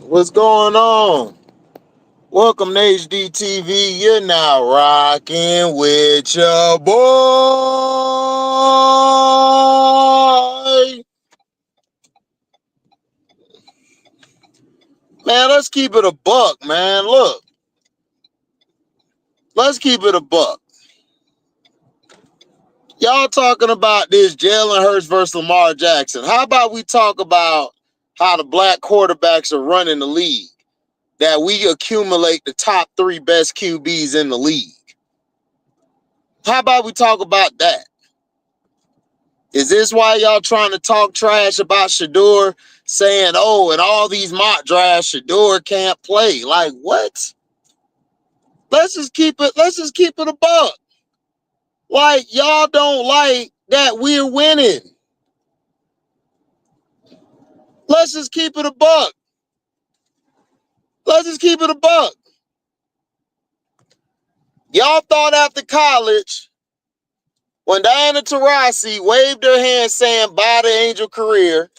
What's going on? Welcome to HDiiTV. You're now rocking with your boy. Man, let's keep it a buck, man. Look, let's keep it a buck. Y'all talking about this Jalen Hurts versus Lamar Jackson. How about we talk about how the black quarterbacks are running the league? That we accumulate the top 3 best QBs in the league. How about we talk about that? Is this why y'all trying to talk trash about Shedeur, saying, oh, in all these mock drafts, Shedeur can't play? Like, what? Let's just keep it a buck. Like, y'all don't like that we're winning. Let's just keep it a buck. Let's just keep it a buck. Y'all thought after college, when Diana Taurasi waved her hand saying bye to Angel career,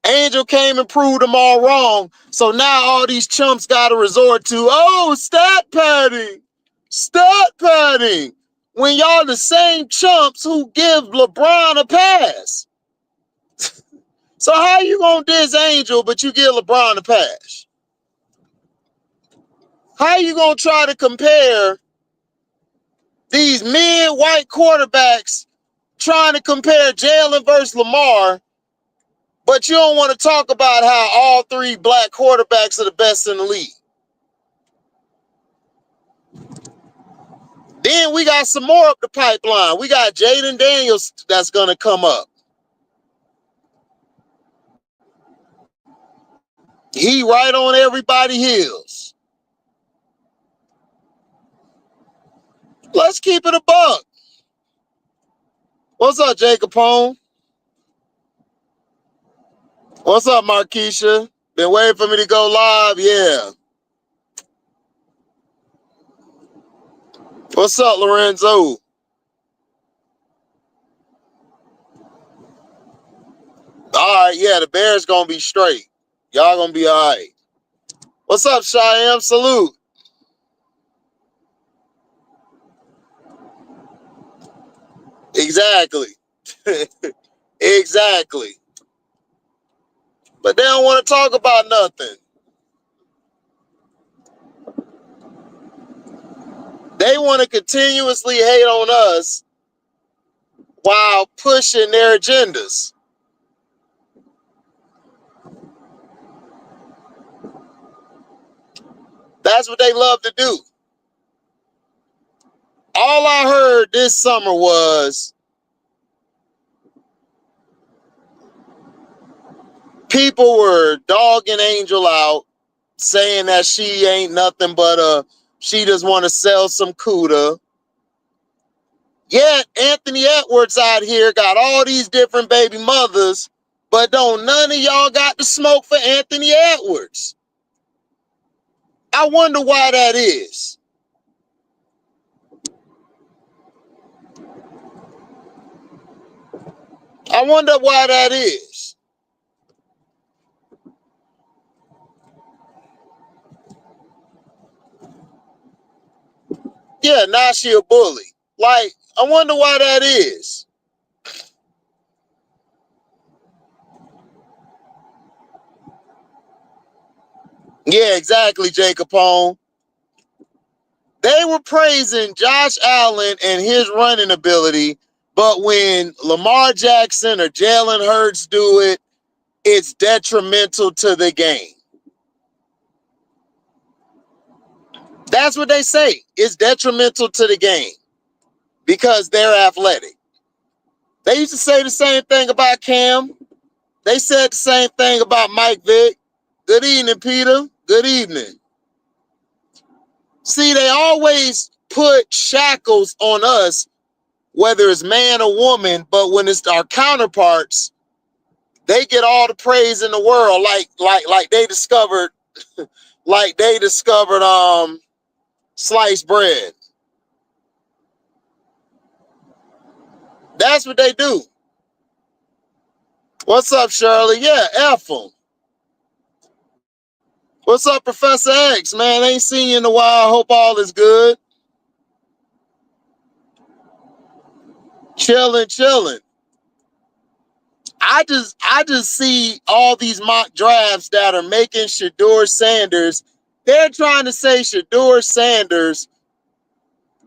Angel came and proved them all wrong. So now all these chumps got to resort to, oh, stat padding. Stat padding. When y'all the same chumps who give LeBron a pass. So how you going to diss Angel, but you give LeBron a pass? How you going to try to compare these mid-white quarterbacks trying to compare Jalen versus Lamar, but you don't want to talk about how all 3 black quarterbacks are the best in the league? Then we got some more up the pipeline. We got Jaden Daniels that's going to come up. He right on everybody's heels. Let's keep it a buck. What's up, Jacob Home? What's up, Markeisha? Been waiting for me to go live? Yeah. What's up, Lorenzo? All right, yeah, the Bears going to be straight. Y'all going to be all right. What's up, Cheyenne? Salute. Exactly. Exactly. But they don't want to talk about nothing. They want to continuously hate on us while pushing their agendas. That's what they love to do. All I heard this summer was people were dogging Angel out, saying that she ain't nothing but she just want to sell some CUDA. Yet Anthony Edwards out here got all these different baby mothers, but don't none of y'all got the smoke for Anthony Edwards. I wonder why that is. I wonder why that is. Yeah, now she a bully. Like, I wonder why that is. Yeah, exactly, Jacob Home. They were praising Josh Allen and his running ability, but when Lamar Jackson or Jalen Hurts do it, it's detrimental to the game. That's what they say. It's detrimental to the game because they're athletic. They used to say the same thing about Cam. They said the same thing about Mike Vick. Good evening, Peter. Good evening. See, they always put shackles on us, whether it's man or woman, but when it's our counterparts, they get all the praise in the world, like they discovered, sliced bread. That's what they do. What's up, Shirley? Yeah, F them. What's up, Professor X? Man, ain't seen you in a while. Hope all is good. Chilling. I just see all these mock drafts that are making Shedeur Sanders. They're trying to say Shedeur Sanders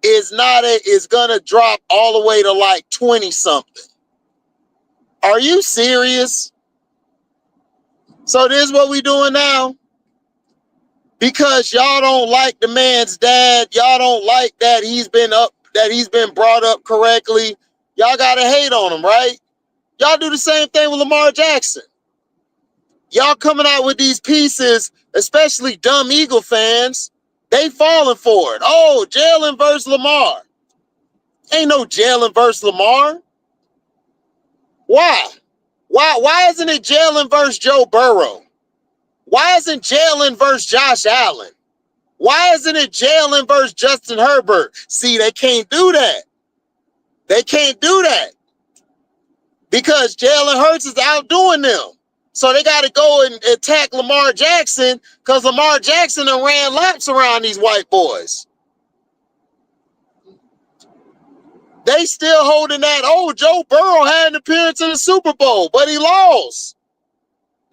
is gonna drop all the way to like 20 something. Are you serious? So this is what we doing now? Because y'all don't like the man's dad, y'all don't like that he's been brought up correctly. Y'all gotta hate on him, right? Y'all do the same thing with Lamar Jackson. Y'all coming out with these pieces, especially dumb Eagle fans, they falling for it. Oh, Jalen versus Lamar. Ain't no Jalen versus Lamar. Why? Why isn't it Jalen versus Joe Burrow? Why isn't Jalen versus Josh Allen? Why isn't it Jalen versus Justin Herbert? See, they can't do that. They can't do that. Because Jalen Hurts is outdoing them. So they got to go and attack Lamar Jackson because Lamar Jackson done ran laps around these white boys. They still holding that, oh, Joe Burrow had an appearance in the Super Bowl, but he lost.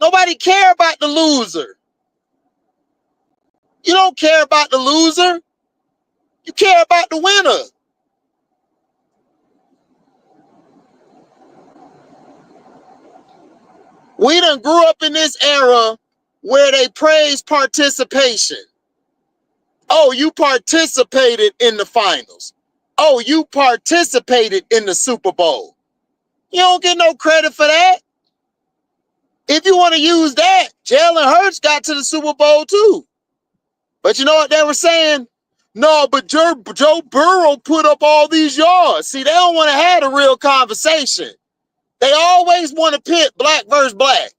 Nobody care about the loser. You don't care about the loser. You care about the winner. We done grew up in this era where they praise participation. Oh, you participated in the finals. Oh, you participated in the Super Bowl. You don't get no credit for that. If you want to use that, Jalen Hurts got to the Super Bowl too. But you know what they were saying? No, but Joe Burrow put up all these yards. See, they don't want to have a real conversation. They always want to pit black versus black.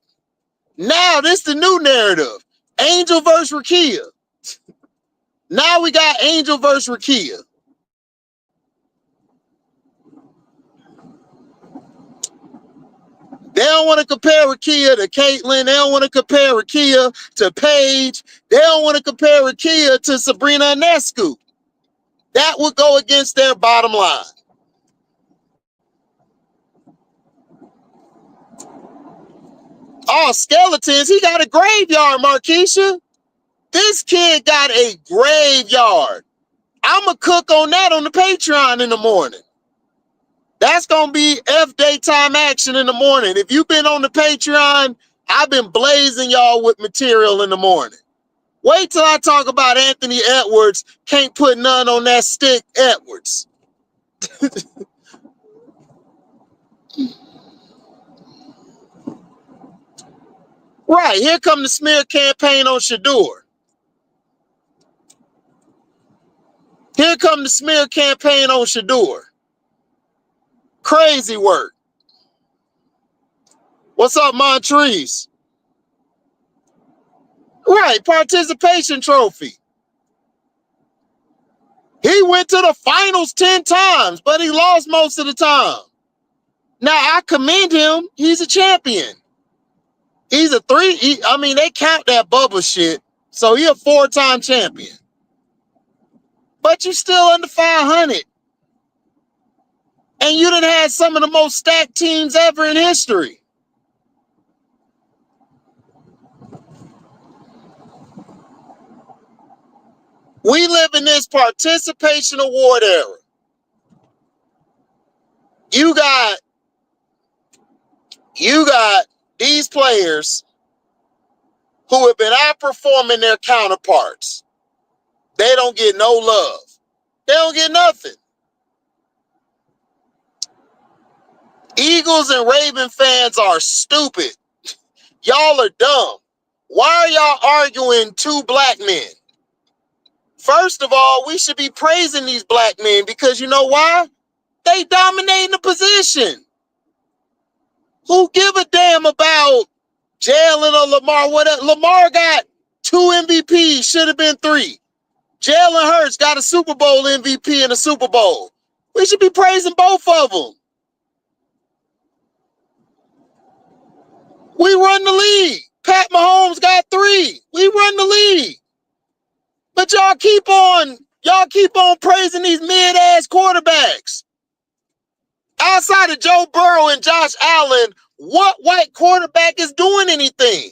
Now, this is the new narrative. Angel versus Rakia. Now we got Angel versus Rakia. They don't want to compare Rakia to Caitlyn. They don't want to compare Rakia to Paige. They don't want to compare Rakia to Sabrina Ionescu. That would go against their bottom line. Oh, skeletons. He got a graveyard, Markeisha. This kid got a graveyard. I'm going to cook on that on the Patreon in the morning. That's going to be daytime action in the morning. If you've been on the Patreon, I've been blazing y'all with material in the morning. Wait till I talk about Anthony Edwards. Can't put none on that stick, Edwards. Right, here come the smear campaign on Shedeur. Here come the smear campaign on Shedeur. Crazy work. What's up, Montrese? Right, participation trophy. He went to the finals 10 times, but he lost most of the time. Now, I commend him. He's a champion. He's a they count that Bubba shit, so he a 4-time champion. But you still under 500. And you done had some of the most stacked teams ever in history. We live in this participation award era. You got these players who have been outperforming their counterparts. They don't get no love. They don't get nothing. Eagles and Raven fans are stupid. Y'all are dumb. Why are y'all arguing two black men? First of all, we should be praising these black men because you know why? They dominating the position. Who give a damn about Jalen or Lamar? Whatever. Lamar got 2 MVPs, should have been 3. Jalen Hurts got a Super Bowl MVP in a Super Bowl. We should be praising both of them. We run the league. Pat Mahomes got 3. We run the But y'all keep on praising these mid-ass quarterbacks. Outside of Joe Burrow and Josh Allen, what white quarterback is doing anything?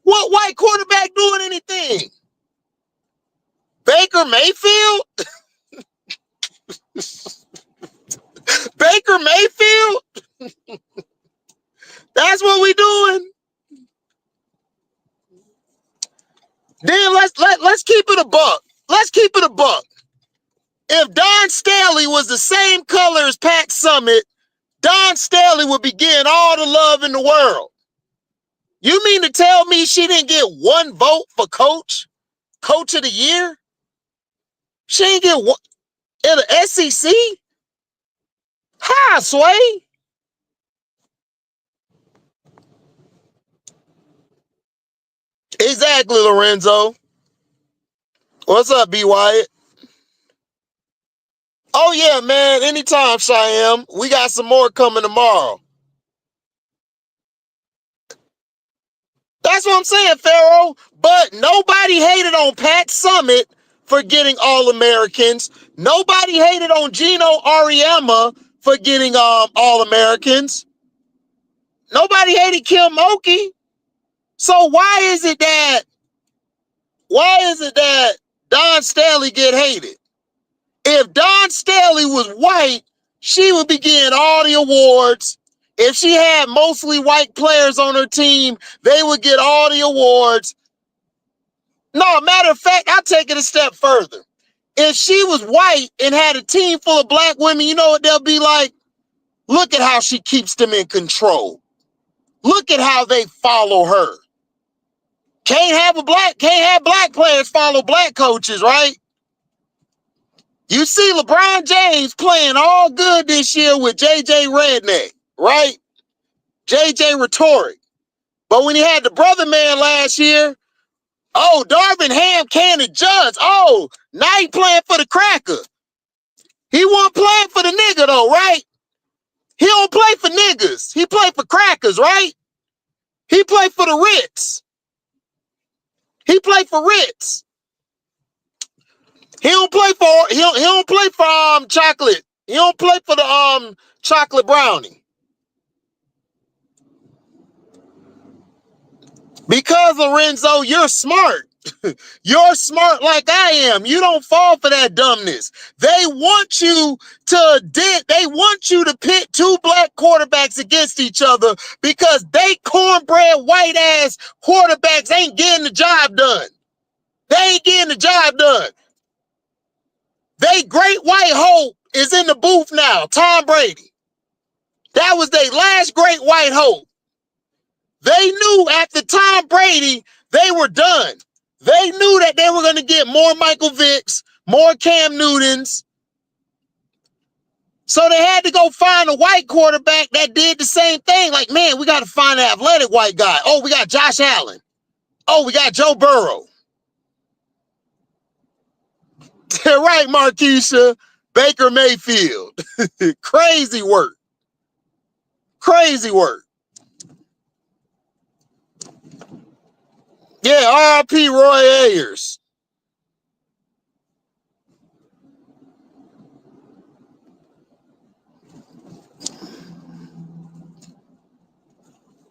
What white quarterback doing anything? Baker Mayfield? Baker Mayfield? That's what we doing. Then let's keep it a buck. Let's keep it a buck. If Don Staley was the same color as Pat Summitt, Don Staley would be getting all the love in the world. You mean to tell me she didn't get one vote for coach of the year? She didn't get one in the SEC? Hi, Sway. Exactly, Lorenzo. What's up, B. Wyatt? Oh, yeah, man. Anytime, Cheyenne. We got some more coming tomorrow. That's what I'm saying, Pharaoh. But nobody hated on Pat Summitt for getting All-Americans. Nobody hated on Gino Auriemma for getting All-Americans. Nobody hated Kim Mulkey. So why is it that Don Staley get hated? If Don Staley was white, she would be getting all the awards. If she had mostly white players on her team, they would get all the awards. No, matter of fact, I'll take it a step further. If she was white and had a team full of black women, you know what they'll be like? Look at how she keeps them in control. Look at how they follow her. Can't have black players follow black coaches, right? You see LeBron James playing all good this year with JJ Redneck, right? JJ Rhetoric. But when he had the brother man last year, oh, Darvin Ham can't adjust. Oh, now he playing for the cracker. He wasn't playing for the nigga though, right? He don't play for niggas. He play for crackers, right? He play for the Ritz. He play for Ritz. He don't play for chocolate. He don't play for the chocolate brownie. Because Lorenzo, you're smart. You're smart like I am. You don't fall for that dumbness. They want you to pit two black quarterbacks against each other because they cornbread white ass quarterbacks ain't getting the job done. They ain't getting the job done. They great white hope is in the booth now, Tom Brady. That was their last great white hope. They knew after Tom Brady, they were done. They knew that they were going to get more Michael Vicks, more Cam Newtons. So they had to go find a white quarterback that did the same thing. Like, man, we got to find an athletic white guy. Oh, we got Josh Allen. Oh, we got Joe Burrow. Right, Markeisha. Baker Mayfield. Crazy work. Crazy work. Yeah, R.I.P. Roy Ayers.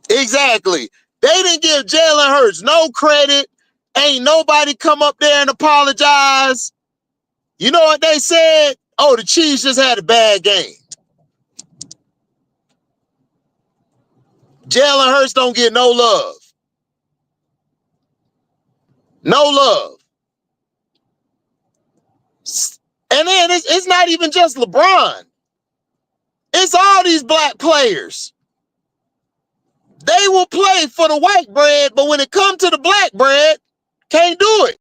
Exactly. They didn't give Jalen Hurts no credit. Ain't nobody come up there and apologize. You know what they said? Oh, the Chiefs just had a bad game. Jalen Hurts don't get no love. No love. And then it's not even just LeBron. It's all these black players. They will play for the white bread, but when it comes to the black bread, can't do it.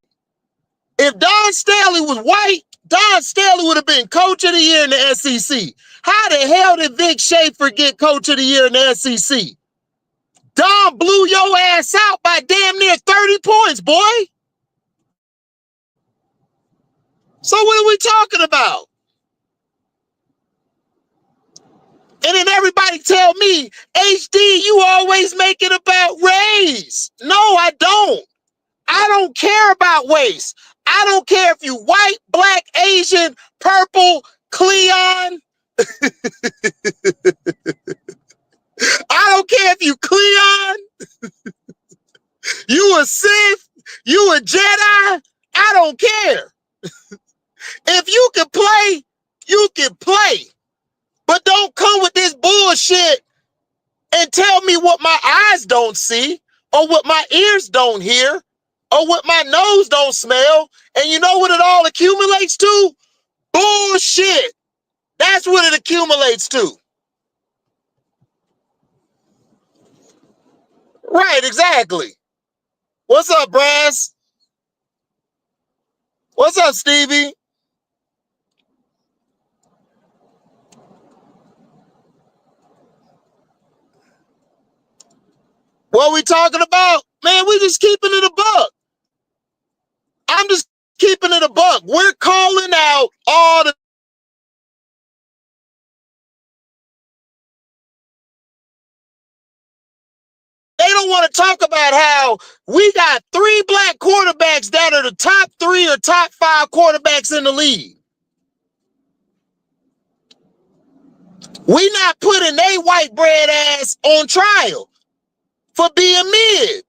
If Don Staley was white, Don Staley would have been coach of the year in the SEC. How the hell did Vic Schaefer get coach of the year in the SEC? Don blew your ass out by damn near 30 points, boy. So what are we talking about? And then everybody tell me, HD, you always make it about race. No, I don't. I don't care about race. I don't care if you white, black, Asian, purple, Cleon. I don't care if you Cleon, you a Sith, you a Jedi. I don't care. If you can play, you can play. But don't come with this bullshit and tell me what my eyes don't see, or what my ears don't hear, or what my nose don't smell. And you know what it all accumulates to? Bullshit. That's what it accumulates to. Right, exactly. What's up, Brass? What's up, Stevie? What we talking about? Man, we just keeping it a buck. I'm just keeping it a buck. We're calling out all the... They don't want to talk about how we got 3 black quarterbacks that are the top 3 or top 5 quarterbacks in the league. We not putting they white bread ass on trial for being mid.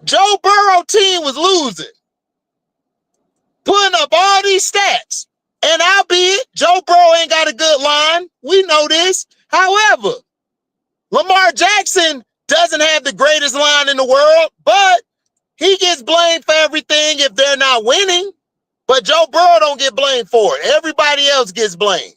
Joe Burrow team was losing, putting up all these stats. And albeit Joe Burrow ain't got a good line, we know this. However, Lamar Jackson doesn't have the greatest line in the world, but he gets blamed for everything if they're not winning. But Joe Burrow don't get blamed for it. Everybody else gets blamed.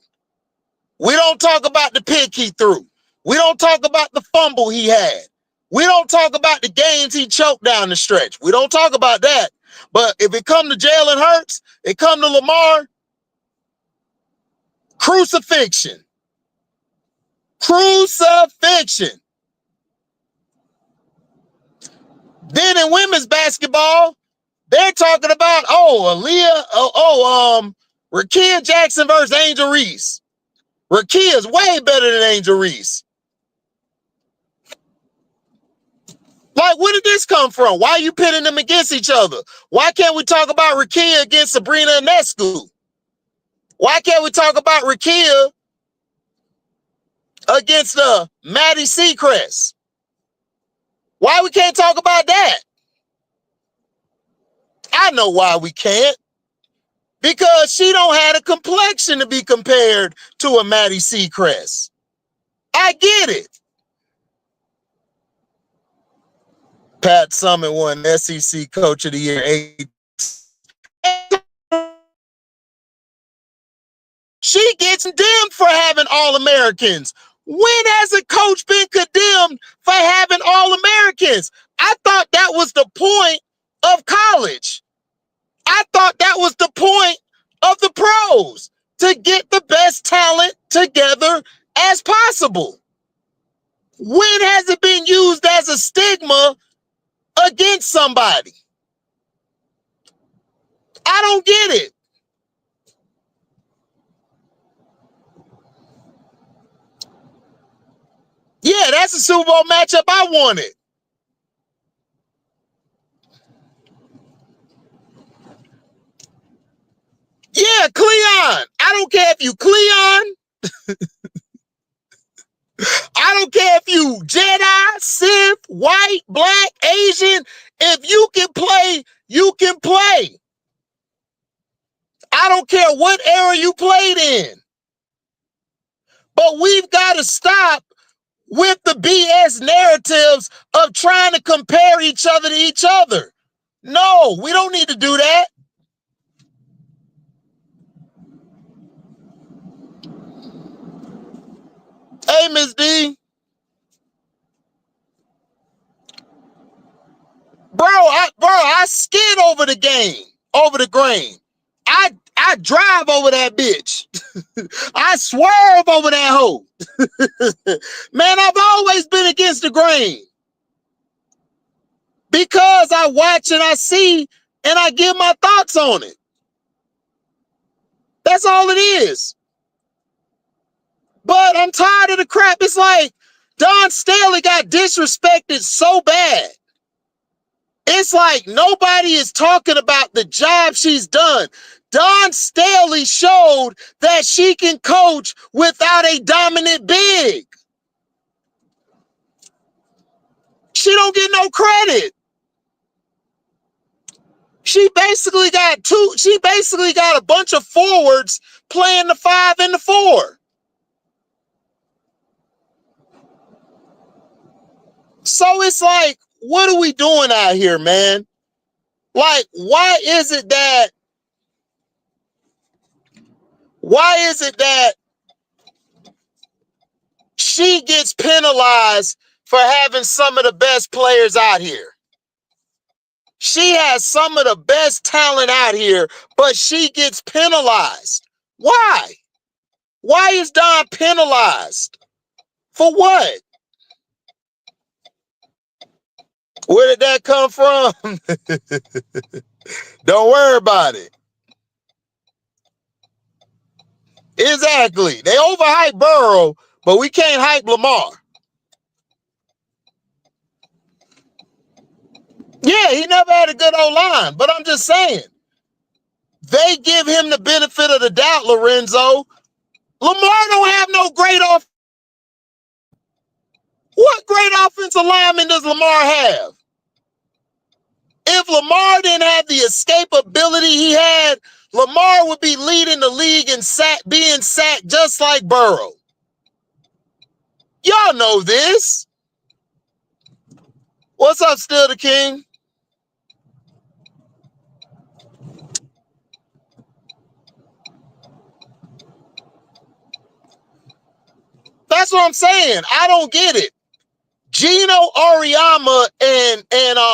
We don't talk about the pick he threw. We don't talk about the fumble he had. We don't talk about the games he choked down the stretch. We don't talk about that. But if it come to Jalen Hurts, it come to Lamar, crucifixion. Crucifixion. Then in women's basketball, they're talking about, Rakia Jackson versus Angel Reese. Rakia is way better than Angel Reese. Like, where did this come from? Why are you pitting them against each other? Why can't we talk about Rakia against Sabrina Ionescu? Why can't we talk about Rakia against Maddie Seacrest? Why we can't talk about that? I know why we can't. Because she don't have a complexion to be compared to a Maddie Seacrest. I get it. Pat Summitt won SEC Coach of the Year. She gets condemned for having All-Americans. When has a coach been condemned for having All-Americans? I thought that was the point of college. I thought that was the point of the pros, to get the best talent together as possible. When has it been used as a stigma against somebody? I don't get it. Yeah, that's a Super Bowl matchup I wanted. Yeah, Cleon. I don't care if you Cleon. I don't care if you Jedi, Sith, white, black, Asian. If you can play, you can play. I don't care what era you played in. But we've got to stop with the BS narratives of trying to compare each other to each other. No, we don't need to do that. Hey, Ms. D. Bro, I skid over the game, over the grain. I drive over that bitch. I swerve over that hoe. Man, I've always been against the grain. Because I watch and I see and I give my thoughts on it. That's all it is. But I'm tired of the crap. It's like, Dawn Staley got disrespected so bad. It's like nobody is talking about the job she's done. Dawn Staley showed that she can coach without a dominant big. She don't get no credit. She basically got a bunch of forwards playing the 5 and the 4. So it's like, what are we doing out here, man? Like, why is it that she gets penalized for having some of the best players out here? She has some of the best talent out here, but she gets penalized. Why? Why is Dawn penalized? For what? Where did that come from? Don't worry about it. Exactly. They overhype Burrow, but we can't hype Lamar. Yeah, he never had a good O-line, but I'm just saying. They give him the benefit of the doubt, Lorenzo. Lamar don't have no great off. What great offensive lineman does Lamar have? If Lamar didn't have the escapability he had, Lamar would be leading the league in being sacked just like Burrow. Y'all know this. What's up, Still the King? That's what I'm saying. I don't get it. Gino Auriemma and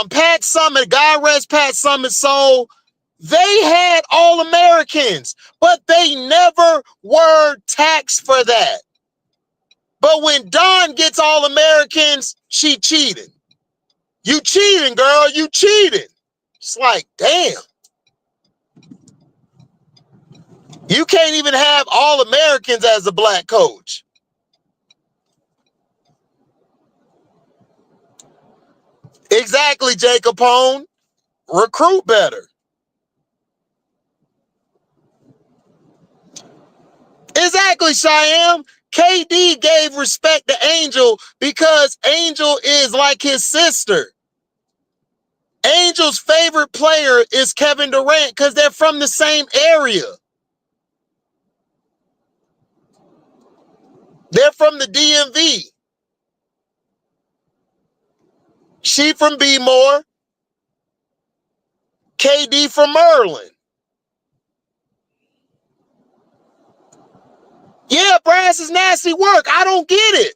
Pat Summitt, God rest Pat Summitt's soul, they had All-Americans, but they never were taxed for that. But when Dawn gets All-Americans, she cheating. You cheating, girl. You cheating. It's like, damn. You can't even have All-Americans as a black coach. Exactly, Jacob Hone. Recruit better. Exactly, Cheyenne. KD gave respect to Angel because Angel is like his sister. Angel's favorite player is Kevin Durant because they're from the same area. They're from the DMV. She from B-More. KD from Maryland. Yeah, Brass is nasty work. I don't get it.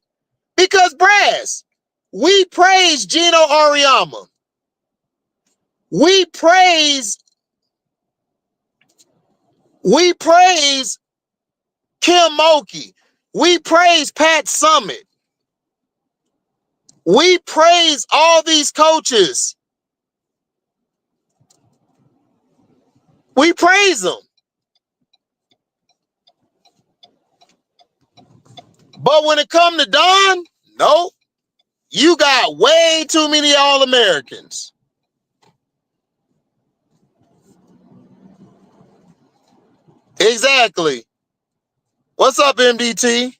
Because Brass, we praise Gino Auriemma. We praise Kim Mulkey. We praise Pat Summitt. We praise all these coaches. We praise them. But when it comes to Dawn, no. You got way too many All-Americans. Exactly. What's up, MDT?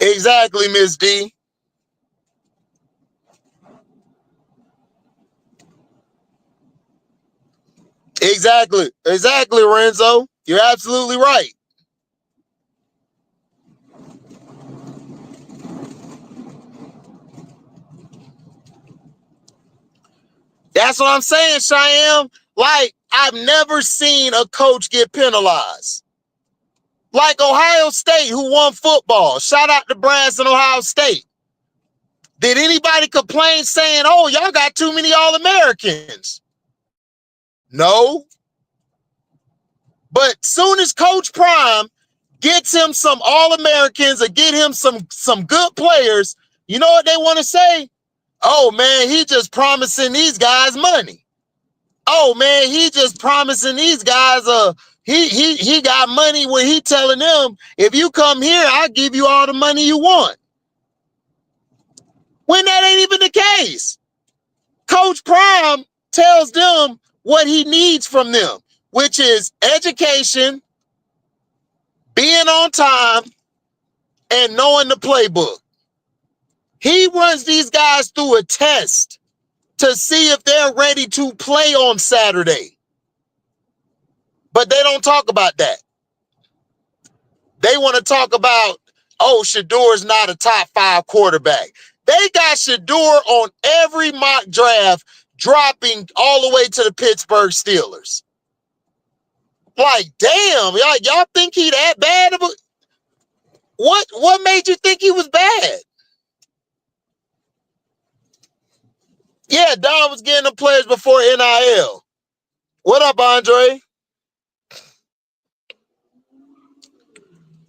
Exactly, Miss D. Exactly. Exactly, Renzo. You're absolutely right. That's what I'm saying, Cheyenne. Like, I've never seen a coach get penalized. Like Ohio State, who won football. Shout out to Brass and Ohio State. Did anybody complain saying, oh, y'all got too many All-Americans? No. But soon as Coach Prime gets him some All-Americans or get him some good players, you know what they want to say? Oh, man, he just promising these guys money. Oh, man, he just promising these guys He got money where he telling them, if you come here, I'll give you all the money you want. When that ain't even the case. Coach Prime tells them what he needs from them, which is education, being on time, and knowing the playbook. He runs these guys through a test to see if they're ready to play on Saturday. But they don't talk about that. They want to talk about, oh, Shador's not a top 5 quarterback. They got Shador on every mock draft, dropping all the way to the Pittsburgh Steelers. Like, damn, y'all think he that bad of a... What made you think he was bad? Yeah, Don was getting the players before NIL. What up, Andre?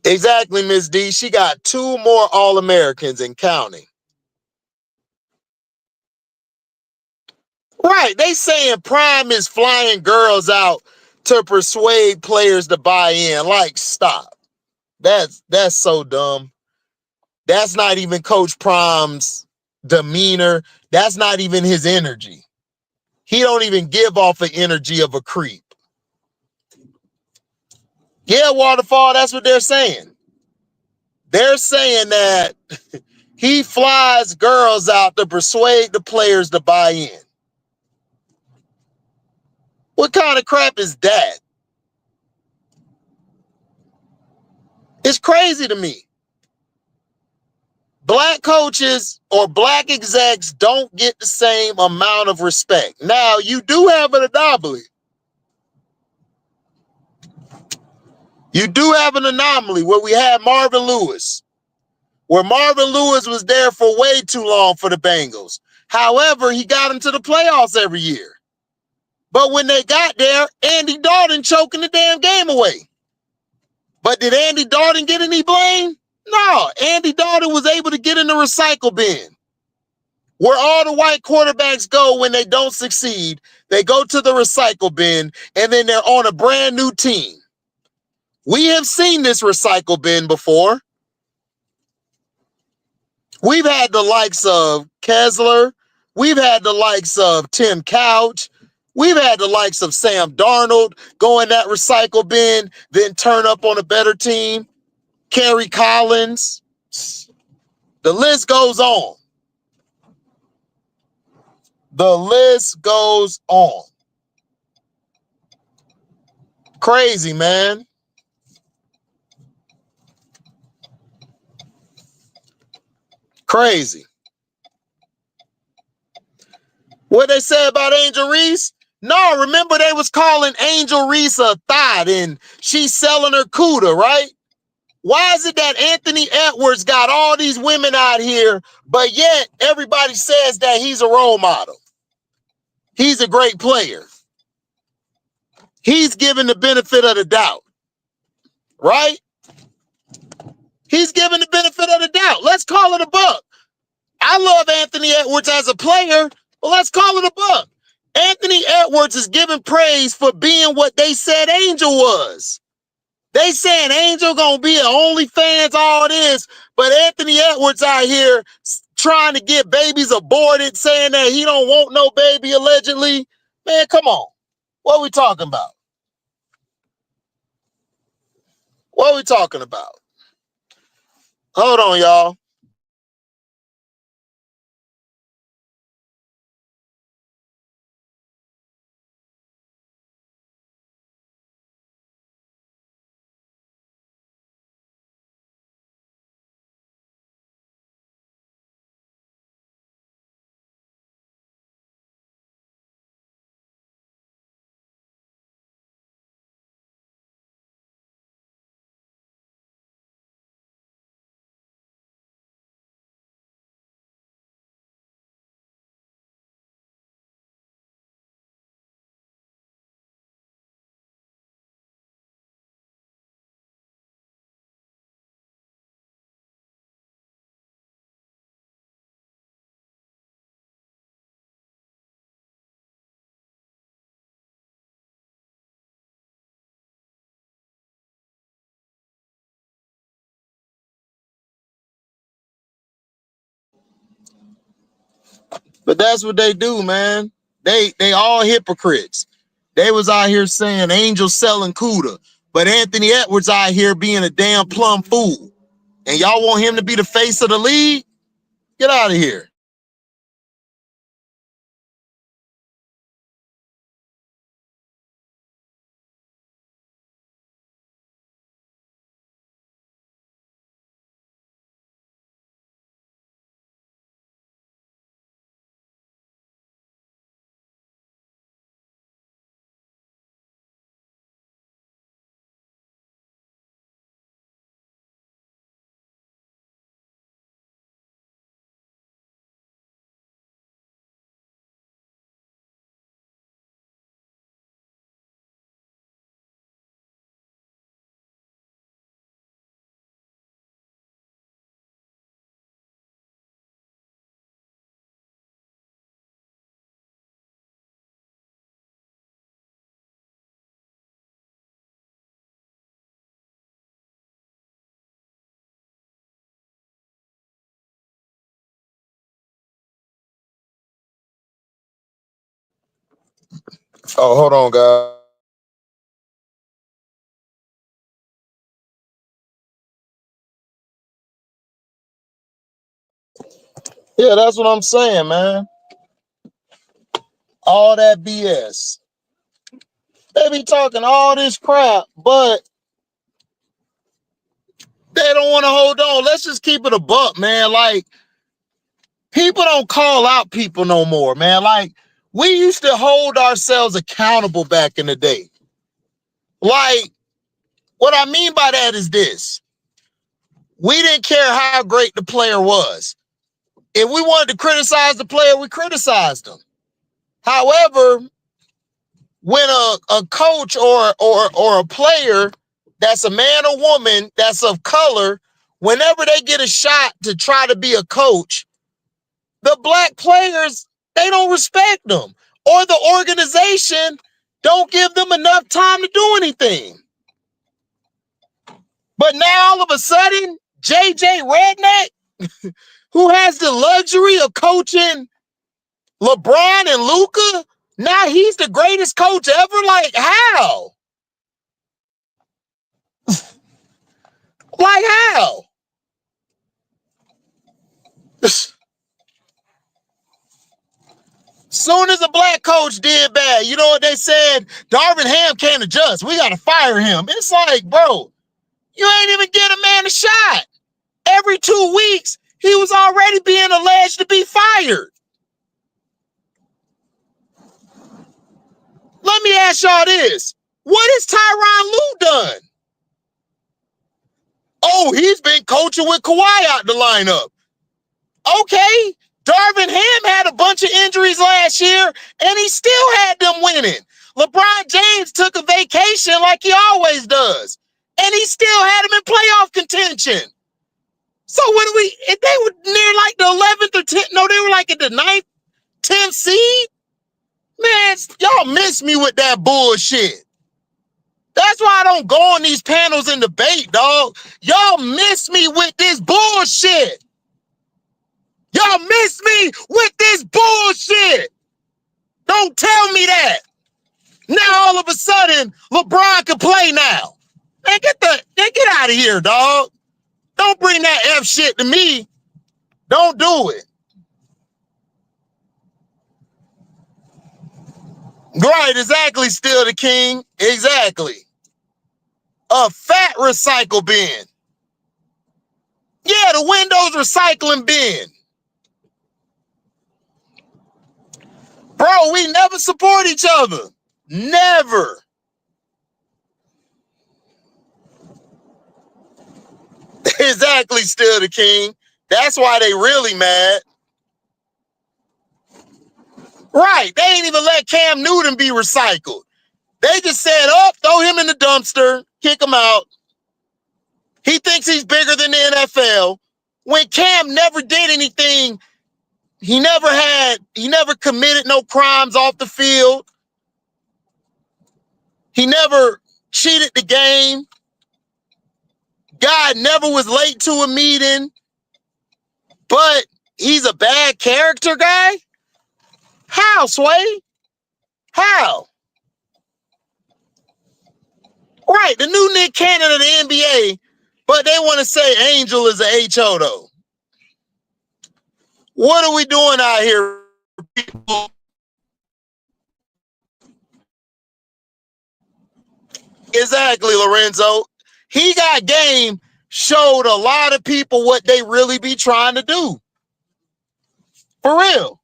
Exactly, Miss D. She got 2 more All-Americans and counting. Right. They saying Prime is flying girls out to persuade players to buy in. Like, stop. That's so dumb. That's not even Coach Prime's demeanor. That's not even his energy. He don't even give off an energy of a creep. Yeah, Waterfall, that's what they're saying. They're saying that he flies girls out to persuade the players to buy in. What kind of crap is that? It's crazy to me. Black coaches or black execs don't get the same amount of respect. Now, you do have an anomaly. You do have an anomaly where we had Marvin Lewis, where Marvin Lewis was there for way too long for the Bengals. However, he got them to the playoffs every year. But when they got there, Andy Dalton choking the damn game away. But did Andy Dalton get any blame? No, Andy Dalton was able to get in the recycle bin. Where all the white quarterbacks go when they don't succeed, they go to the recycle bin, and then they're on a brand new team. We have seen this recycle bin before. We've had the likes of Kessler. We've had the likes of Tim Couch. We've had the likes of Sam Darnold go in that recycle bin, then turn up on a better team. Kerry Collins. The list goes on. The list goes on. Crazy, man. Crazy. What they say about Angel Reese? No, remember they was calling Angel Reese a thought and she's selling her cooter, right? Why is it that Anthony Edwards got all these women out here, but yet everybody says that he's a role model? He's a great player. He's given the benefit of the doubt, right? He's given the benefit of the doubt. Let's call it a buck. I love Anthony Edwards as a player, but let's call it a buck. Anthony Edwards is given praise for being what they said Angel was. They saying Angel gonna be an OnlyFans, all this, but Anthony Edwards out here trying to get babies aborted, saying that he don't want no baby allegedly. Man, come on. What are we talking about? What are we talking about? Hold on, y'all. But that's what they do, man. They all hypocrites. They was out here saying Angel selling Cuda, but Anthony Edwards out here being a damn plum fool. And y'all want him to be the face of the league? Get out of here. Oh, hold on, guys. Yeah, that's what I'm saying, man. All that BS. They be talking all this crap, but they don't want to hold on. Let's just keep it a buck, man. Like, people don't call out people no more, man. Like, we used to hold ourselves accountable back in the day. Like, what I mean by that is this. We didn't care how great the player was. If we wanted to criticize the player, we criticized him. However, when a coach or a player that's a man or woman that's of color, whenever they get a shot to try to be a coach, the black players, they don't respect them, or the organization don't give them enough time to do anything. But now all of a sudden, JJ Redneck, who has the luxury of coaching LeBron and Luka, now he's the greatest coach ever? Like, how? Like, how? Soon as a black coach did bad, you know what they said? Darvin Ham can't adjust. We got to fire him. It's like, bro, you ain't even get a man a shot. Every 2 weeks, he was already being alleged to be fired. Let me ask y'all this. What has Tyronn Lue done? Oh, he's been coaching with Kawhi out the lineup. Okay, Darvin Ham had a bunch of injuries last year, and he still had them winning. LeBron James took a vacation like he always does, and he still had them in playoff contention. So if they were near like the 11th or 10th, no, they were like at the 9th, 10th seed? Man, y'all miss me with that bullshit. That's why I don't go on these panels and debate, dog. Y'all miss me with this bullshit. Y'all miss me with this bullshit. Don't tell me that. Now all of a sudden, LeBron can play now. Man, get out of here, dog. Don't bring that F shit to me. Don't do it. Right, exactly, Still the King. Exactly. A fat recycle bin. Yeah, the Windows recycling bin. Bro, we never support each other. Never. Exactly, Still the King. That's why they really mad. Right. They ain't even let Cam Newton be recycled. They just said, oh, throw him in the dumpster, kick him out. He thinks he's bigger than the NFL. When Cam never did anything, he never committed no crimes off the field. He never cheated the game. God never was late to a meeting. But he's a bad character guy? How, Sway? How? Right, the new Nick Cannon of the NBA, but they want to say Angel is a HO though. What are we doing out here, people? Exactly, Lorenzo. He got game, showed a lot of people what they really be trying to do. For real.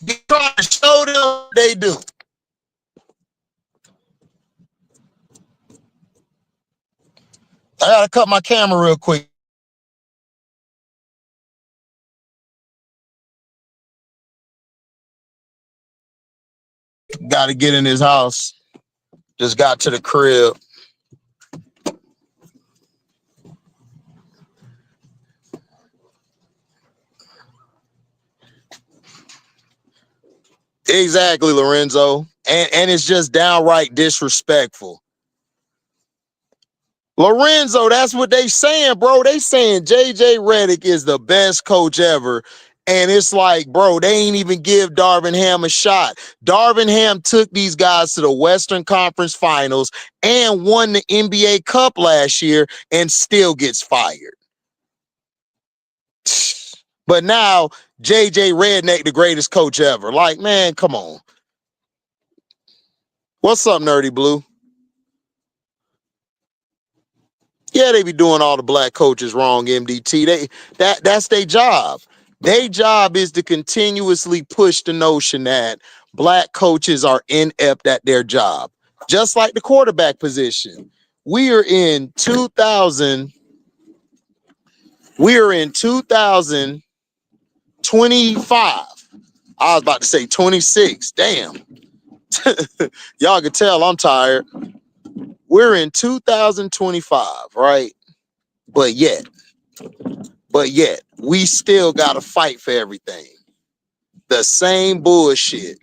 He trying to show them what they do. I gotta cut my camera real quick. Gotta get in his house. Just got to the crib. Exactly, Lorenzo. And it's just downright disrespectful. Lorenzo, that's what they saying, bro. They saying JJ Redick is the best coach ever. And it's like, bro, they ain't even give Darvin Ham a shot. Darvin Ham took these guys to the Western Conference Finals and won the NBA Cup last year and still gets fired. But now, JJ Redneck, the greatest coach ever. Like, man, come on. What's up, Nerdy Blue? Yeah, they be doing all the black coaches wrong, MDT. That's their job. Their job is to continuously push the notion that black coaches are inept at their job. Just like the quarterback position. We are in 2025. I was about to say 26. Damn. Y'all can tell I'm tired. We're in 2025, right? But yet, we still got to fight for everything. The same bullshit.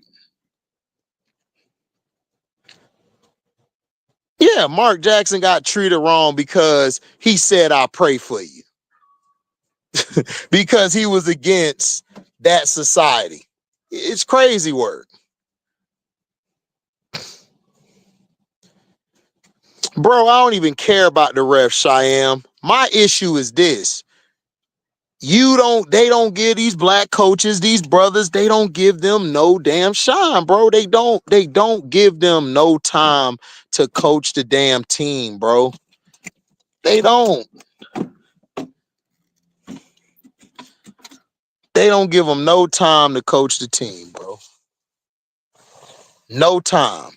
Yeah, Mark Jackson got treated wrong because he said, "I'll pray for you." Because he was against that society. It's crazy work. Bro, I don't even care about the ref, Cheyenne. My issue is this. They don't give these black coaches, these brothers, they don't give them no damn shine, bro. They don't give them no time to coach the damn team, bro. They don't give them no time to coach the team, bro. No time.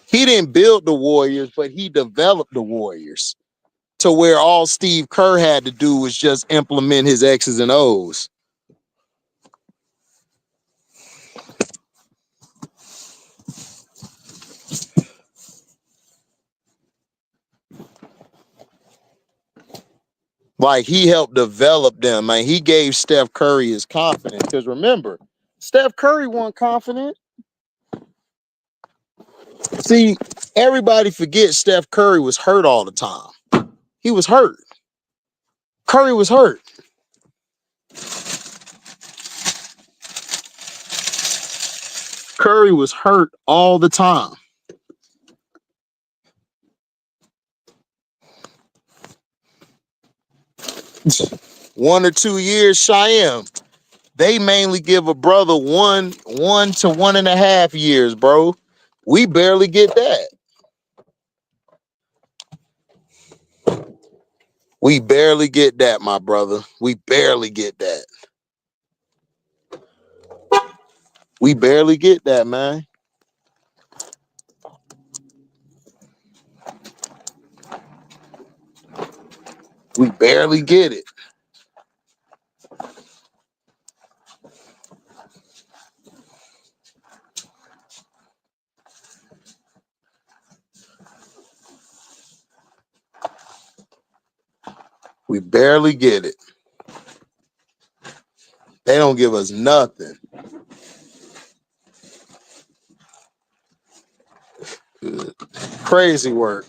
He didn't build the Warriors, but he developed the Warriors to where all Steve Kerr had to do was just implement his X's and O's. Like, he helped develop them, man. He gave Steph Curry his confidence. Because remember, Steph Curry wasn't confident. See, everybody forgets Steph Curry was hurt all the time. He was hurt. Curry was hurt. Curry was hurt all the time. One or 2 years, Cheyenne. They mainly give a brother one to 1.5 years, bro. We barely get that. We barely get that, my brother. We barely get that. We barely get that, man. We barely get it. We barely get it. They don't give us nothing. Good. Crazy work.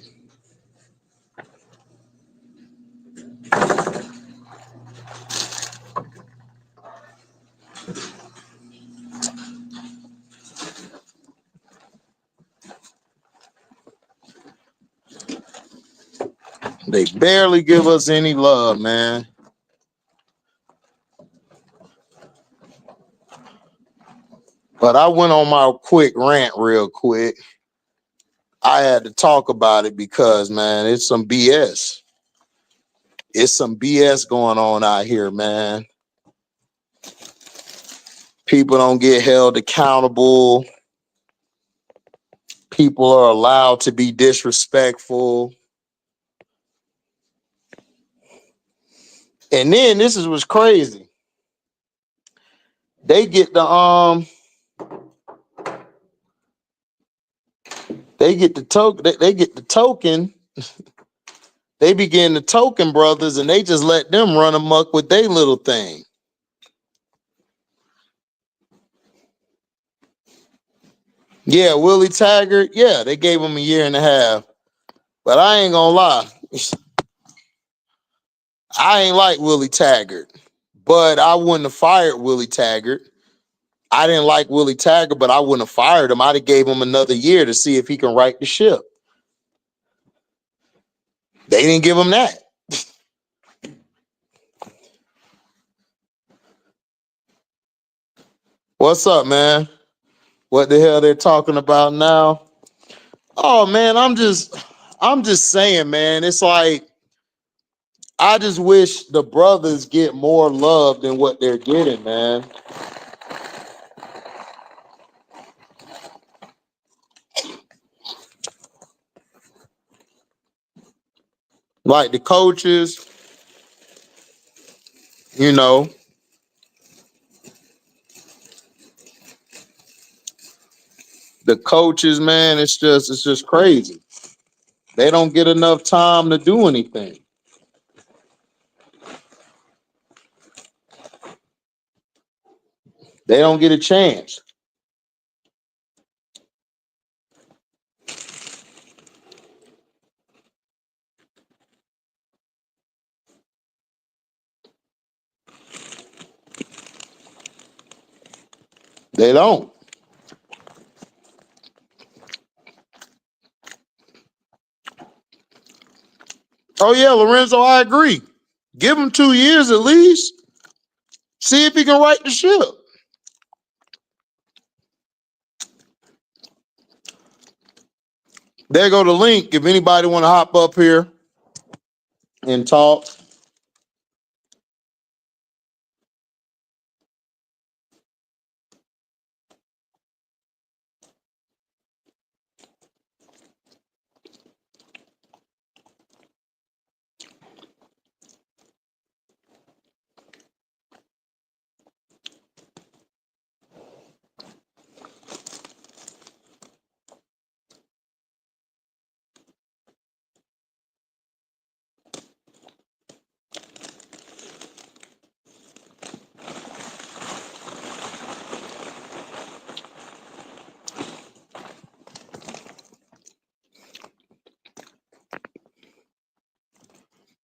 They barely give us any love, man. But I went on my quick rant real quick. I had to talk about it because, man, it's some BS. It's some BS going on out here, man. People don't get held accountable. People are allowed to be disrespectful. And then this is what's crazy. They get the token. They get the token. They begin the token brothers, and they just let them run amok with their little thing. Yeah, Willie Taggart. Yeah, they gave him a year and a half. But I ain't gonna lie. I ain't like Willie Taggart. But I wouldn't have fired Willie Taggart. I didn't like Willie Taggart, but I wouldn't have fired him. I'd have gave him another year to see if he can right the ship. They didn't give him that. What's up, man? What the hell they're talking about now? Oh man, I'm just saying, man. It's like I just wish the brothers get more love than what they're getting, man. Like the coaches, you know, the coaches, man, it's just crazy. They don't get enough time to do anything. They don't get a chance. They don't. Oh yeah, Lorenzo, I agree. Give him 2 years at least. See if he can right the ship. There go the link. If anybody want to hop up here and talk.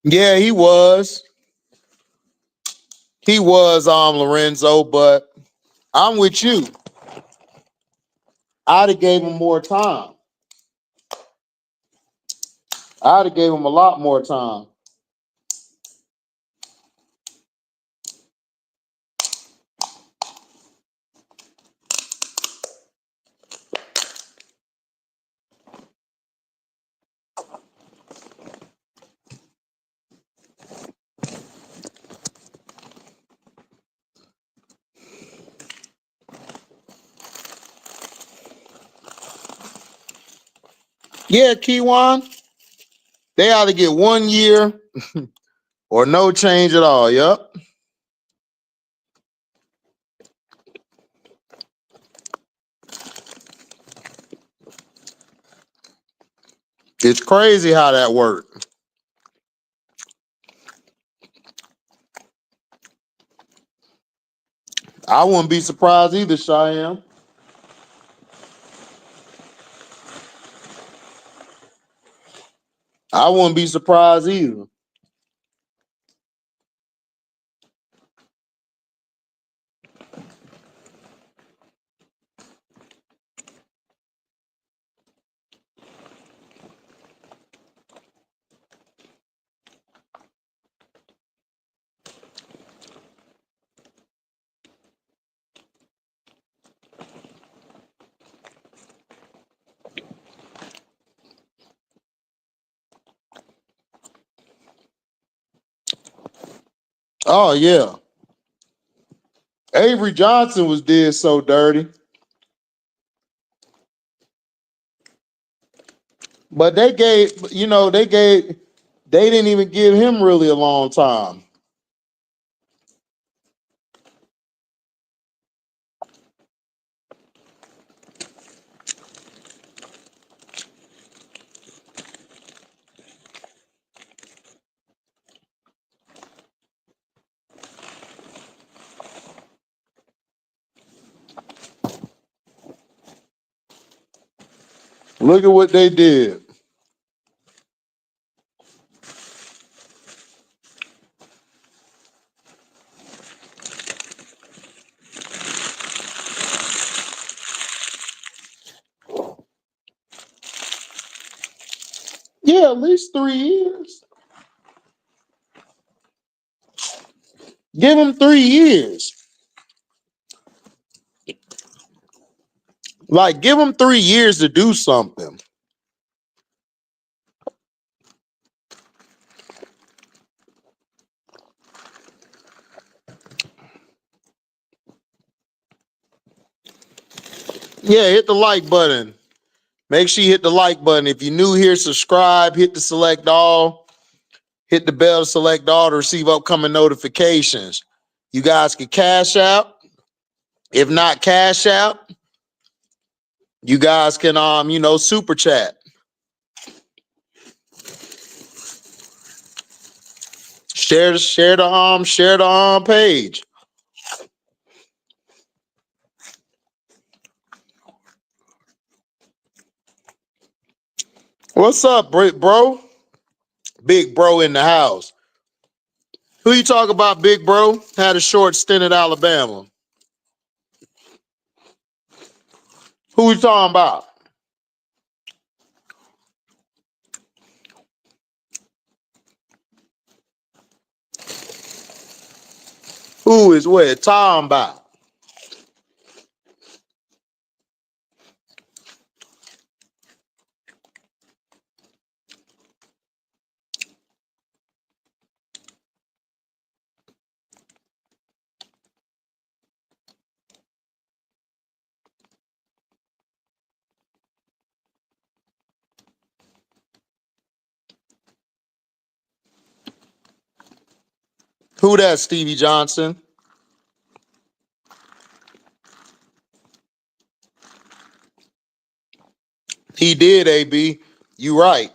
Yeah, he was. He was Lorenzo, but I'm with you. I'd have gave him more time. I'd have gave him a lot more time. Yeah, Kiwan, they ought to get 1 year or no change at all. Yep. It's crazy how that worked. I wouldn't be surprised either, Cheyenne. I wouldn't be surprised either. Oh yeah. Avery Johnson was did so dirty. But they didn't even give him really a long time. Look at what they did. Yeah, at least 3 years. Give him 3 years. Like, give him 3 years to do something. Yeah, hit the like button. Make sure you hit the like button. If you're new here, subscribe, hit the select all, hit the bell to select all to receive upcoming notifications. You guys can cash out. If not cash out, you guys can super chat. Share the page. What's up, bro? Big bro in the house. Who you talk about, big bro? Had a short stint at Alabama. Who you talking about? Who is what? Talking about? Who that, Stevie Johnson? He did, AB. You right.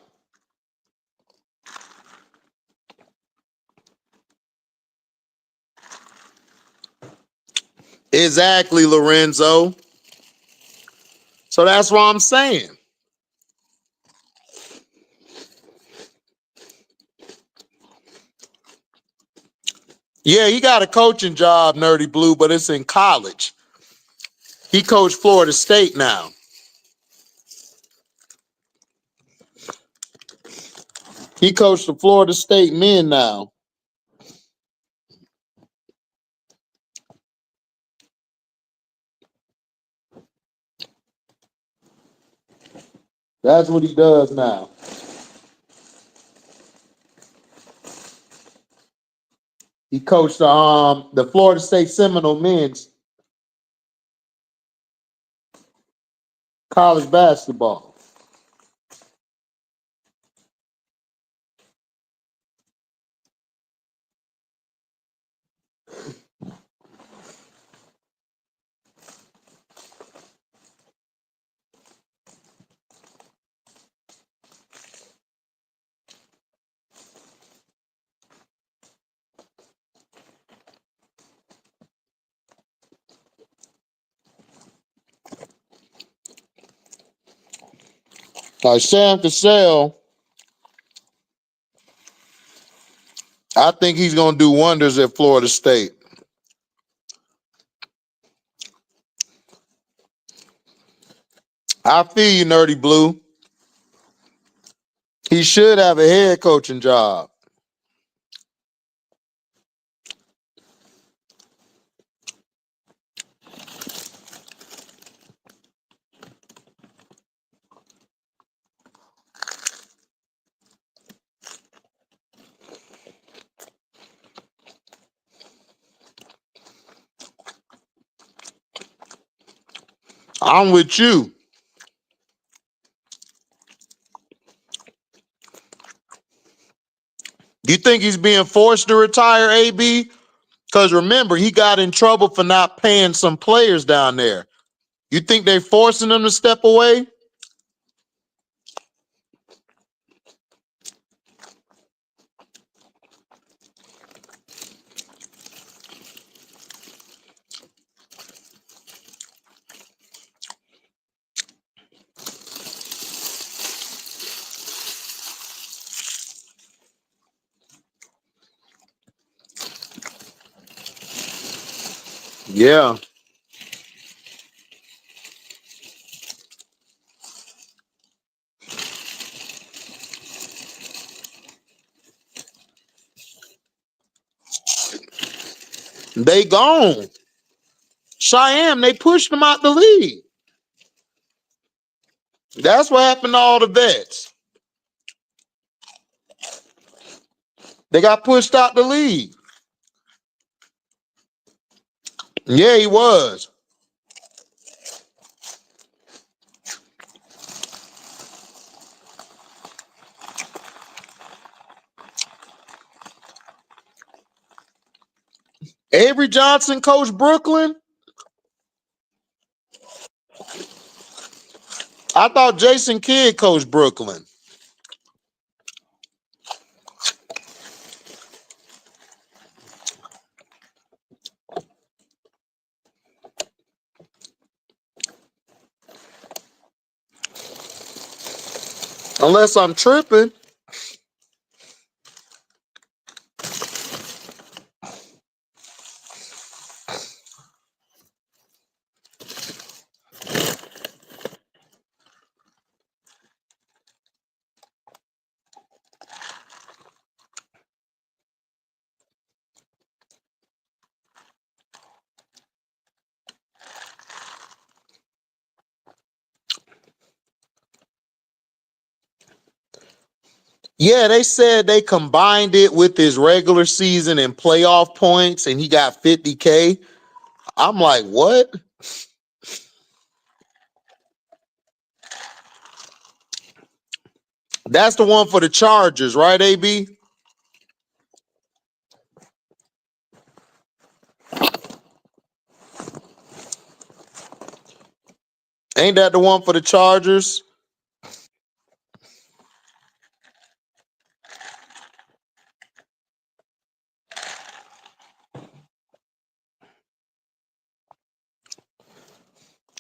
Exactly, Lorenzo. So that's what I'm saying. Yeah, he got a coaching job, Nerdy Blue, but it's in college. He coached Florida State now. He coached the Florida State men now. That's what he does now. He coached the Florida State Seminole men's college basketball. Like Sam Cassell, I think he's going to do wonders at Florida State. I feel you, Nerdy Blue. He should have a head coaching job. I'm with you. You think he's being forced to retire, AB? Because remember, he got in trouble for not paying some players down there. You think they forcing him to step away? Yeah. They gone. Cheyenne, they pushed him out the league. That's what happened to all the vets. They got pushed out the league. Yeah, he was. Avery Johnson coached Brooklyn. I thought Jason Kidd coached Brooklyn. Unless I'm tripping. Yeah, they said they combined it with his regular season and playoff points, and he got 50K. I'm like, what? That's the one for the Chargers, right, AB? Ain't that the one for the Chargers?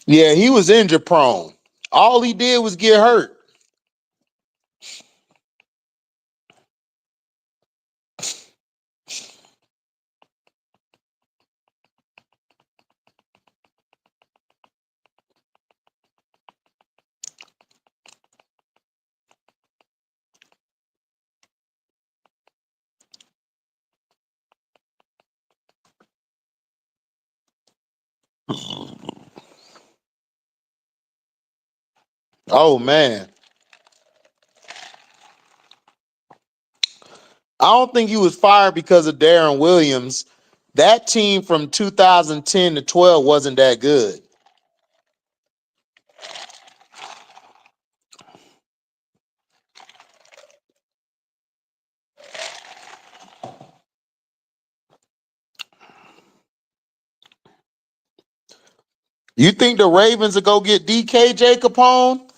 Yeah, he was injury prone. All he did was get hurt. Oh, man. I don't think he was fired because of Darren Williams. That team from 2010 to 12 wasn't that good. You think the Ravens will go get DKJ Capone?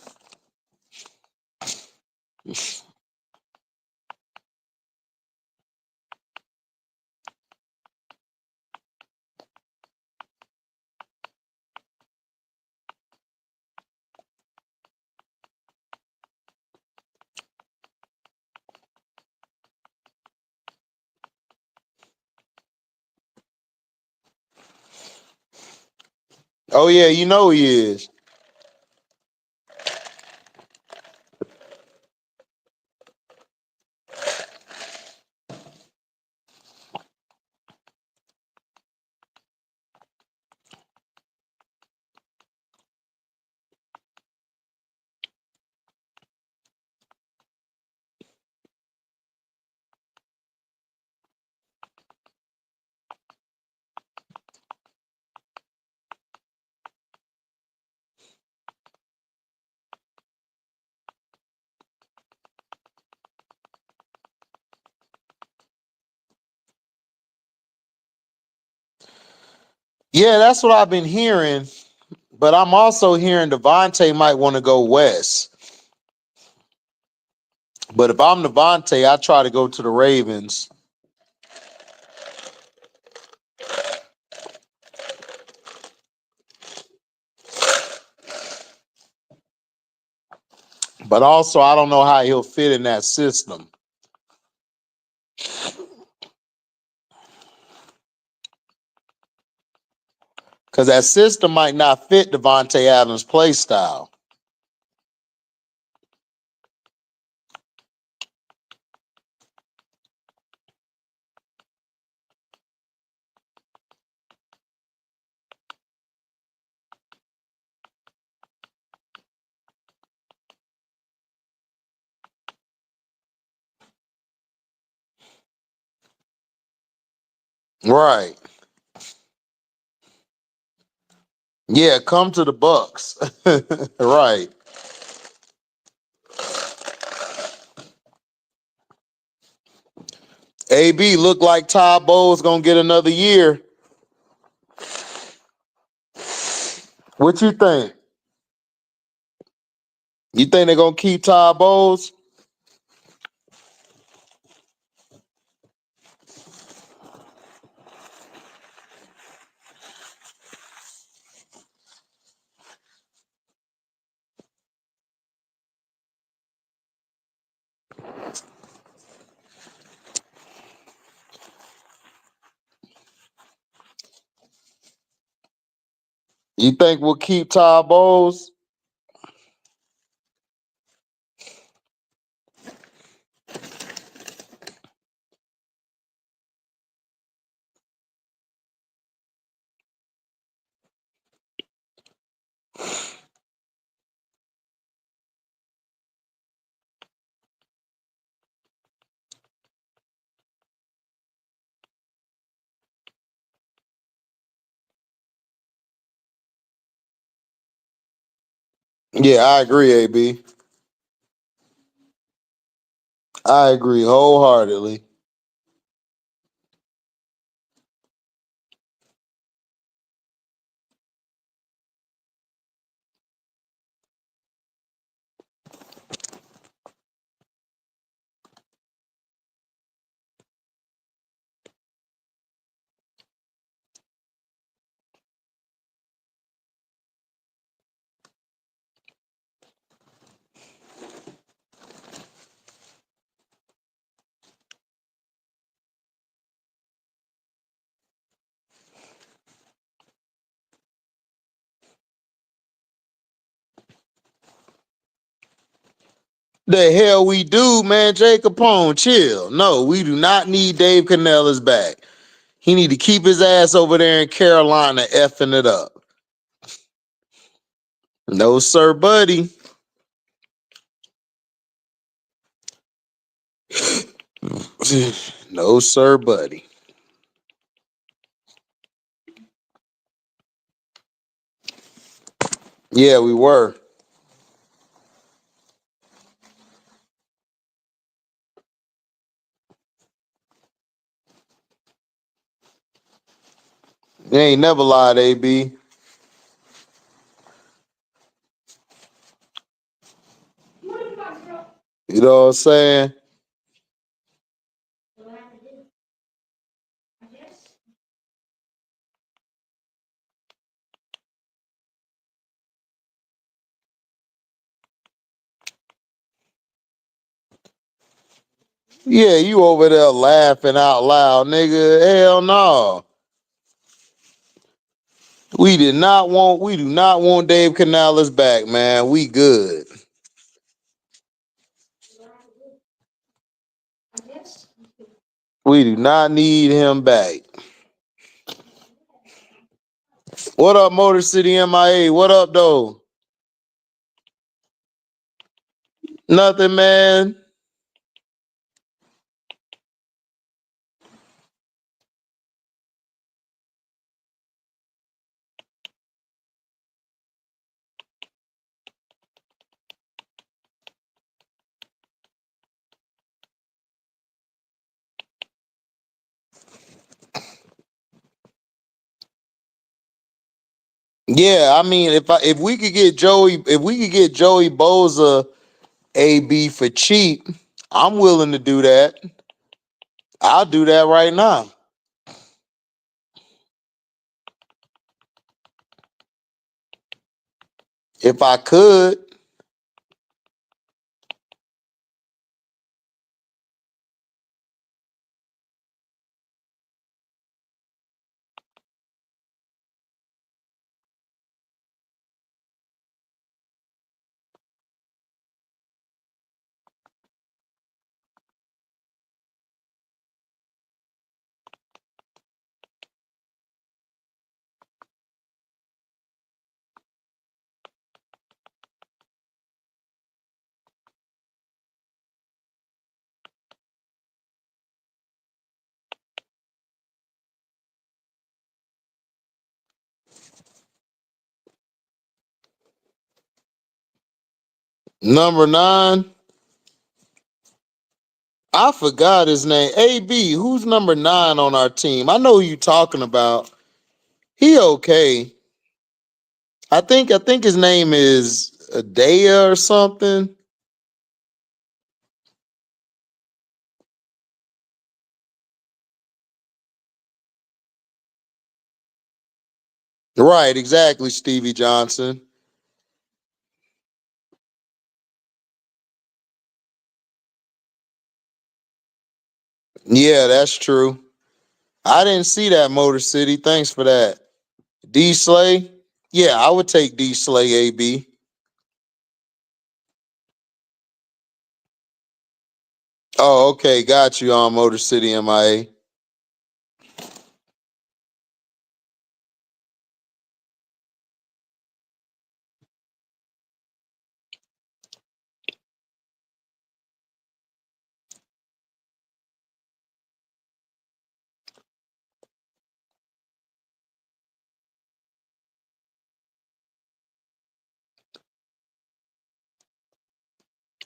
Oh, yeah, you know he is. Yeah, that's what I've been hearing. But I'm also hearing Devontae might want to go west. But if I'm Devontae, I try to go to the Ravens. But also, I don't know how he'll fit in that system. Because that system might not fit Devontae Adams' play style. Right. Yeah, come to the Bucks. Right. AB look like Todd Bowles gonna get another year. What you think? You think they're gonna keep Todd Bowles? You think we'll keep Todd Bowles? Yeah, I agree, AB. I agree wholeheartedly. The hell we do, man. Jay Capone, chill. No, we do not need Dave Canellis back. He need to keep his ass over there in Carolina effing it up. No, sir, buddy. No, sir, buddy. Yeah, we were. They ain't never lied, AB. You know what I'm saying? Yeah, you over there laughing out loud, nigga. Hell no. We do not want Dave Canales back, man. We good. We do not need him back. What up, Motor City MIA? What up, though? Nothing, man. Yeah, I mean, if we could get Joey Boza AB for cheap, I'm willing to do that. I'll do that right now. If I could. Number 9. I forgot his name. AB, who's number 9 on our team? I know who you talking about. He okay. I think his name is Adea or something. Right, exactly, Stevie Johnson. Yeah, that's true. I didn't see that, Motor City. Thanks for that. D Slay? Yeah, I would take D Slay AB. Oh, okay. Got you on Motor City MIA.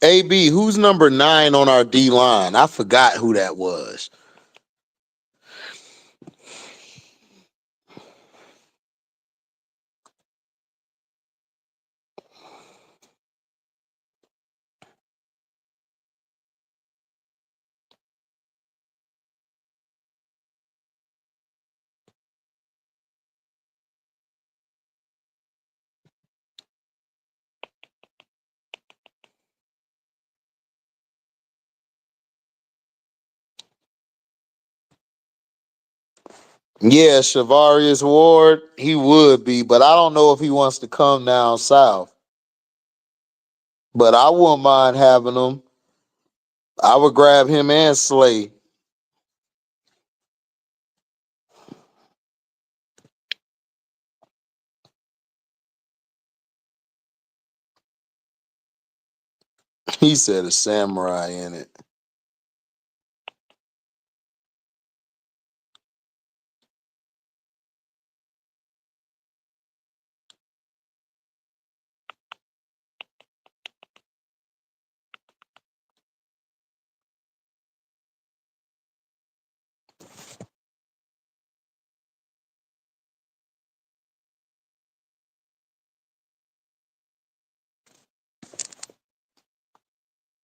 AB, who's number 9 on our D line? I forgot who that was. Yeah, Shavarius Ward, he would be, but I don't know if he wants to come down south. But I wouldn't mind having him. I would grab him and Slay. He said a samurai in it.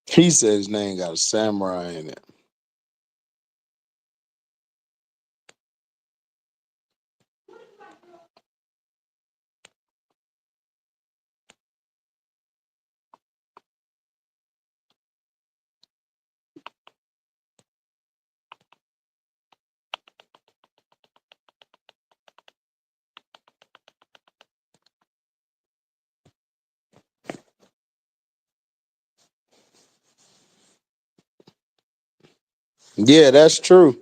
He said his name got a samurai in it. Yeah, that's true.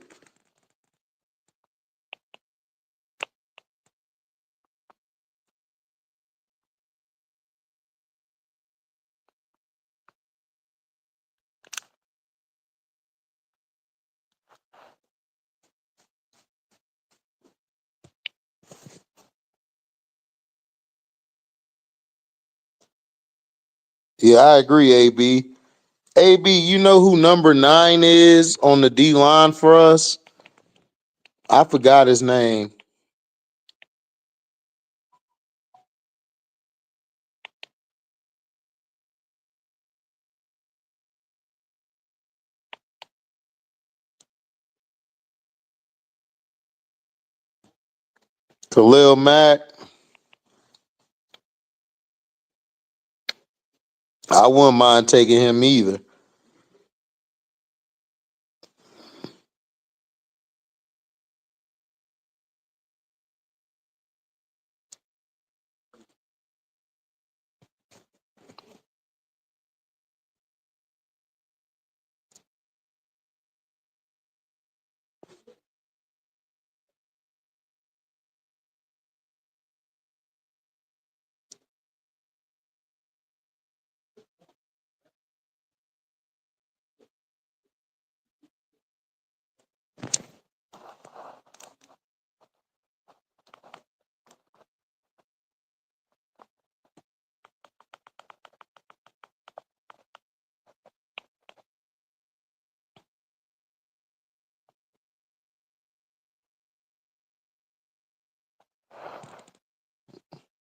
Yeah, I agree, AB. AB, you know who number 9 is on the D line for us? I forgot his name. To Lil Mac, I wouldn't mind taking him either.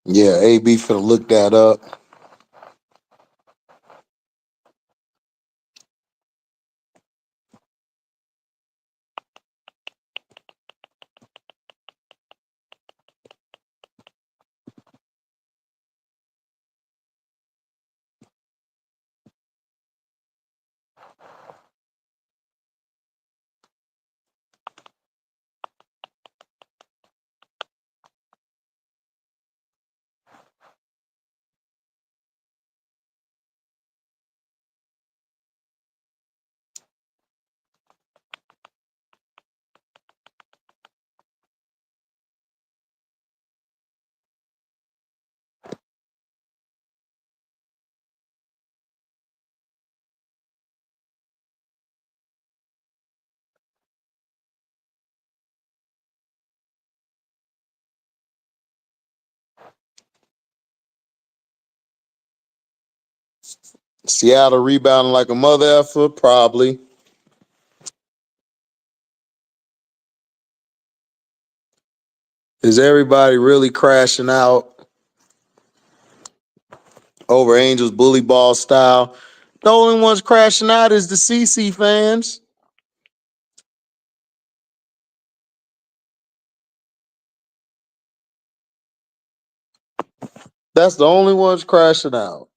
Yeah, AB finna look that up. Seattle rebounding like a mother effer, probably. Is everybody really crashing out over Angels bully ball style? The only ones crashing out is the CC fans. That's the only ones crashing out.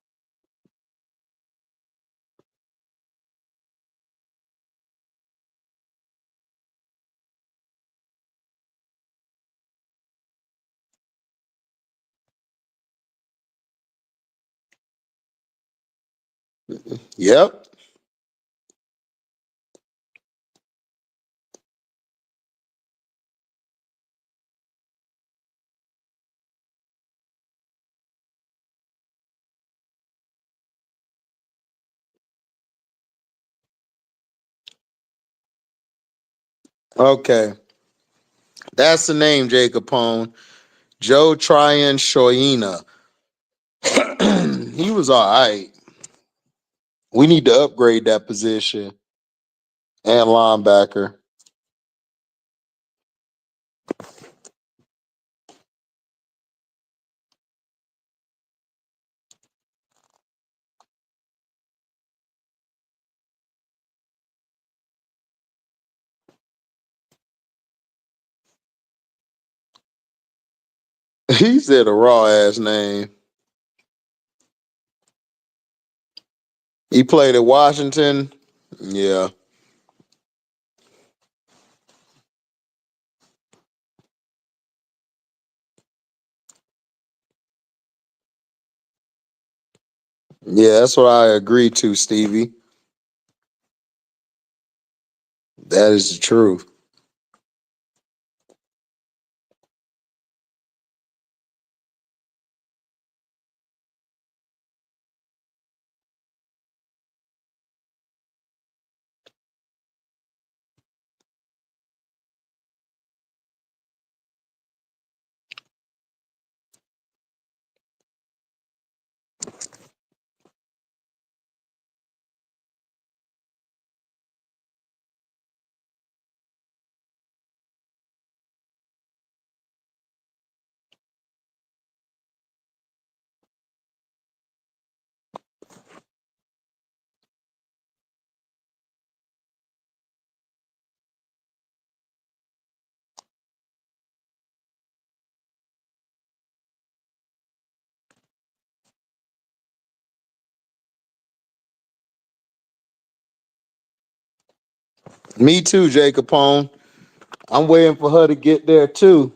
Yep. Okay. That's the name, Jay Capone. Joe Tryon Shoyina. He was all right. We need to upgrade that position and linebacker. He said a raw ass name. He played at Washington. Yeah. Yeah, that's what I agree to, Stevie. That is the truth. Me too, Jay Capone. I'm waiting for her to get there too.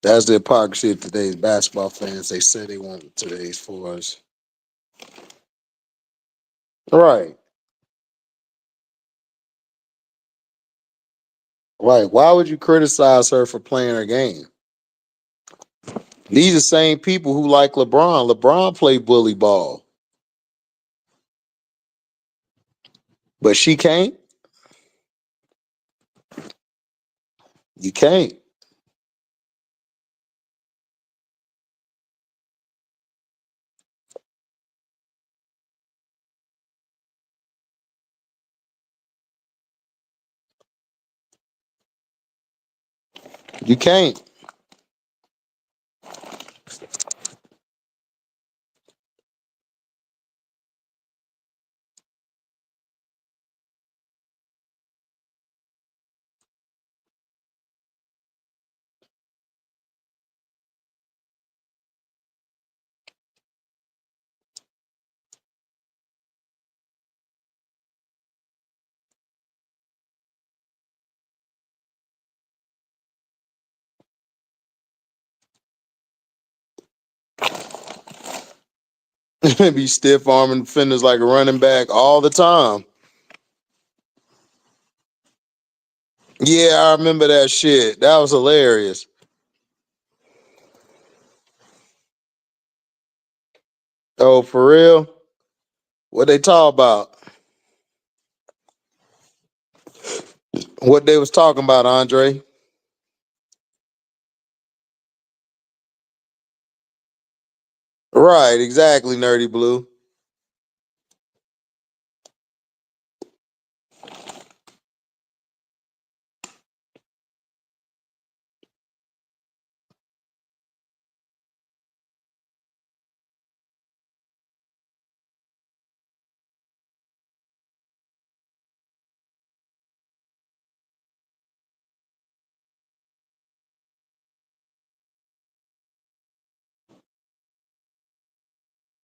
That's the hypocrisy of today's basketball fans. They say they want today's for us. Right. Right. Why would you criticize her for playing her game? These are the same people who like LeBron. LeBron played bully ball, but she can't. You can't. You can't. Be stiff arming defenders like a running back all the time. Yeah, I remember that shit. That was hilarious. Oh, for real? What they talk about? What they was talking about, Andre? Right, exactly, Nerdy Blue.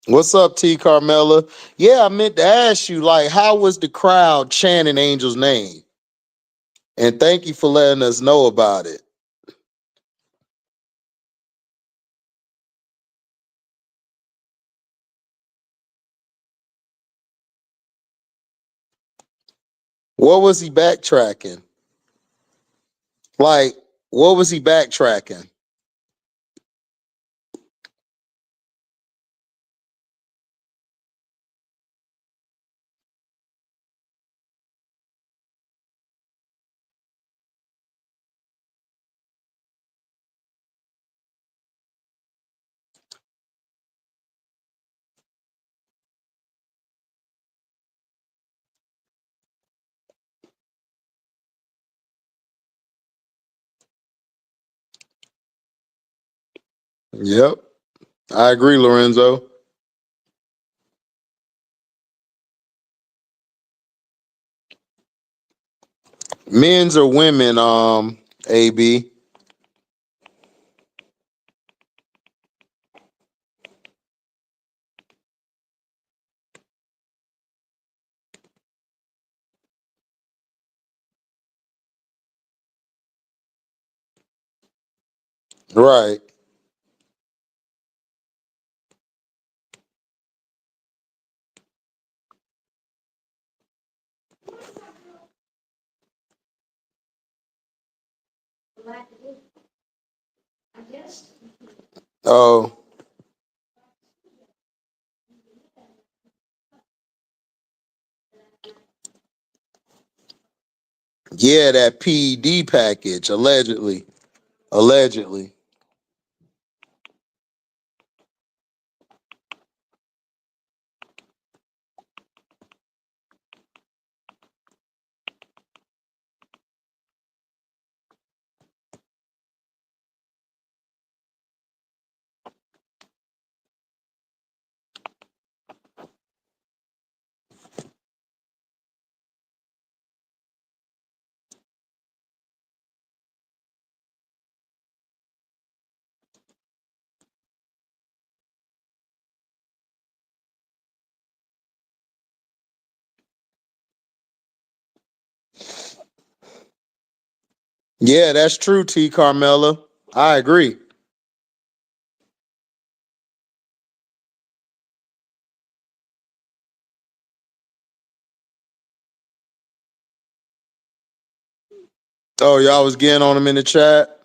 What's up, T Carmella? Yeah, I meant to ask you, like, how was the crowd chanting Angel's name? And thank you for letting us know about it. What was he backtracking? Like, what was he backtracking? Yep, I agree, Lorenzo. Men's or women, AB. Right. Oh, yeah, that PED package, allegedly. Allegedly. Yeah, that's true, T. Carmella. I agree. Oh, y'all was getting on him in the chat?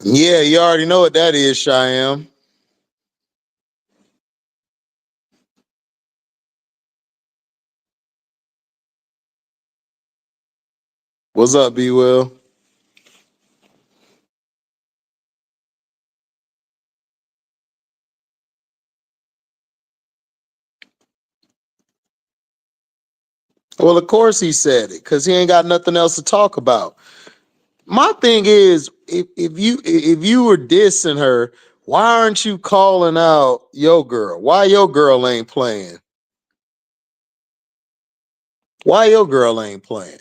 Yeah, you already know what that is, Cheyenne. What's up, B Will? Well, of course he said it, because he ain't got nothing else to talk about. My thing is, if you were dissing her, why aren't you calling out your girl? Why your girl ain't playing? Why your girl ain't playing?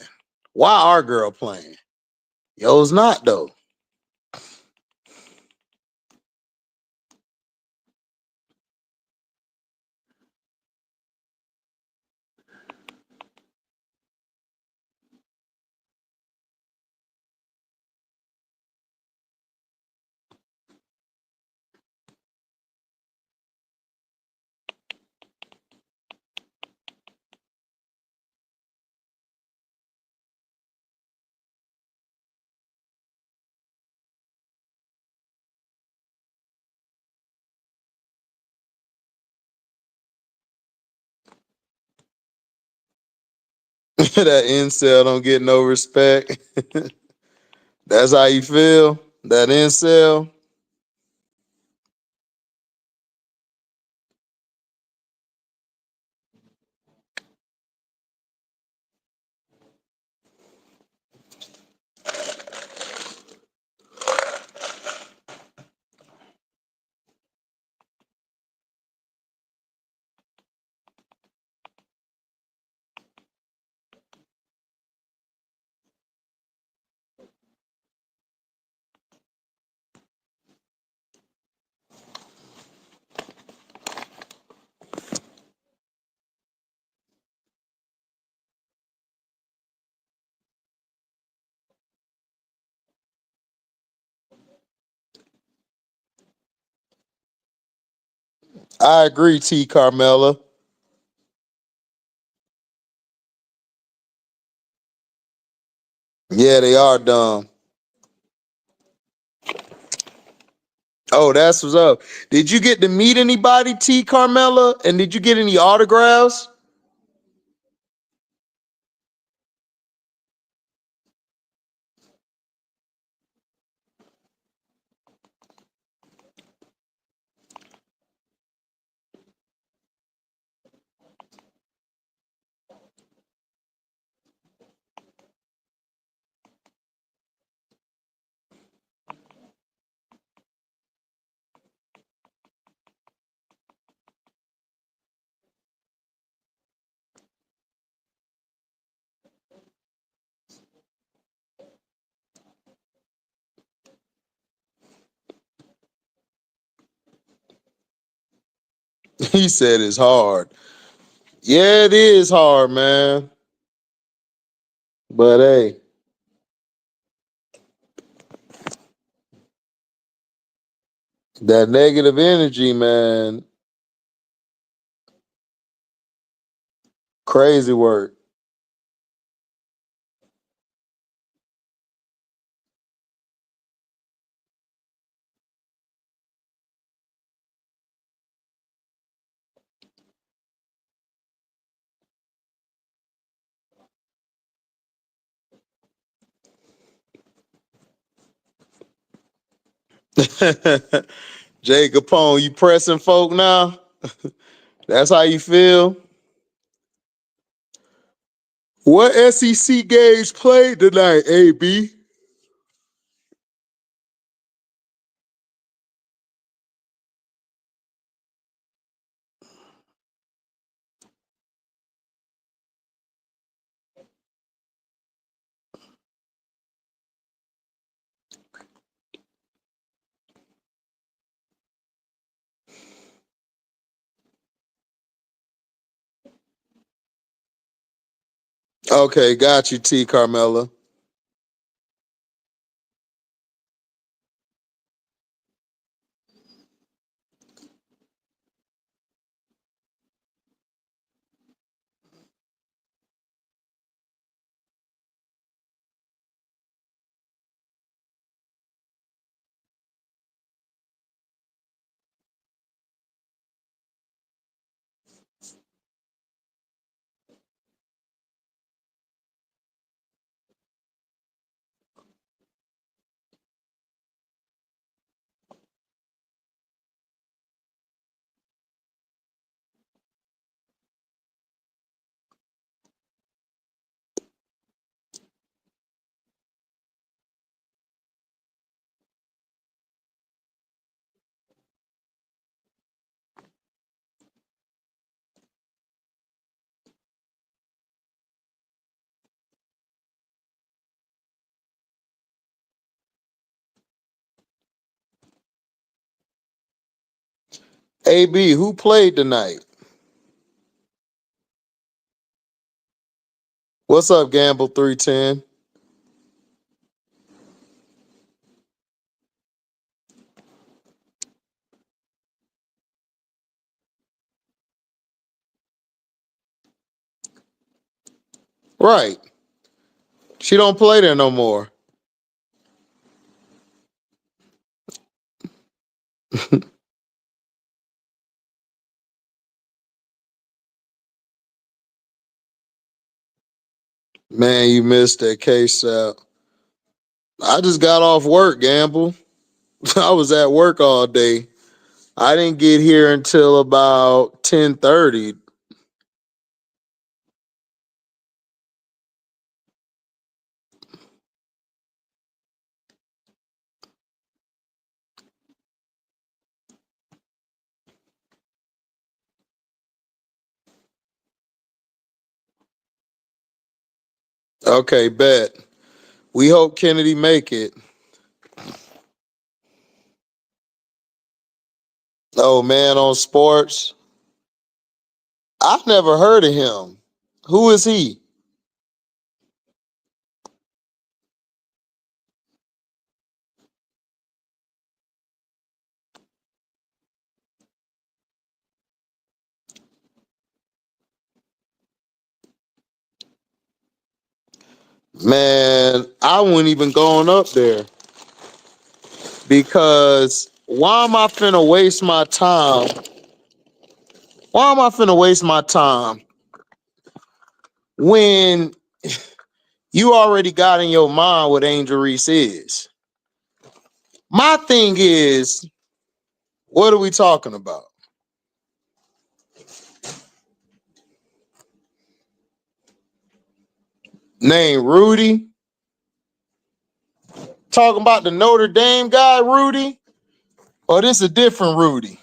Why our girl playing? Yo's not though. That incel don't get no respect. That's how you feel? That incel? I agree, T. Carmella. Yeah, they are dumb. Oh, that's what's up. Did you get to meet anybody, T. Carmella? And did you get any autographs? He said it's hard. Yeah, it is hard, man. But hey, that negative energy, man, crazy work. Jay Capone, you pressing folk now? That's how you feel? What SEC games played tonight, AB? Okay, got you, T. Carmella. AB, who played tonight? What's up, Gamble 310? Right. She don't play there no more. Man, you missed that Cashapp. I just got off work, Gamble. I was at work all day. I didn't get here until about 10:30. Okay, bet. We hope Kennedy make it. Oh man, on sports. I've never heard of him. Who is he? Man, I wouldn't even going up there because why am I finna waste my time? Why am I finna waste my time when you already got in your mind what Angel Reese is? My thing is, what are we talking about? Name Rudy? Talking about the Notre Dame guy, Rudy? Or this a different Rudy?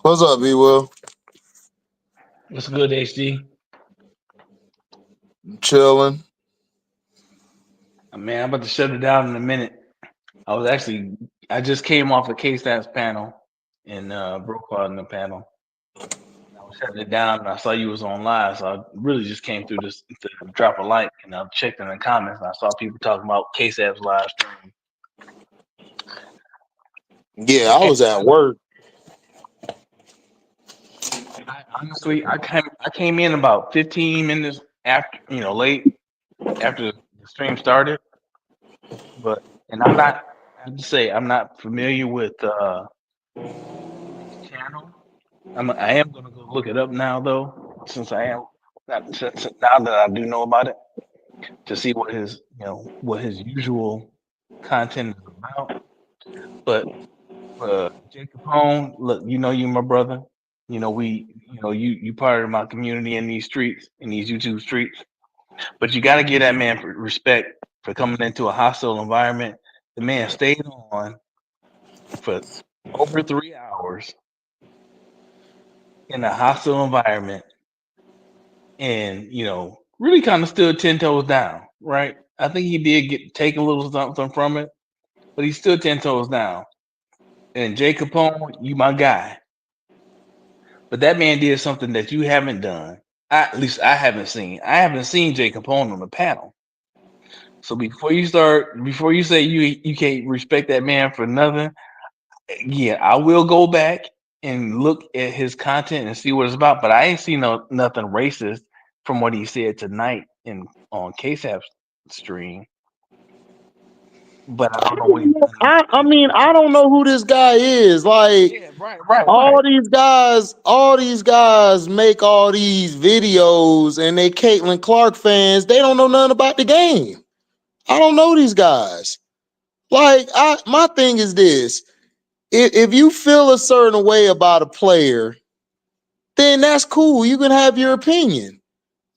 What's up, B Will? What's good, HD? Chilling. Man, I'm about to shut it down in a minute. I just came off the K-Stats panel and broke out in the panel. I was shutting it down and I saw you was on live, so I really just came through this to drop a like, and I checked in the comments and I saw people talking about K-Sap's live stream. Yeah, I was at work. Honestly, I came in about 15 minutes after, late after the stream started, and I have to say I'm not familiar with his channel. I am gonna go look it up now though, since I am since now that I do know about it, to see what his usual content is about. But Jay Capone, look, you my brother. You part of my community in these streets, in these YouTube streets. But you got to give that man respect for coming into a hostile environment. The man stayed on for over 3 hours in a hostile environment, and really kind of stood 10 toes down, right? I think he did take a little something from it, but he stood 10 toes down. And Jay Capone, you my guy. But that man did something that you haven't done. At least I haven't seen. I haven't seen Jay Capone on the panel. So before you say you can't respect that man for nothing, yeah, I will go back and look at his content and see what it's about. But I ain't seen nothing racist from what he said tonight on Cashapp's stream. But I don't know what he's done in the I mean, I don't know who this guy is. Like, yeah, right. all these guys make all these videos and they Caitlin Clark fans. They don't know nothing about the game. I don't know these guys. Like, my thing is this: if you feel a certain way about a player, then that's cool. You can have your opinion.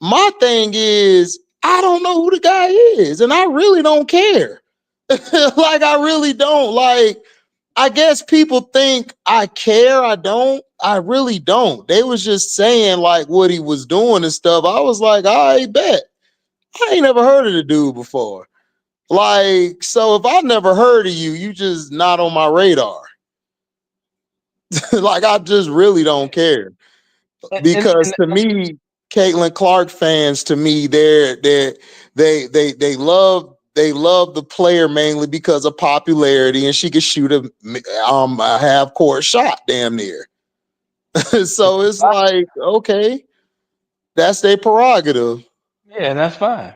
My thing is, I don't know who the guy is, and I really don't care. Like, I really don't. Like, I guess people think I care. I don't. I really don't. They was just saying like what he was doing and stuff. I was like, I bet. I ain't never heard of the dude before. Like, so if I never heard of you, you just not on my radar. Like, I just really don't care. Because to me, Caitlin Clark fans, to me, they love the player mainly because of popularity, and she could shoot a half court shot damn near. So it's like, okay, that's their prerogative. Yeah, that's fine.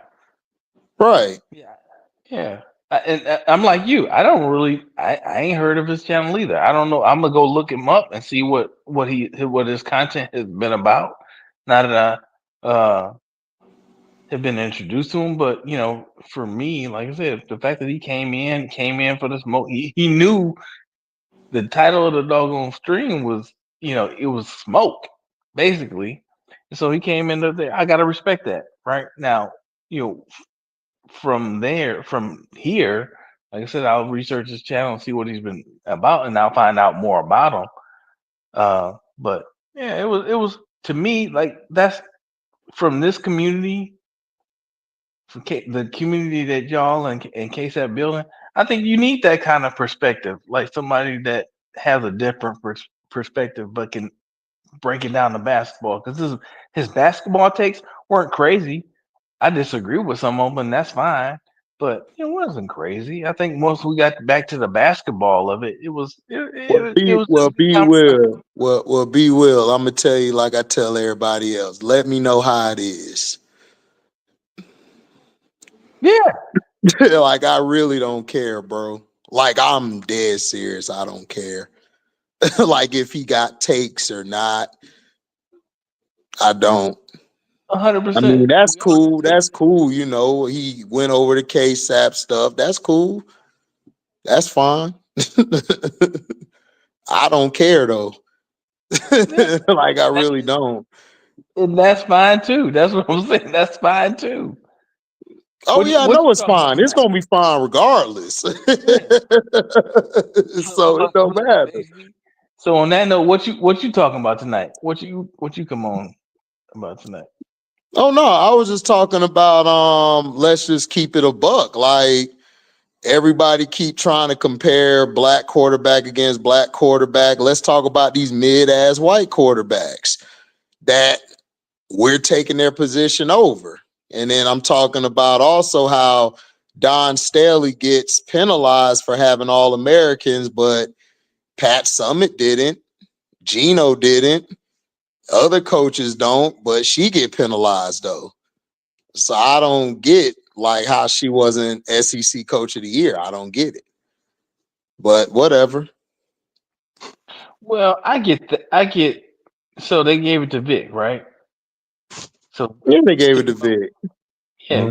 Right. Yeah. I'm like you. I don't really. I ain't heard of his channel either. I don't know. I'm gonna go look him up and see what his content has been about. Now that I have been introduced to him, but for me, like I said, the fact that he came in for this he knew the title of the doggone stream was it was smoke basically, and so he came in there. I gotta respect that. Right now, from here, like I said, I'll research his channel and see what he's been about, and I'll find out more about him. But yeah, it was to me like that's from this community, from the community that y'all and KSAP building. I think you need that kind of perspective, like somebody that has a different perspective, but can break it down to basketball. Because his basketball takes weren't crazy. I disagree with some of them, and that's fine. But it wasn't crazy. I think once we got back to the basketball of it, it was Be Will. Well, Be Will. I'm gonna tell you like I tell everybody else. Let me know how it is. Yeah. Like, I really don't care, bro. Like, I'm dead serious. I don't care. Like, if he got takes or not, I don't. 100%. I mean, that's cool. That's cool. He went over the Cashapp stuff. That's cool. That's fine. I don't care though. Like, I really don't. And that's fine too. That's what I'm saying. That's fine too. Oh yeah, I know it's fine. It's gonna be fine regardless. So it don't matter. So on that note, what you talking about tonight? What you come on about tonight? Oh no, I was just talking about let's just keep it a buck. Like, everybody keep trying to compare black quarterback against black quarterback. Let's talk about these mid-ass white quarterbacks that we're taking their position over. And then I'm talking about also how Don Staley gets penalized for having all Americans, but Pat Summitt didn't, Gino didn't, other coaches don't, but she get penalized though. So I don't get like how she wasn't SEC Coach of the Year. I don't get it. But whatever. Well, I get. So they gave it to Vic, right? So Yeah, they gave it to Vic. Yeah,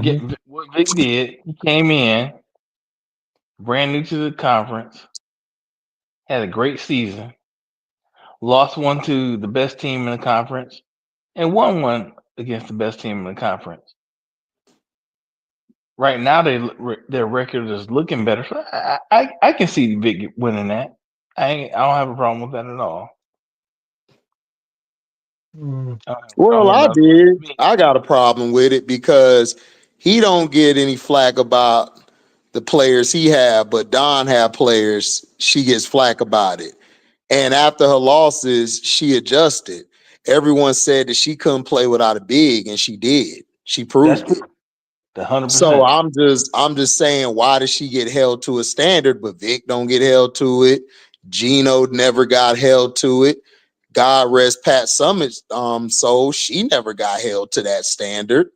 what Vic did. He came in, brand new to the conference, had a great season, lost one to the best team in the conference, and won one against the best team in the conference. Right now, their record is looking better. So I can see Vic winning that. I don't have a problem with that at all. Well, I did. I got a problem with it because he don't get any flack about the players he had, but Don had players she gets flack about it. And after her losses, she adjusted. everyone said that she couldn't play without a big, and she did. She proved it. The 100%. So I'm just saying, why does she get held to a standard, but Vic don't get held to it? Gino never got held to it. God rest Pat Summitt's soul. She never got held to that standard.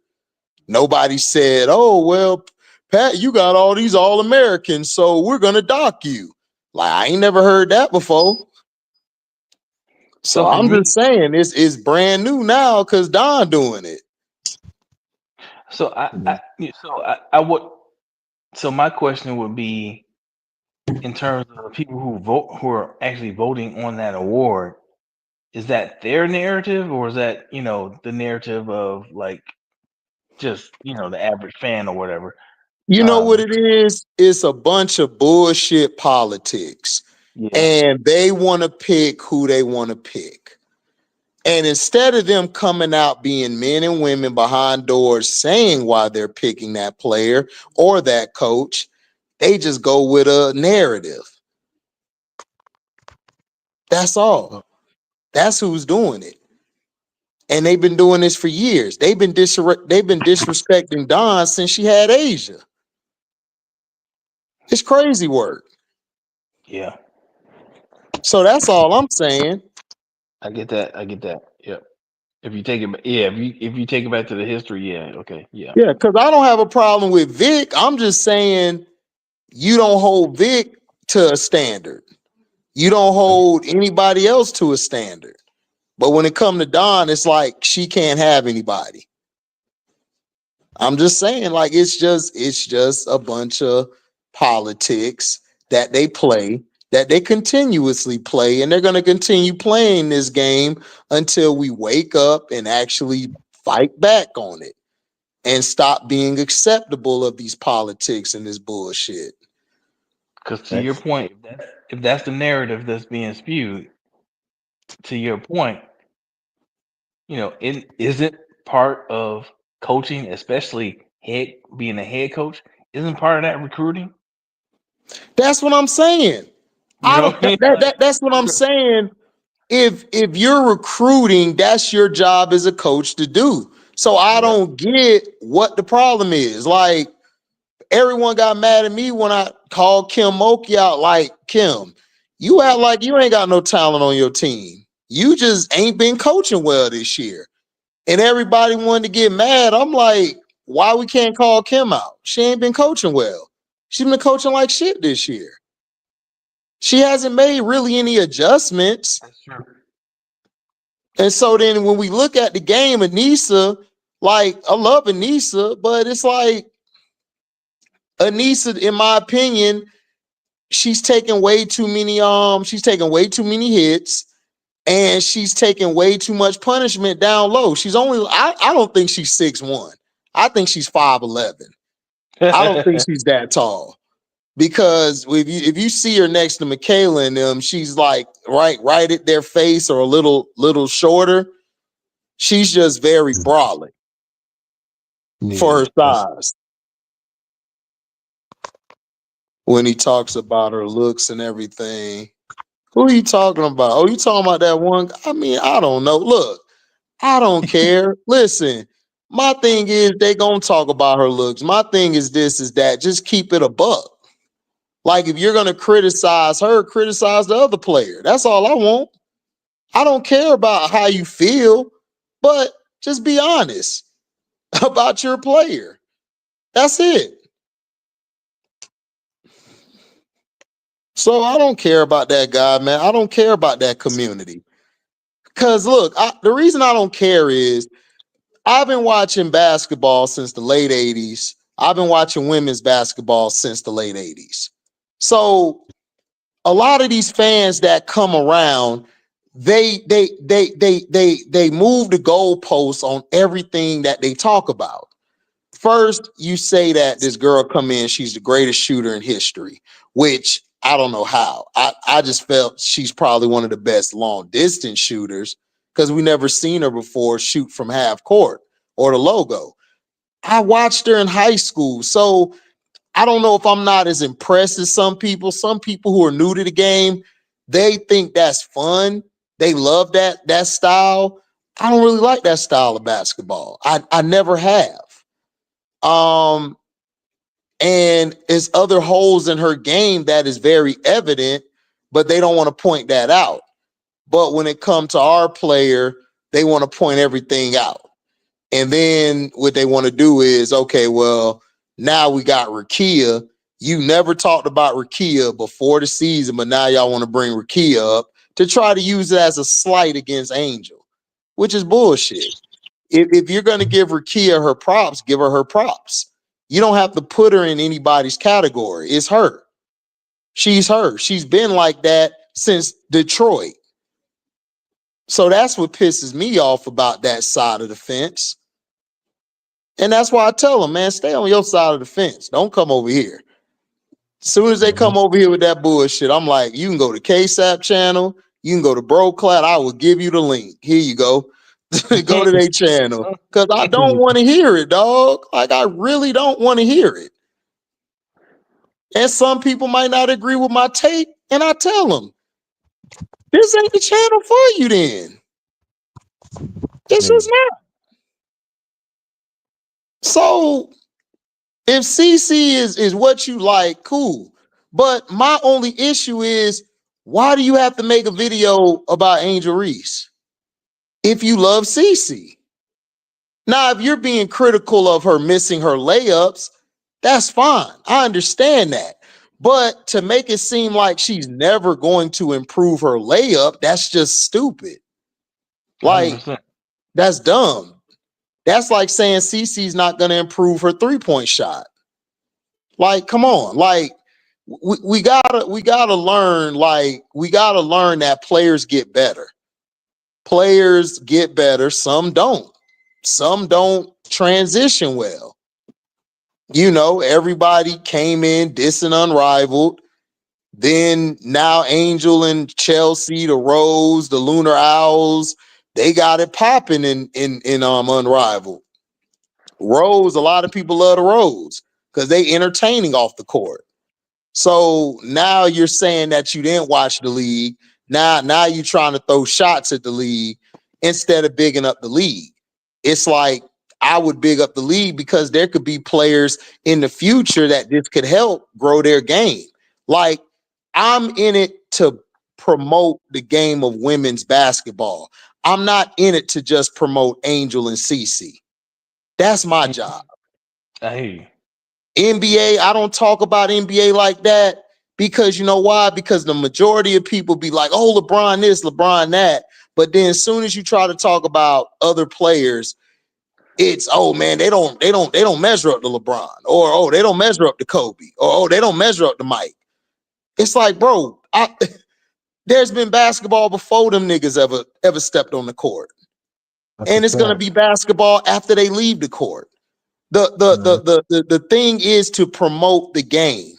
Nobody said, oh, well, Pat, you got all these All-Americans, so we're going to dock you. Like, I ain't never heard that before. So I'm just saying, it's brand new now because Don doing it. So So my question would be, in terms of the people who are actually voting on that award, is that their narrative, or is that, the narrative of like just, the average fan or whatever? You know what it is? It's a bunch of bullshit politics. Yeah. And they want to pick who they want to pick. And instead of them coming out being men and women behind doors saying why they're picking that player or that coach, they just go with a narrative. That's all. That's who's doing it. And they've been doing this for years. They've been disrespecting Dawn since she had Asia. It's crazy work. Yeah. So that's all I'm saying. I get that. Yep. If you take it, if you take it back to the history, yeah, okay, yeah. Yeah, because I don't have a problem with Vic. I'm just saying you don't hold Vic to a standard. You don't hold anybody else to a standard. But when it comes to Dawn, it's like she can't have anybody. I'm just saying, like, it's just a bunch of politics that they play, that they continuously play, and they're going to continue playing this game until we wake up and actually fight back on it and stop being acceptable of these politics and this bullshit. Because to your point, if that's the narrative that's being spewed, to your point, it isn't part of coaching, especially being a head coach, isn't part of that recruiting. That's what I'm saying. That's what I'm saying. If you're recruiting, that's your job as a coach to do. So I don't get what the problem is. Like, everyone got mad at me when I called Kim Mulkey out. Like, Kim, you act like you ain't got no talent on your team. You just ain't been coaching well this year. And everybody wanted to get mad. I'm like, why we can't call Kim out? She ain't been coaching well. She's been coaching like shit this year. She hasn't made really any adjustments. That's true. And so then when we look at the game, Anissa, like, I love Anissa, but it's like Anissa, in my opinion, she's taking way too many hits, and she's taking way too much punishment down low. She's only, I don't think she's 6'1". I think she's 5'11". I don't think she's that tall. Because if you see her next to Michaela and them, she's like right at their face or a little shorter. She's just very brolic for her size. When he talks about her looks and everything, who are you talking about? Oh, you talking about that one? I mean, I don't know. Look, I don't care. Listen, my thing is they gonna talk about her looks. My thing is this, is that. Just keep it a buck. Like, if you're going to criticize her, criticize the other player. That's all I want. I don't care about how you feel, but just be honest about your player. That's it. So I don't care about that guy, man. I don't care about that community. Because, look, the reason I don't care is I've been watching basketball since the late 80s. I've been watching women's basketball since the late 80s. So a lot of these fans that come around, they move the goalposts on everything that they talk about. First, you say that this girl come in, she's the greatest shooter in history, which I don't know how. I just felt she's probably one of the best long distance shooters because we never seen her before shoot from half court or the logo. I watched her in high school, so I don't know if I'm not as impressed as some people. Some people who are new to the game, they think that's fun. They love that style. I don't really like that style of basketball. I never have. And there's other holes in her game that is very evident, but they don't want to point that out. But when it comes to our player, they want to point everything out. And then what they want to do is, okay, well, now we got Rakia. You never talked about Rakia before the season, but now y'all want to bring Rakia up to try to use it as a slight against Angel, which is bullshit. If you're going to give Rakia her props, give her props. You don't have to put her in anybody's category. It's her. She's her. She's been like that since Detroit. So that's what pisses me off about that side of the fence. And that's why I tell them, man, stay on your side of the fence. Don't come over here. As soon as they come over here with that bullshit, I'm like, you can go to Cashapp channel. You can go to BroClad. I will give you the link. Here you go. Go to their channel. Because I don't want to hear it, dog. Like, I really don't want to hear it. And some people might not agree with my take. And I tell them, this ain't the channel for you then. This is not. So if CC is what you like, cool. But my only issue is, why do you have to make a video about Angel Reese if you love CC? Now, if you're being critical of her missing her layups, that's fine. I understand that. But to make it seem like she's never going to improve her layup, that's just stupid. Like, 100%. That's dumb. That's like saying CC's not going to improve her three-point shot. Like, come on. Like, we gotta learn, that players get better. Players get better. Some don't. Some don't transition well. You know, everybody came in dissing Unrivaled. Then now Angel and Chelsea, the Rose, the Lunar Owls, they got it popping in Unrivaled. Rose, a lot of people love the Rose because they entertaining off the court. So now you're saying that you didn't watch the league. Now you're trying to throw shots at the league instead of bigging up the league. It's like, I would big up the league because there could be players in the future that this could help grow their game. Like, I'm in it to promote the game of women's basketball. I'm not in it to just promote Angel and CC. That's my job. I hear you. NBA, I don't talk about NBA like that because you know why? Because the majority of people be like, oh, LeBron this, LeBron that. But then as soon as you try to talk about other players, it's, oh man, they don't measure up to LeBron, or oh, they don't measure up to Kobe, or oh, they don't measure up to Mike. It's like, bro, there's been basketball before them niggas ever stepped on the court. And it's gonna be basketball after they leave the court. The thing is to promote the game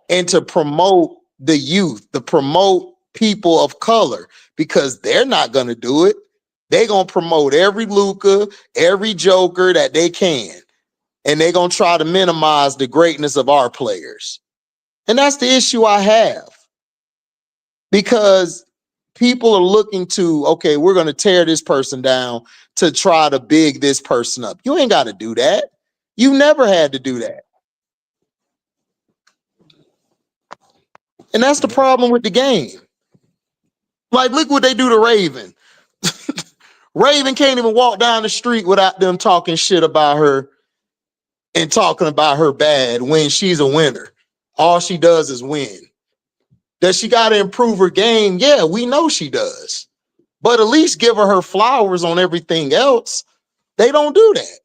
and to promote the youth, to promote people of color, because they're not gonna do it. They're gonna promote every Luka, every Joker that they can, and they're gonna try to minimize the greatness of our players. And that's the issue I have. Because people are looking to, okay, we're gonna tear this person down to try to big this person up. You ain't gotta do that. You never had to do that. And that's the problem with the game. Like, look what they do to Raven. Raven can't even walk down the street without them talking shit about her and talking about her bad when she's a winner. All she does is win. Does she got to improve her game? Yeah, we know she does. But at least give her flowers on everything else. They don't do that.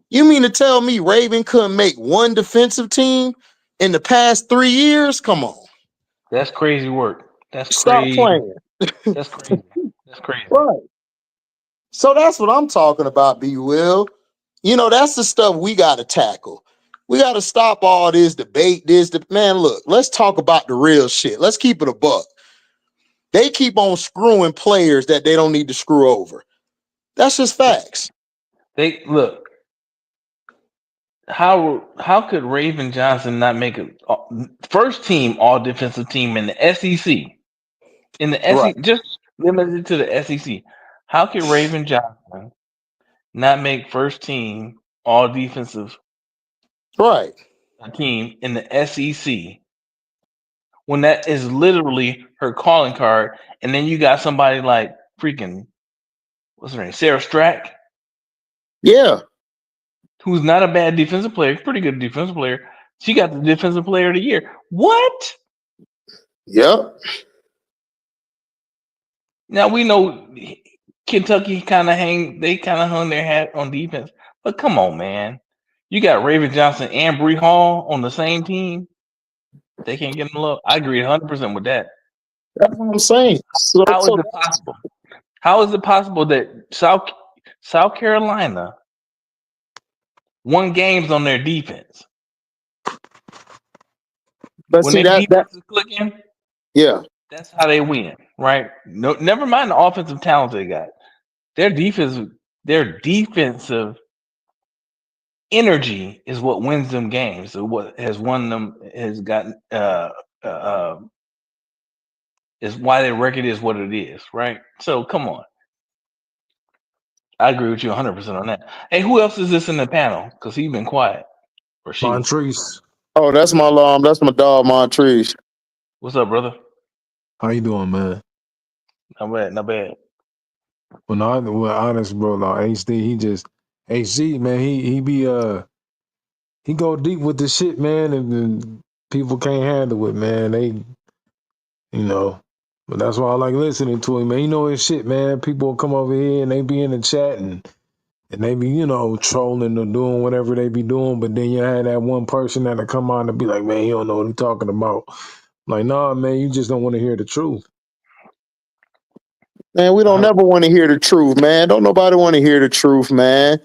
You mean to tell me Raven couldn't make one defensive team in the past 3 years? Come on. That's crazy work. That's Stop crazy. playing. That's crazy. That's crazy. Right. So that's what I'm talking about, B. Will. You know, that's the stuff we got to tackle. We got to stop all this debate, man, look, let's talk about the real shit. Let's keep it a buck. They keep on screwing players that they don't need to screw over. That's just facts. They look. How could Raven Johnson not make a first team all defensive team in the SEC? In the SEC, right. Just limited to the SEC. How can Raven Johnson not make first team all defensive Right. team in the SEC when that is literally her calling card? And then you got somebody like freaking, what's her name, Sarah Strack, Yeah. who's not a bad defensive player, pretty good defensive player. She got the defensive player of the year. What? Yep. Now we know Kentucky kind of hung their hat on defense, but come on, man, you got Raven Johnson and Bree Hall on the same team. They can't get them love. I agree 100% with that. That's what I'm saying. How is it possible? How is it possible that South Carolina won games on their defense? But When see their that defense is clicking, yeah. that's how they win, right? No, never mind the offensive talent they got. Their defensive energy is what wins them games. So what has won them has gotten is why their record is what it is, right? So come on. I agree with you 100% on that. Hey, who else is this in the panel? Because he's been quiet. Or she. Montrese, Oh, that's my That's my dog, Montrese. What's up, brother? how you doing, man? Not bad, not bad. Well, no, well, honest, bro. Like HD, he just HG, man. He go deep with the shit, man, and people can't handle it, man. They, you know, but that's why I like listening to him, man. You know his shit, man. People come over here and they be in the chat and they be, you know, trolling or doing whatever they be doing, but then you had that one person that'll come on and be like, man, you don't know what he's talking about. Like, nah, man, you just don't want to hear the truth. Man, we don't never want to hear the truth, man. Don't nobody want to hear the truth, man.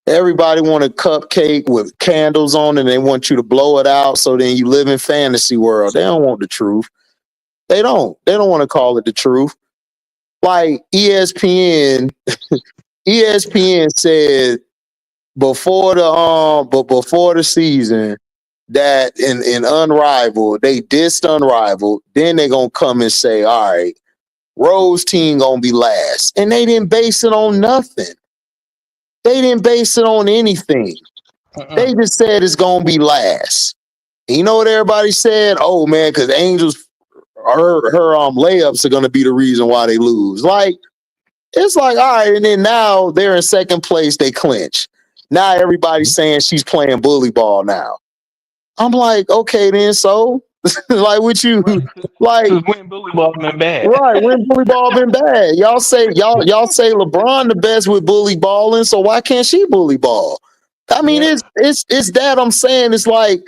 Everybody want a cupcake with candles on it and they want you to blow it out so then you live in fantasy world. They don't want the truth. They don't. They don't want to call it the truth. Like ESPN, ESPN said before the season that in Unrivaled, they dissed Unrivaled. Then they gonna come and say, all right, Rose team gonna be last. And they didn't base it on nothing. They didn't base it on anything. They just said it's gonna be last. And you know what everybody said? Oh man, because Angels her layups are gonna be the reason why they lose. Like, it's like, all right, and then now they're in second place, they clinch. Now everybody's saying she's playing bully ball now. I'm like, okay, then so like with you, like when bully ball been bad. right, when bully ball been bad. Y'all say LeBron the best with bully balling, so why can't she bully ball? I mean, it's that I'm saying. It's like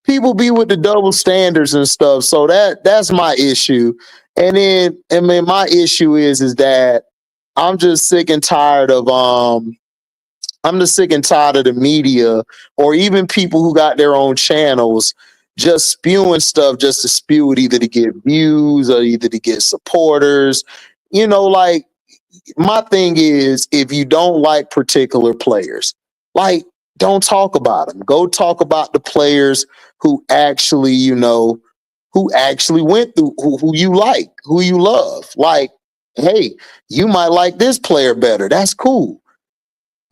people be with the double standards and stuff. So that's my issue. And then I mean my issue is that I'm just sick and tired of I'm just sick and tired of the media or even people who got their own channels just spewing stuff just to spew it, either to get views or either to get supporters. You know, like my thing is, if you don't like particular players, like don't talk about them. Go talk about the players who actually, you know, who actually went through, who you like, who you love. Like, hey, you might like this player better. That's cool.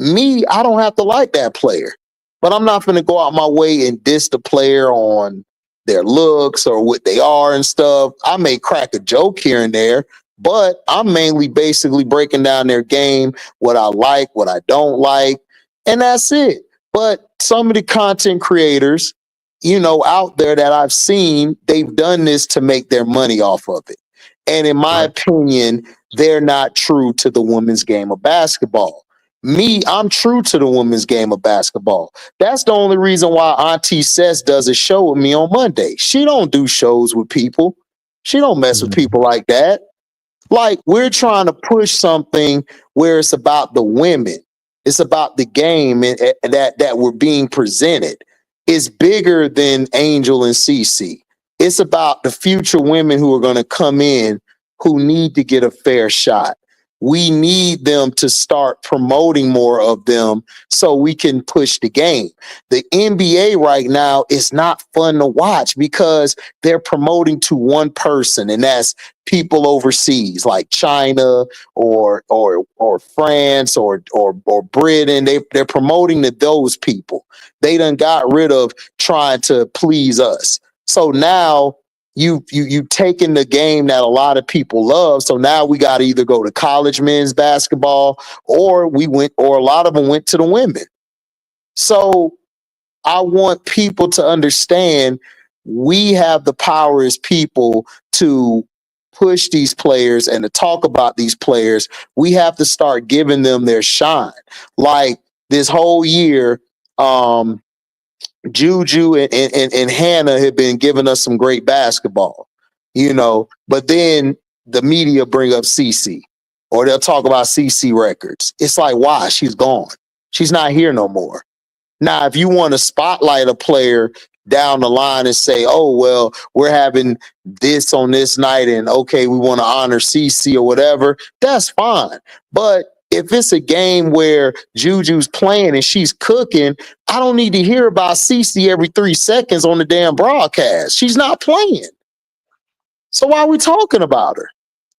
Me, I don't have to like that player, but I'm not going to go out my way and diss the player on their looks or what they are and stuff. I may crack a joke here and there, but I'm mainly basically breaking down their game, what I like, what I don't like, and that's it. But some of the content creators, you know, out there that I've seen, they've done this to make their money off of it. And in my opinion, they're not true to the women's game of basketball. Me, I'm true to the women's game of basketball. That's the only reason why Auntie Sess does a show with me on Monday. She don't do shows with people. She don't mess with people like that. Like, we're trying to push something where it's about the women. It's about the game that we're being presented. It's bigger than Angel and Cece. It's about the future women who are going to come in who need to get a fair shot. we need them to start promoting more of them so we can push the game. The NBA right now is not fun to watch because they're promoting to one person, and that's people overseas like China or France or Britain. They're promoting to those people. They done got rid of trying to please us. So now you've taken the game that a lot of people love. So now we got to either go to college men's basketball or a lot of them went to the women. So I want people to understand we have the power as people to push these players and to talk about these players. We have to start giving them their shine. Like this whole year, Juju and Hannah have been giving us some great basketball, but then the media bring up CC or they'll talk about CC records. It's like, why? She's gone. She's not here no more. Now, if you want to spotlight a player down the line and say, oh, well, we're having this on this night and okay, we want to honor CC or whatever, that's fine. But if it's a game where Juju's playing and she's cooking, I don't need to hear about CC every 3 seconds on the damn broadcast. She's not playing. So why are we talking about her?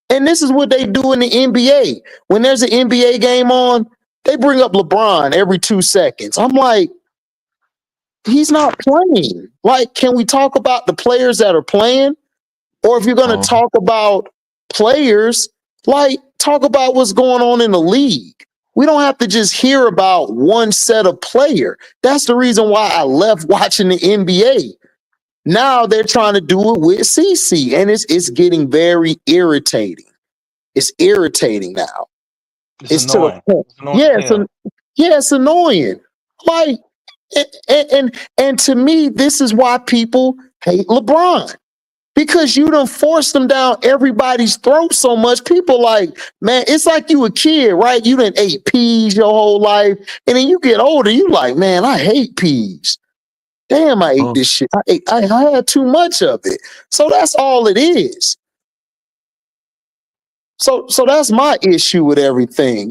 And this is what they do in the NBA. When there's an NBA game on, they bring up LeBron every 2 seconds. I'm like, he's not playing. Like, can we talk about the players that are playing? Or if you're going to talk about players, like, talk about what's going on in the league. We don't have to just hear about one set of player. That's the reason why I left watching the NBA. Now they're trying to do it with CC, and it's getting very irritating. It's irritating now. It's annoying. To the point. It's annoying. Like, and to me, this is why people hate LeBron. Because you done forced them down everybody's throat so much. People like, man, it's like you a kid, right? You done ate peas your whole life. And then you get older, you like, man, I hate peas. Damn, I ate this shit. I had too much of it. So that's all it is. So that's my issue with everything,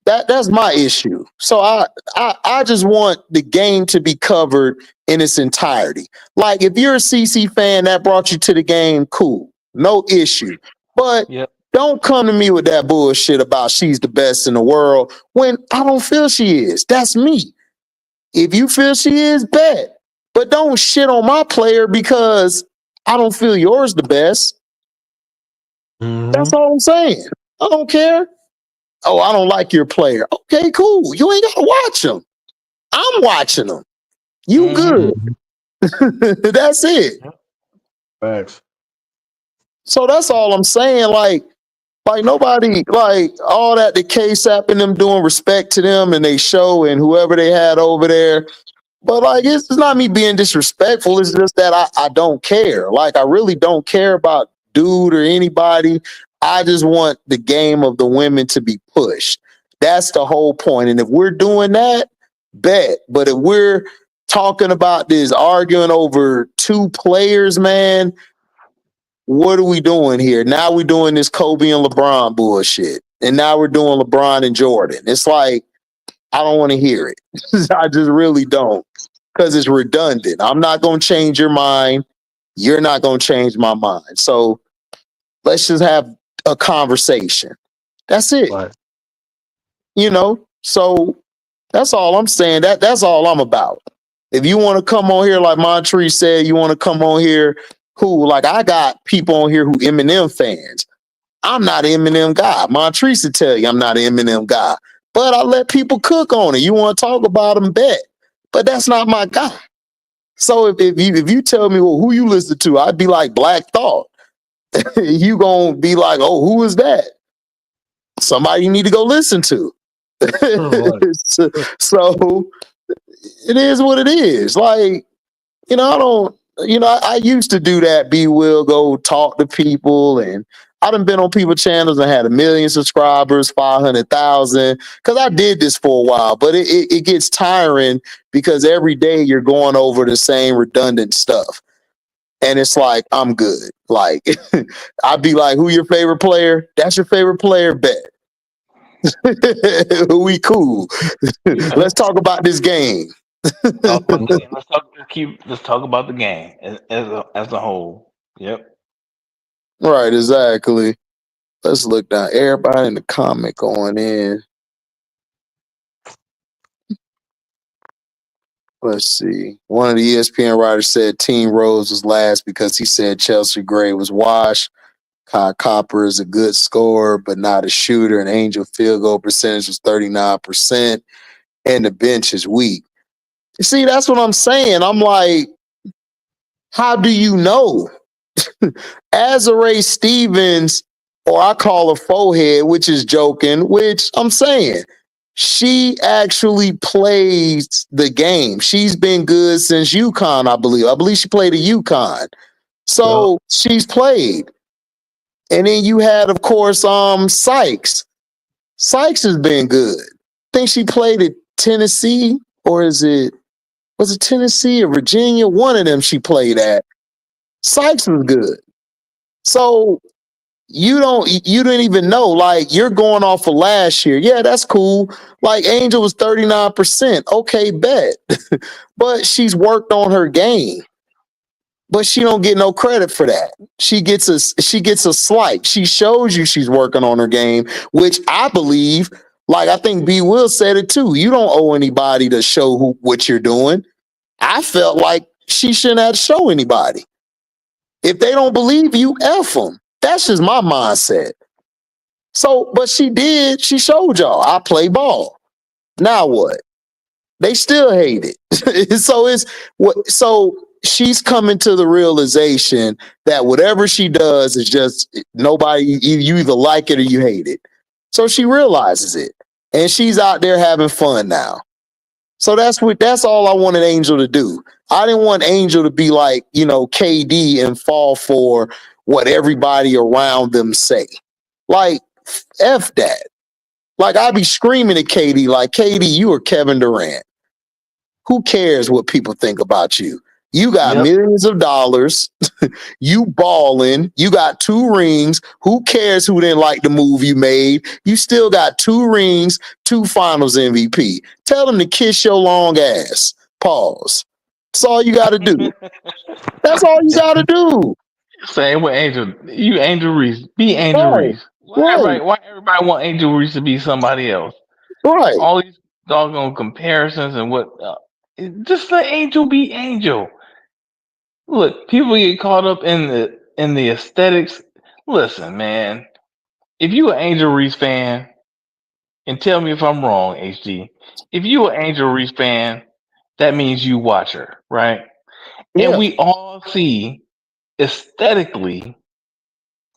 That's my issue. So I just want the game to be covered in its entirety. Like if you're a CC fan that brought you to the game, cool, no issue. But don't come to me with that bullshit about she's the best in the world when I don't feel she is. That's me. If you feel she is, bet. But don't shit on my player because I don't feel yours the best. Mm-hmm. That's all I'm saying. I don't care. Oh, I don't like your player. Okay, cool. You ain't gotta watch them. I'm watching them. You good. That's it. Thanks. So that's all I'm saying. Like nobody, like all that the Cashapp and them doing respect to them and they show and whoever they had over there. But like it's not me being disrespectful. It's just that I don't care. Like I really don't care about dude or anybody. I just want the game of the women to be pushed. That's the whole point. And if we're doing that, bet. But if we're talking about this arguing over 2 players, man, what are we doing here? Now we're doing this Kobe and LeBron bullshit. And now we're doing LeBron and Jordan. It's like, I don't want to hear it. I just really don't. Because it's redundant. I'm not going to change your mind. You're not going to change my mind. So let's just have a conversation. That's it. Right. So that's all I'm saying. That's all I'm about. If you want to come on here, like Montrese said, you want to come on here, cool. Like I got people on here who Eminem fans. I'm not an Eminem guy. Montrese will tell you I'm not an Eminem guy. But I let people cook on it. You want to talk about them, bet. But that's not my guy. So if you tell me, well, who you listen to, I'd be like Black Thought. You gonna be like, oh, who is that? Somebody you need to go listen to. So it is what it is. Like, I used to do that. Will go talk to people, and I done been on people's channels and had 1 million subscribers, 500,000. Because I did this for a while, but it gets tiring because every day you're going over the same redundant stuff. and it's like, I'm good. Like, I'd be like, who your favorite player? That's your favorite player? Bet. We cool. Yeah. Let's talk about this game. Talk about the game. Let's talk about the game as a whole. Yep. Right, exactly. Let's look down. Everybody in the comment going in. Let's see. One of the ESPN writers said Team Rose was last because he said Chelsea Gray was washed. Kai Copper is a good scorer, but not a shooter. And Angel field goal percentage was 39%. And the bench is weak. You see, that's what I'm saying. I'm like, how do you know? Azare Stevens, or I call her Forehead, which is joking, which I'm saying she actually plays the game. She's been good since UConn, I believe. I believe she played at UConn. So she's played. And then you had, of course, Sykes. Sykes has been good. I think she played at Tennessee, or was it Tennessee or Virginia? One of them she played at. Sykes was good. So you didn't even know. Like, you're going off of last year. Yeah, that's cool. Like, Angel was 39%. Okay, bet. But she's worked on her game. But she don't get no credit for that. She gets a slight. She shows you she's working on her game, which I believe, like I think B Will said it too. You don't owe anybody to show what you're doing. I felt like she shouldn't have to show anybody. If they don't believe you, F them. That's just my mindset. So, but she did. She showed y'all I play ball. Now what? They still hate it. So she's coming to the realization that whatever she does is just nobody. You either like it or you hate it. So she realizes it, and she's out there having fun now. So that's all I wanted Angel to do. I didn't want Angel to be like, KD and fall for what everybody around them say. Like, F that. Like, I'd be screaming at KD, like, KD, you are Kevin Durant. Who cares what people think about you? You got millions of dollars. You balling. You got 2 rings. Who cares who didn't like the move you made? You still got 2 rings, 2 finals MVP. Tell them to kiss your long ass. Pause. That's all you got to do. That's all you got to do. Same with Angel. You Angel Reese. Be Angel Right. Reese. Why everybody want Angel Reese to be somebody else? Right. All these doggone comparisons and what. Just let Angel be Angel. Look, people get caught up in the aesthetics. Listen, man. If you an Angel Reese fan, and tell me if I'm wrong, HD. If you an Angel Reese fan, that means you watch her, right? Yeah. And we all see aesthetically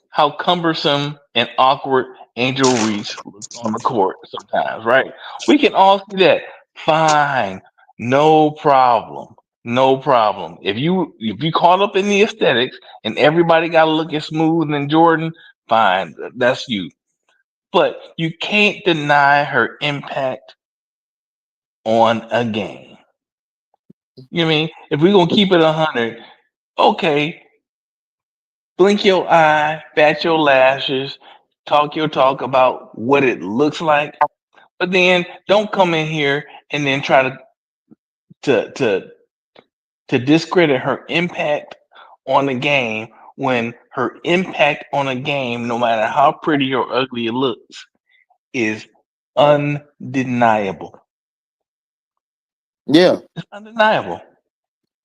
how cumbersome and awkward Angel Reese looks on the court sometimes, right? We can all see that. Fine. No problem. No problem. If you caught up in the aesthetics and everybody got to look as smooth and Jordan, fine. That's you. But you can't deny her impact on a game. You know what I mean? If we're gonna keep it 100, okay, blink your eye, bat your lashes, talk your talk about what it looks like, but then don't come in here and then try to discredit her impact on the game when her impact on a game, no matter how pretty or ugly it looks, is undeniable. Yeah. It's undeniable.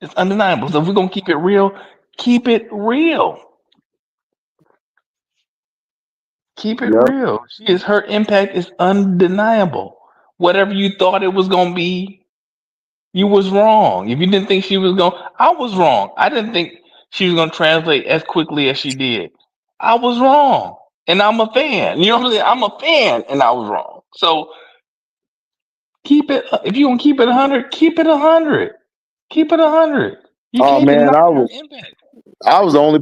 It's undeniable. So if we're gonna keep it real, keep it real. Keep it Yep. real. Her impact is undeniable. Whatever you thought it was gonna be, you was wrong. If you didn't think she was I was wrong. I didn't think she was gonna translate as quickly as she did. I was wrong. And I'm a fan. You know what I'm saying? I'm a fan and I was wrong. So keep it if you gonna keep it 100, keep it 100. Keep it 100. You Oh can't man, deny her impact. I was the only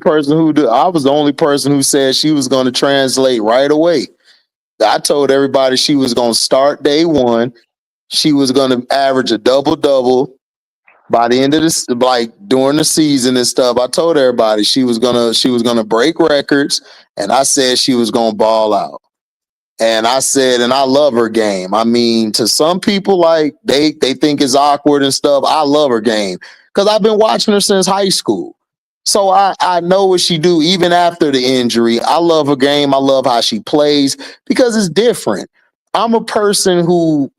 person who said she was going to translate right away. I told everybody she was going to start day 1. She was going to average a double-double. By the end of this, like during the season and stuff, I told everybody she was gonna break records, and I said she was gonna ball out. And I said, and I love her game. I mean, to some people, like they think it's awkward and stuff. I love her game because I've been watching her since high school. So I know what she do even after the injury. I love her game. I love how she plays because it's different. I'm a person who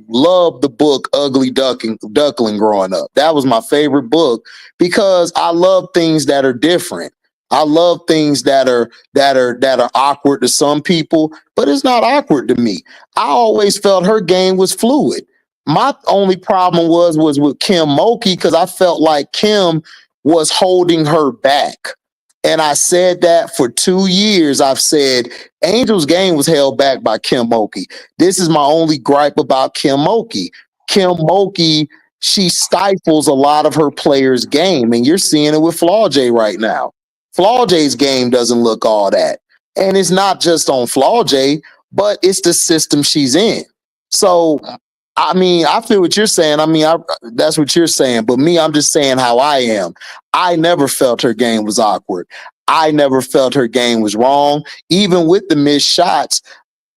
loved the book Ugly Duckling growing up. That was my favorite book because I love things that are different. I love things that are awkward to some people, but it's not awkward to me. I always felt her game was fluid. My only problem was with Kim Mulkey because I felt like Kim was holding her back. And I said that for 2 years. I've said Angel's game was held back by Kim Mulkey. This is my only gripe about Kim Mulkey. Kim Mulkey, she stifles a lot of her players' game, and you're seeing it with Flaw J right now. Flaw J's game doesn't look all that. And it's not just on Flaw J, but it's the system she's in. So, I mean, I feel what you're saying. I mean, that's what you're saying. But me, I'm just saying how I am. I never felt her game was awkward. I never felt her game was wrong. Even with the missed shots,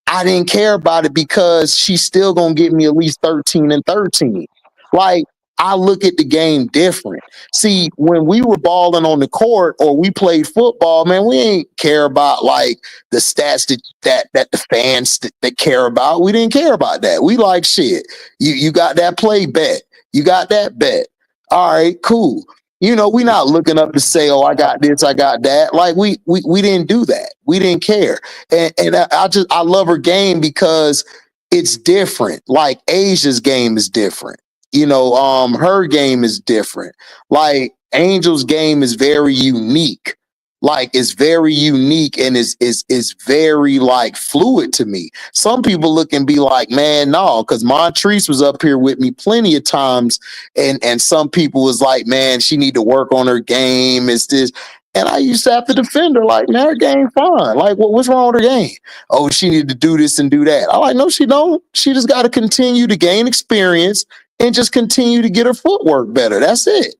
I didn't care about it because she's still going to get me at least 13 and 13. Like, I look at the game different. See, when we were balling on the court or we played football, man, we ain't care about like the stats that the fans that care about. We didn't care about that. We like shit. You got that play bet. You got that bet. All right, cool. You know, we not looking up to say, oh, I got this, I got that. Like we didn't do that. We didn't care. And I love her game because it's different. Like Asia's game is different. You know, her game is different. Like Angel's game is very unique. Like it's very unique and is very like fluid to me. Some people look and be like, man, no, because Montrese was up here with me plenty of times, and some people was like, man, she need to work on her game. It's this. And I used to have to defend her, like, man, her game fine. Like, what's wrong with her game? Oh, she need to do this and do that. I'm like, no, she don't. She just got to continue to gain experience and just continue to get her footwork better. That's it.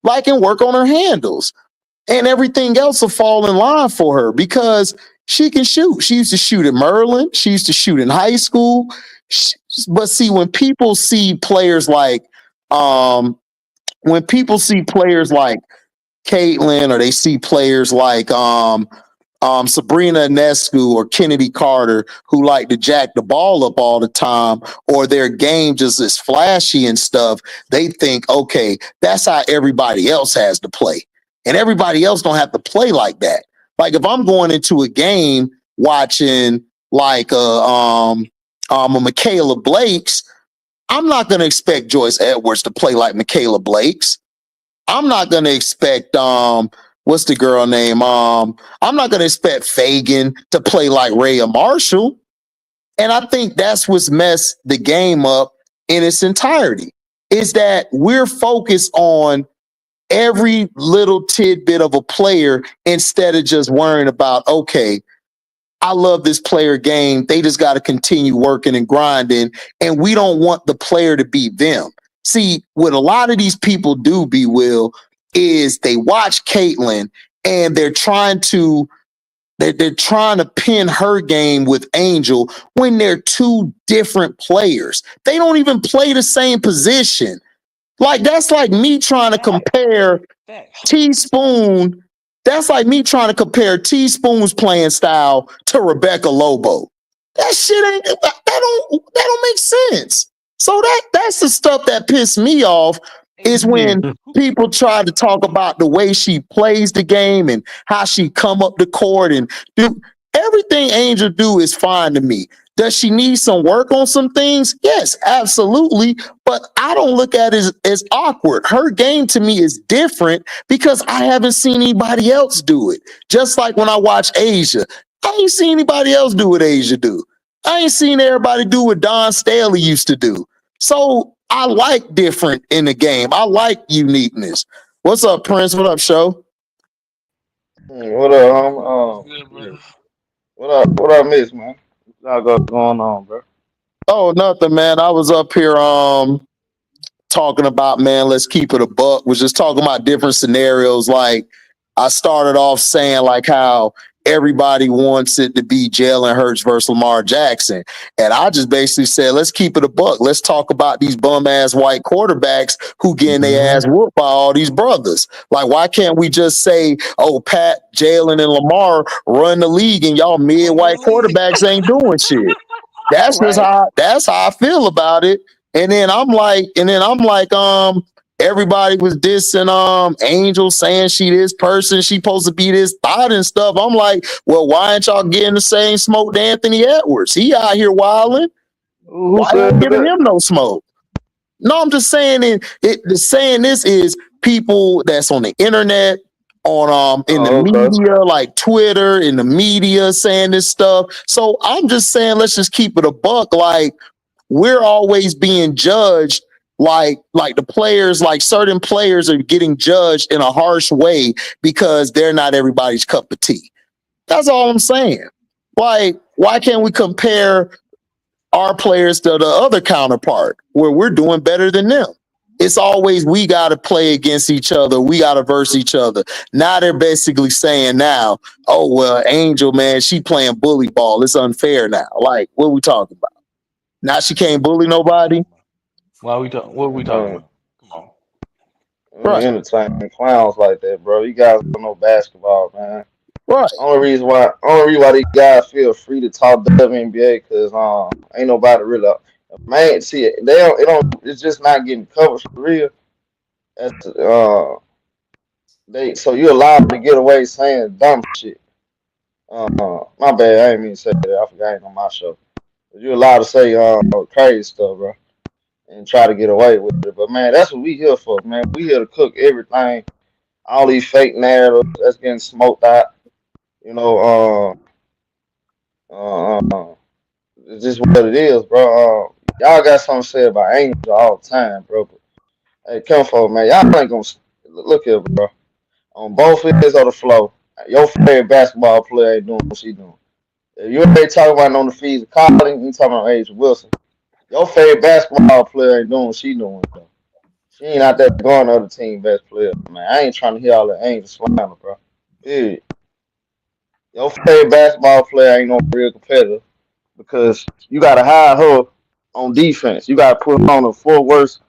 Like, and work on her handles. And everything else will fall in line for her because she can shoot. She used to shoot at Merlin. She used to shoot in high school. But see, when people see players like, Caitlin, or they see players like Sabrina Ionescu or Kennedy Carter, who like to jack the ball up all the time, or their game just is flashy and stuff, they think, okay, that's how everybody else has to play. And everybody else don't have to play like that. Like if I'm going into a game watching like a Michaela Blake's, I'm not going to expect Joyce Edwards to play like Michaela Blake's. I'm not going to expect what's the girl name? I'm not going to expect Fagan to play like Rhea Marshall. And I think that's what's messed the game up in its entirety, is that we're focused on every little tidbit of a player instead of just worrying about, okay, I love this player game. They just got to continue working and grinding. And we don't want the player to be them. See, what a lot of these people do, B. Will, is they watch Caitlin and they're trying to pin her game with Angel when they're two different players. They don't even play the same position. Like, that's like me trying to compare Teaspoon. That's like me trying to compare Teaspoon's playing style to Rebecca Lobo. That shit ain't that don't make sense. So that's the stuff that pissed me off, is when people try to talk about the way she plays the game and how she come up the court and do everything Angel do is fine to me. Does she need some work on some things? Yes, absolutely. But I don't look at it as awkward. Her game to me is different because I haven't seen anybody else do it. Just like when I watch Asia, I ain't seen anybody else do what Asia do. I ain't seen everybody do what Don Staley used to do. So I like different in the game. I like uniqueness. What's up, Prince? What up, Show? What up, what I miss, man? What's going on, bro? Oh, nothing, man. I was up here talking about, man, let's keep it a buck, was just talking about different scenarios. Like I started off saying like how everybody wants it to be Jalen Hurts versus Lamar Jackson. And I just basically said, let's keep it a buck. Let's talk about these bum ass white quarterbacks who getting their ass whooped by all these brothers. Like, why can't we just say, oh, Pat, Jalen, and Lamar run the league and y'all mid white quarterbacks ain't doing shit? That's just how I feel about it. And then I'm like, everybody was dissing Angel, saying she this person, she supposed to be this thought and stuff. I'm like, well, why ain't y'all getting the same smoke to Anthony Edwards? He out here wilding. Who Why said ain't giving that? him no smoke? No, I'm just saying saying this is people that's on the internet, on in the media, like Twitter, in the media saying this stuff. So I'm just saying, let's just keep it a buck. Like, we're always being judged, like the players, like certain players are getting judged in a harsh way because they're not everybody's cup of tea. That's all I'm saying. Like, why can't we compare our players to the other counterpart where we're doing better than them? It's always, we got to play against each other. We got to verse each other. Now they're basically saying now, oh, well, Angel, man, she playing bully ball. It's unfair now. Like, what are we talking about? Now she can't bully nobody? What are we talking about? Come on. Right. Entertaining clowns like that, bro. You guys don't know basketball, man. Right. Only reason why these guys feel free to talk WNBA because ain't nobody really man. See, it's just not getting covered for real. That's so you're allowed to get away saying dumb shit. My bad, I ain't mean to say that. I forgot I ain't on my show. But you're allowed to say crazy stuff, bro, and try to get away with it. But man, that's what we here for, man. We here to cook everything. All these fake narratives that's getting smoked out. You know, it's just what it is, bro. Y'all got something to say about Angel all the time, bro. But, hey, come forward, man. Y'all ain't gonna look here, bro. On both ends of the floor, your favorite basketball player ain't doing what she doing. If you ain't talking about on the fees of college, you talking about Angel Wilson. Your favorite basketball player ain't doing what she doing, though. She ain't out there going to other team best player, man. I ain't trying to hear all that Angel slander, bro. Period. Your favorite basketball player ain't no real competitor because you got to hire her on defense. You got to put her on the fourth worst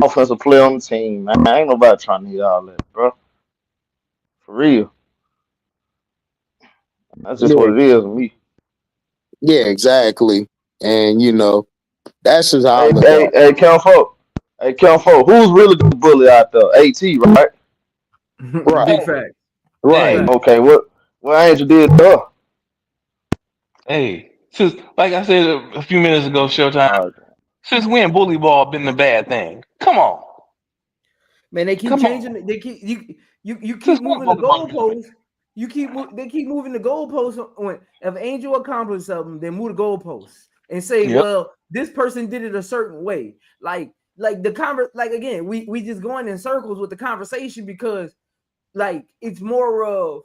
offensive player on the team, man. Ain't nobody trying to hear all that, bro. For real. That's just what it is with me. Yeah, exactly. And that's just how I Hey, look hey, at it. hey, Kelfo. Hey, Kelfo. Who's really the bully out there? AT, right? Right. Big fact. Right. Okay, what Angel did to her? Hey, since like I said a few minutes ago, Showtime. Since when bully ball been the bad thing? Come on, Man, they keep changing. They keep you keep moving the goalposts. They keep moving the goalposts. When if Angel accomplished something, then move the goalposts and say, well, this person did it a certain way. Like again, we just going in circles with the conversation because like it's more of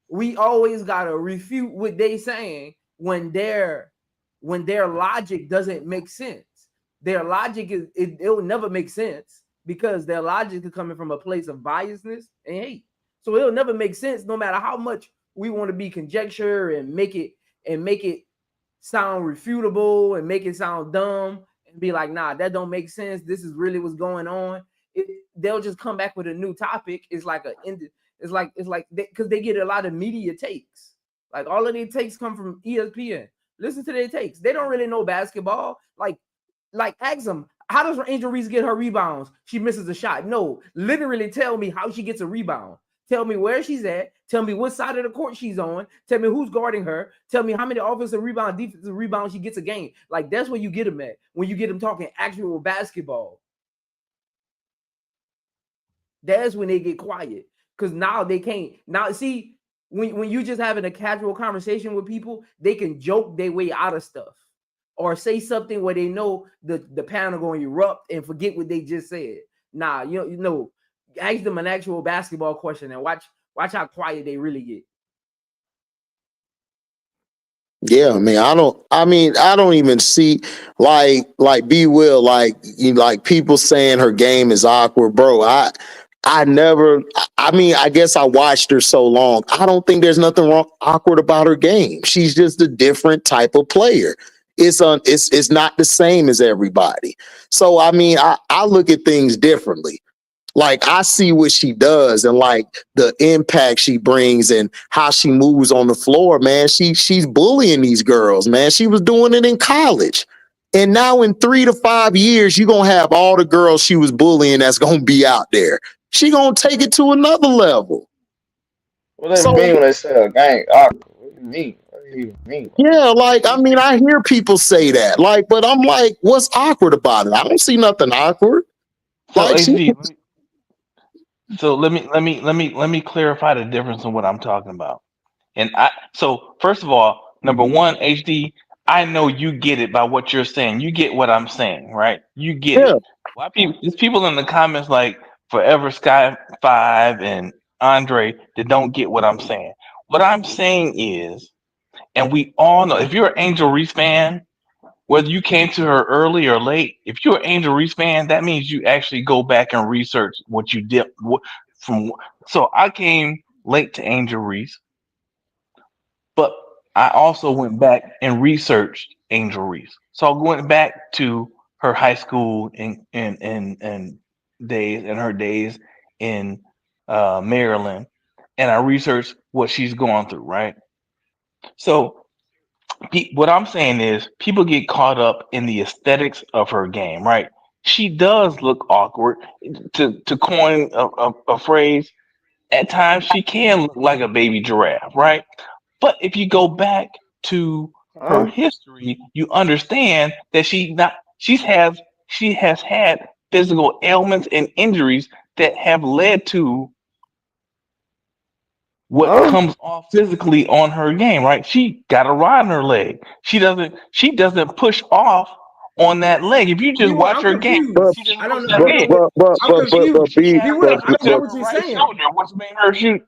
we always gotta refute what they saying when their logic doesn't make sense. Their logic it will never make sense because their logic is coming from a place of biasness and hate. So it'll never make sense no matter how much we want to be conjecture and make it sound refutable and make it sound dumb and be like, nah, that don't make sense. This is really what's going on. They'll just come back with a new topic. It's like because they get a lot of media takes. Like all of their takes come from ESPN. Listen to their takes. They don't really know basketball. Like ask them, how does Angel Reese get her rebounds? She misses a shot. No, literally tell me how she gets a rebound. Tell me where she's at. Tell me what side of the court she's on. Tell me who's guarding her. Tell me how many offensive rebound, defensive rebounds she gets a game. Like that's where you get them at when you get them talking actual basketball. That's when they get quiet because now they can't. Now see when you just having a casual conversation with people, they can joke their way out of stuff or say something where they know the panel going to erupt and forget what they just said. Nah, you know, ask them an actual basketball question and watch how quiet they really get. Yeah, man. I don't even see like B Will, like people saying her game is awkward, bro. I never I mean, I guess I watched her so long. I don't think there's nothing wrong awkward about her game. She's just a different type of player. It's not the same as everybody. So I mean, I look at things differently. Like I see what she does and like the impact she brings and how she moves on the floor, man. She's bullying these girls, man. She was doing it in college. And now in 3 to 5 years, you're gonna have all the girls she was bullying that's gonna be out there. She gonna take it to another level. What they So mean when they say a gang awkward? What do you mean? What do you mean? yeah, like I mean, I hear people say that, like, but I'm like, what's awkward about it? I don't see nothing awkward. So Like she, HD, so let me clarify the difference in what I'm talking about. And so first of all, number one, HD, I know you get it by what you're saying. You get what I'm saying, right? You get yeah. it. Why people? There's people in the comments like Forever Sky 5 and Andre that don't get what I'm saying. What I'm saying is, and we all know, if you're an Angel Reese fan, whether you came to her early or late, if you're an Angel Reese fan, that means you actually go back and research what you did. From so I came late to Angel Reese, but I also went back and researched Angel Reese. So I went back to her high school and days and her days in Maryland, and I researched what she's going through. Right. So what I'm saying is people get caught up in the aesthetics of her game, right? She does look awkward. To coin a phrase, at times she can look like a baby giraffe, right? But if you go back to her Huh? history, you understand that she has had physical ailments and injuries that have led to what Huh? comes off physically on her game, right? She got a rod in her leg. She doesn't push off on that leg. If you just B-Will, watch I'm her game, But confused. she just I push don't know. that Hold on. game. but but I'm but but confused. but She be has B-Will, but, I don't weakness know in but what her you're right saying. shoulder, which makes her shoot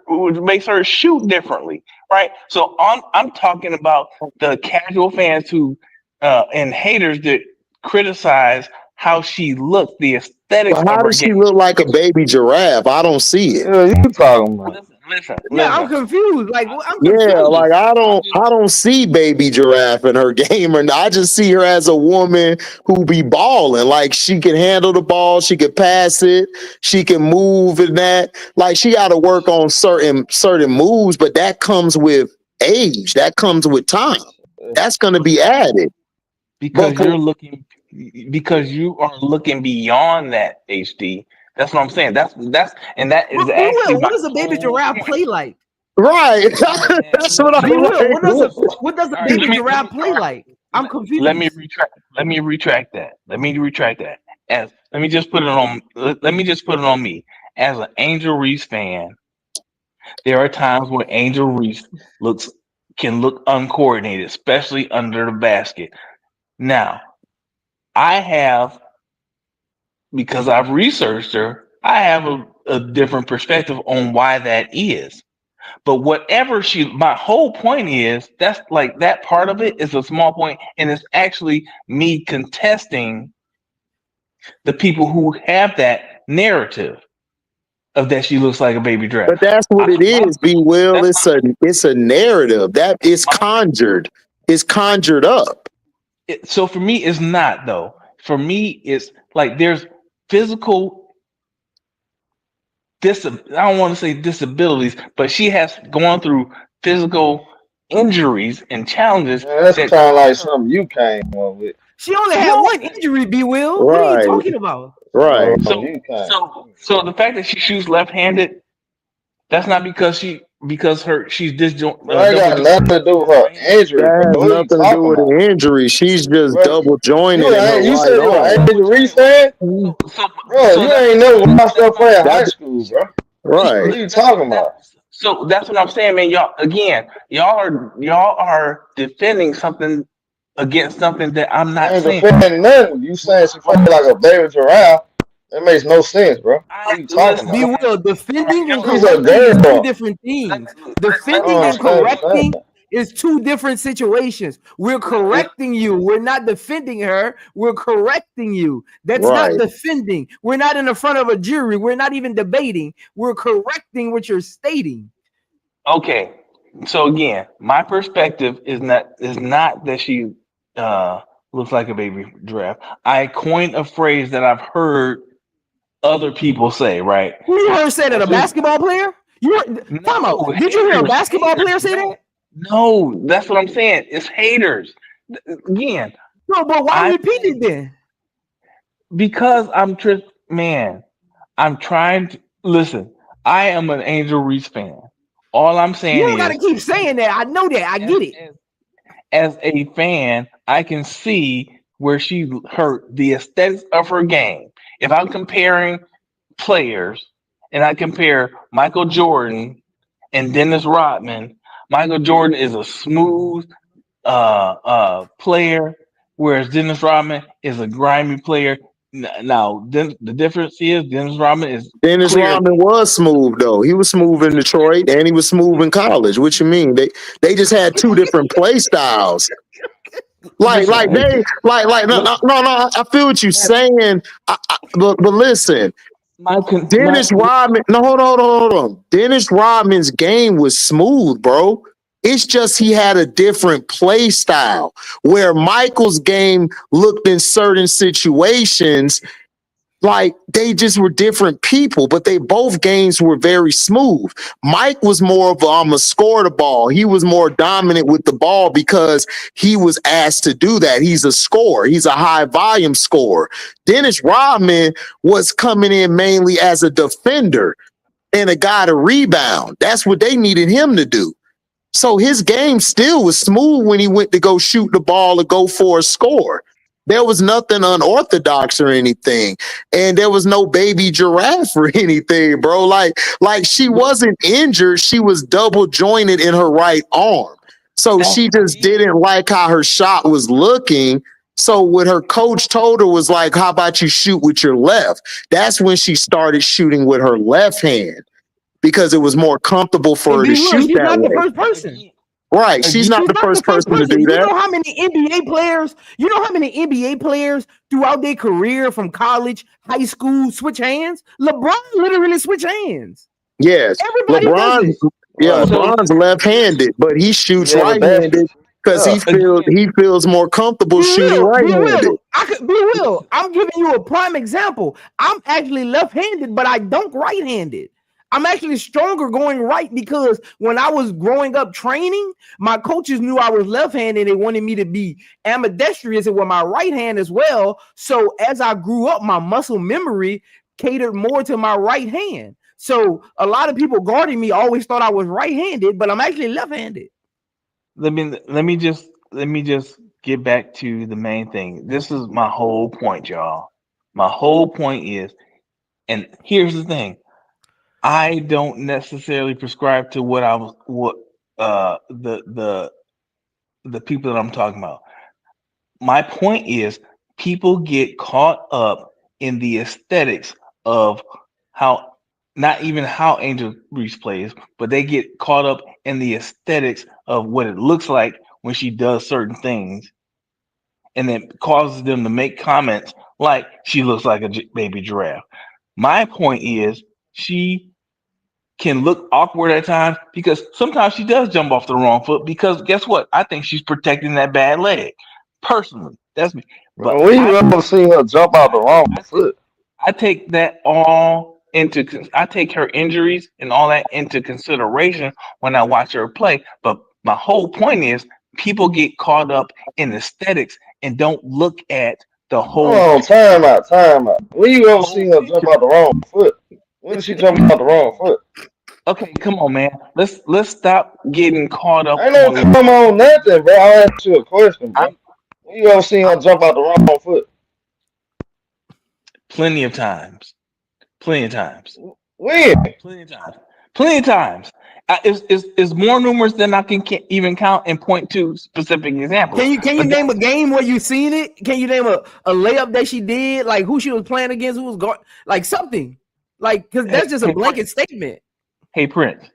which makes her shoot differently, right? So I'm talking about the casual fans who and haters that criticize how she looked, the aesthetics but of how her does she game. look like a baby giraffe? I don't see it. Yeah, you talking about? Yeah, I'm Listen. confused. Like, I'm Yeah, like confused. I don't see baby giraffe in her game, and I just see her as a woman who be balling. Like she can handle the ball, she can pass it, she can move and that. Like she got to work on certain moves, but that comes with age. That comes with time. That's going to be added. But because for you're looking because you are looking beyond that HD. That's what I'm saying. That's and that is But actually B-Will, what my does a baby whole giraffe point. play like? right, All right, man. that's what I'm B-Will, like. what does a All right, baby giraffe play all right. like? I'm Let me confused. retract. Let me retract that. As let me just put it on. Let me just put it on me as an Angel Reese fan. There are times where Angel Reese looks can look uncoordinated, especially under the basket. Now, I have because I've researched her, I have a different perspective on why that is. But whatever my whole point is, that's like that part of it is a small point, and it's actually me contesting the people who have that narrative of that she looks like a baby giraffe. But that's what it is, be Will. That's It's a narrative that is my conjured. It's conjured up. so for me, it's not though. For me, it's like there's physical I don't want to say disabilities, but she has gone through physical injuries and challenges Man, that that sound like cause her. something you came up with. She only had No, one injury, B-Will. What are you Right, talking about? right. You came. so the fact that she shoots left-handed, that's not because she's Bro, I double got jointed nothing to do with with her her right hand. injury, bro. That has What are you nothing to do talking with about? the injury. She's just Bro, double jointed in her you right said you She's an arm. double Angel jointed. Reese fan? So Bro, so you ain't never watched that's her what I'm play in That high school, bro. right. What are you talking about? so that's what I'm saying, man. Y'all are defending something against something that I'm I not ain't saying. defending nothing. You saying she played like a baby giraffe? That makes no sense, bro. What are you talking Listen, about? man. B-Will, All right, defending and hold She's on. a correcting is two girl. different things. Let I me don't Defending and talk. understand what you're correcting saying. It's two different situations. We're correcting you. We're not defending her. We're correcting you. That's not defending. We're not in the front of a jury. We're not even debating. We're correcting what you're stating. Okay. So again, my perspective is not that she looks like a baby giraffe. I coined a phrase that I've heard other people say, right? You heard say that a basketball player? Time out. Did you hear a basketball player say that? No, that's what I'm saying. It's haters. Again. No, but why repeat it then? Because I'm trying to listen. I am an Angel Reese fan. All I'm saying is, you don't gotta keep saying that. I know that. I get it. As a fan, I can see where she hurt the aesthetics of her game. If I'm comparing players and I compare Michael Jordan and Dennis Rodman, Michael Jordan is a smooth player, whereas Dennis Rodman is a grimy player. Now, the difference is Dennis Rodman was smooth though. He was smooth in Detroit and he was smooth in college. What you mean? They just had two different play styles. No. I feel what you're saying. But listen, Dennis Rodman. No, hold on. Dennis Rodman's game was smooth, bro. It's just he had a different play style where Michael's game looked in certain situations like they just were different people, but they both games were very smooth. Mike was more of I'm gonna score the ball. He was more dominant with the ball because he was asked to do that. He's a scorer. He's a high volume scorer. Dennis Rodman was coming in mainly as a defender and a guy to rebound. That's what they needed him to do. So his game still was smooth when he went to go shoot the ball or go for a score. There was nothing unorthodox or anything. And there was no baby giraffe or anything, bro. Like she wasn't injured. She was double jointed in her right arm. So she just didn't like how her shot was looking. So what her coach told her was like, how about you shoot with your left? That's when she started shooting with her left hand, because it was more comfortable for her to shoot she's that not way. the first person. Right. She's not the first person to do that. You know how many NBA players throughout their career from college, high school switch hands? LeBron literally switch hands. Yes. Everybody LeBron's left-handed, but he shoots right-handed because he feels more comfortable shooting right-handed. I'm giving you a prime example. I'm actually left-handed, but I dunk right-handed. I'm actually stronger going right because when I was growing up training, my coaches knew I was left-handed. They wanted me to be ambidextrous with my right hand as well. So as I grew up, my muscle memory catered more to my right hand. So a lot of people guarding me always thought I was right-handed, but I'm actually left-handed. Let me just get back to the main thing. This is my whole point, y'all. My whole point is, and here's the thing. I don't necessarily prescribe to the people that I'm talking about. My point is, people get caught up in the aesthetics of how, not even how Angel Reese plays, but they get caught up in the aesthetics of what it looks like when she does certain things, and it causes them to make comments like she looks like a baby giraffe. My point is, she can look awkward at times because sometimes she does jump off the wrong foot, because guess what? I think she's protecting that bad leg. Personally, that's me. But we ever see her jump out the wrong foot? I take her injuries and all that into consideration when I watch her play. But my whole point is, people get caught up in aesthetics and don't look at the whole. Oh, time out. When you ever see her jump out the wrong foot? When did she jump out the wrong foot? Okay, come on, man. Let's stop getting caught up. I don't come on nothing, bro. I'll ask you a question, bro. When you ever seen her jump out the wrong foot? Plenty of times. When? Plenty of times. It's more numerous than I can even count and point to specific examples. Can you name a game where you seen it? Can you name a layup that she did, like who she was playing against, who was guard, like something? Like, because that's just a blanket statement. Hey, Prince.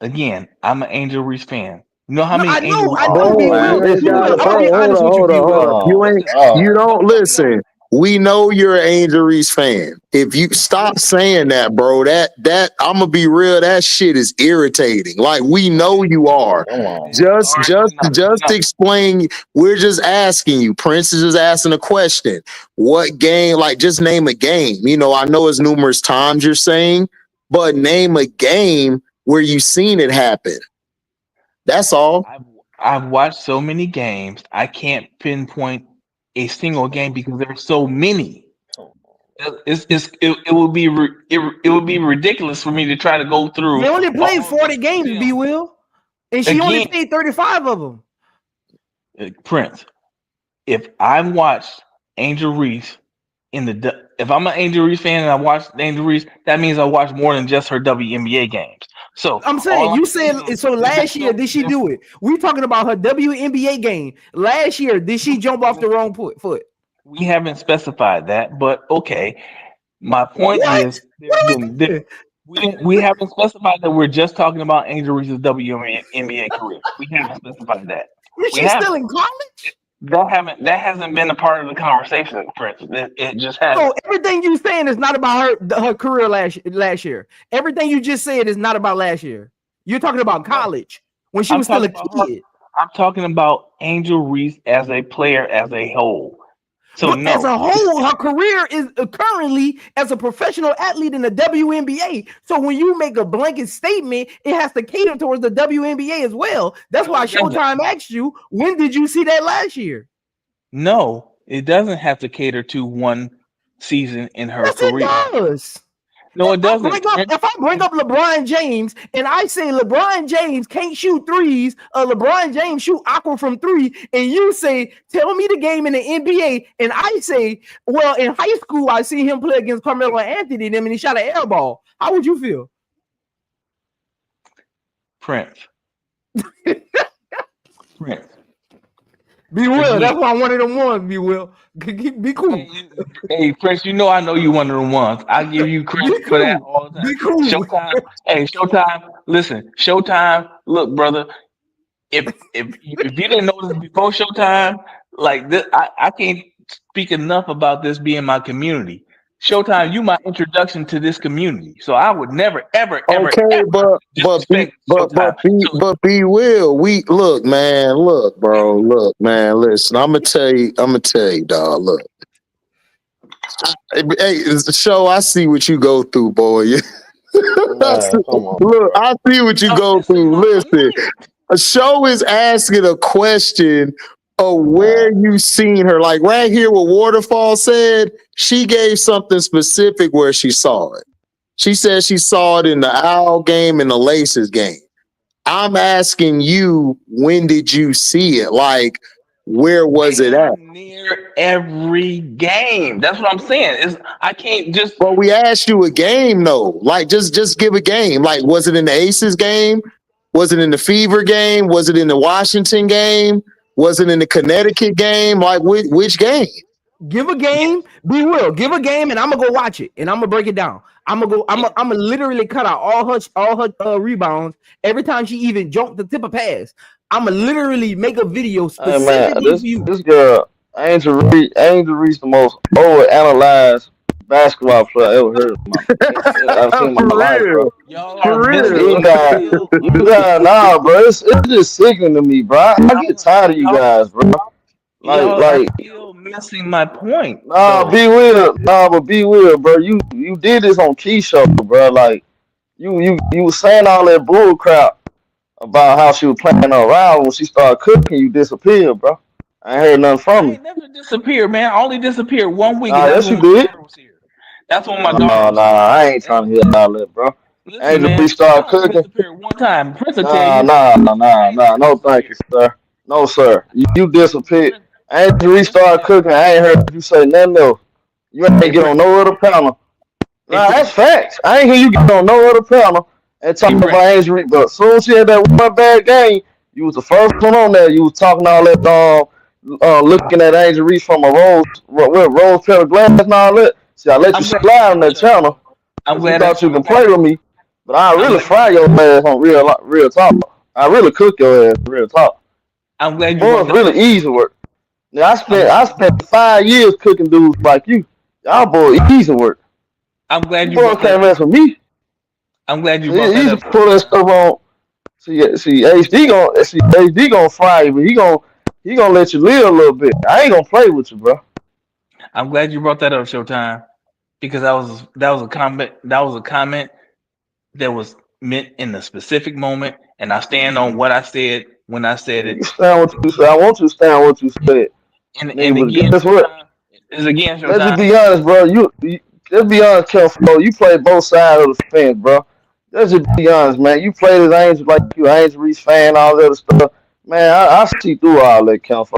Again, I'm an Angel Reese fan. You know how No, many I Angel know, Reese I fans? know, Bro, B Man, Will. you B listen, Will, got, I'm gonna bro. be Hold honest on, with you, hold B on, hold Will. on. oh You my ain't. God. You don't No, no. listen. We know you're an Angel Reese fan. If you stop saying that, bro, that I'm gonna be real. That shit is irritating. Like we know Okay. you are. Come on, man. Just, All right. just, just explain. We're just asking you. Prince is just asking a question. What game? Like, just name a game. You know, I know it's numerous times you're saying, but name a game where you've seen it happen. That's all. I've watched so many games. I can't pinpoint a single game because there's so many. It would be it would be ridiculous for me to try to go They through only played all 40 the games, B films Will, and she only again. played 35 of them. Prince, if I watched Angel Reese if I'm an Angel Reese fan and I watched Angel Reese, that means I watched more than just her WNBA games. So I'm all saying, I'm you saying said so. is Last year, did she do it? We talking about her WNBA game. Last year, did she jump off the wrong foot? we haven't specified that, but okay. My point What? is, What there's are we been doing? we haven't specified that we're just talking about Angel Reese's WNBA career. We haven't specified that. Is We she still haven't. in college? That hasn't been a part of the conversation, Prince. It just So hasn't. everything you saying is not about her career last year. Everything you just said is not about last year. You're talking about No, college when she I'm was still a talking about her. kid. I'm talking about Angel Reese as a player, as a whole. So But as no, a whole, her career is currently as a professional athlete in the WNBA. So when you make a blanket statement, it has to cater towards the WNBA as well. That's no, why it doesn't. Showtime asked you, when did you see that last year? No, it doesn't have to cater to one season in her Yes, it career. does. No, it doesn't. If I bring up LeBron James and I say LeBron James can't shoot threes, LeBron James shoot awkward from three, and you say, tell me the game in the NBA, and I say, well, in high school, I see him play against Carmelo Anthony, and he shot an air ball. How would you feel? Prince. Prince. Be Will. Again. That's why I'm one of them ones, Be Will. Be cool. Hey, Prince, you know I know you one of the ones. I give you credit for that all the time. Be cool. Showtime. Hey, Showtime. Listen, Showtime. Look, brother. If you didn't know this before Showtime, like this, I can't speak enough about this being my community. Showtime, you my introduction to this community. So I would never, ever, ever, Okay, ever disrespect Showtime. be will. We look, man. Look, bro. Look, man. Listen, I'm gonna tell you, dog. Look, hey, it's the show. I see what you go through, boy. Man, come on, Look, bro. I see what you go through. Listen, a show is asking a question of where you seen her. Like right here, what Waterfall said, she gave something specific where she saw it. She said she saw it in the Owl game and the Laces game. I'm asking you, when did you see it? Like, where was it at? Near every game. That's what I'm saying. I can't just. Well, we asked you a game, though. Like, just give a game. Like, was it in the Aces game? Was it in the Fever game? Was it in the Washington game? Was it in the Connecticut game? Like, which game? Give a game, Be Will. Give a game, and I'm gonna go watch it, and I'm gonna break it down. I'm gonna literally cut out all her rebounds every time she even jumped the tip of pass. I'm gonna literally make a video Hey man, specifically for you. this girl Angel Reese the most overanalyzed basketball player I ever heard of I've seen in my For life, bro. real. Y'all For are real. You got nah, bro. It's just sickening to me, bro. I get tired of you guys, bro. Y'all are still missing my point. Nah, but be real, bro. You did this on Key Show, bro. Like you was saying all that bull crap about how she was playing around when she started cooking. You disappeared, bro. I ain't heard nothing from I you. ain't never disappeared, man. I only disappeared 1 week, Nah, and that's yes you when my did. daughter was here. That's when my daughter was Nah, here. I ain't trying to hear all that, bro. Listen, Angel man, Reese I started only cooking. disappeared one time. Prince will tell Nah. you. No, thank you, sir. No, sir. You disappeared. Angel Reese started cooking. I ain't heard you say nothing else. You ain't get on no other panel. Nah, that's facts. I ain't hear you get on no other panel and talk about Angel Reese. But as soon as she had that one bad game, you was the first one on there. You was talking all that, looking at Angel Reese from a rose-colored glass and all that. See, I let you slide on that channel I'm because you glad thought you could play with me. But I really fry your ass on real talk. I really cook your ass real talk. I'm glad you Boy, brought it's that really up. easy work. Now I spent 5 years cooking dudes like you. Y'all boy easy work. I'm glad you Boy brought that can't up. mess with me. I'm glad you So brought that easy up. to pull that stuff on. See HD gonna fry you, but he gonna let you live a little bit. I ain't gonna play with you, bro. I'm glad you brought that up, Showtime, because that was a comment that was meant in a specific moment, and I stand on what I said when I said You it. stand what you said. I want you to stand what you said, And nigga. But again, guess what? Showtime is again Let's just Showtime. be honest, bro. Let's be honest, Kelfo. You play both sides of the fence, bro. Let's just be honest, man. You played as Angel like you, Angel Reese fan, all that other stuff. Man, I see through all that, Kelfo.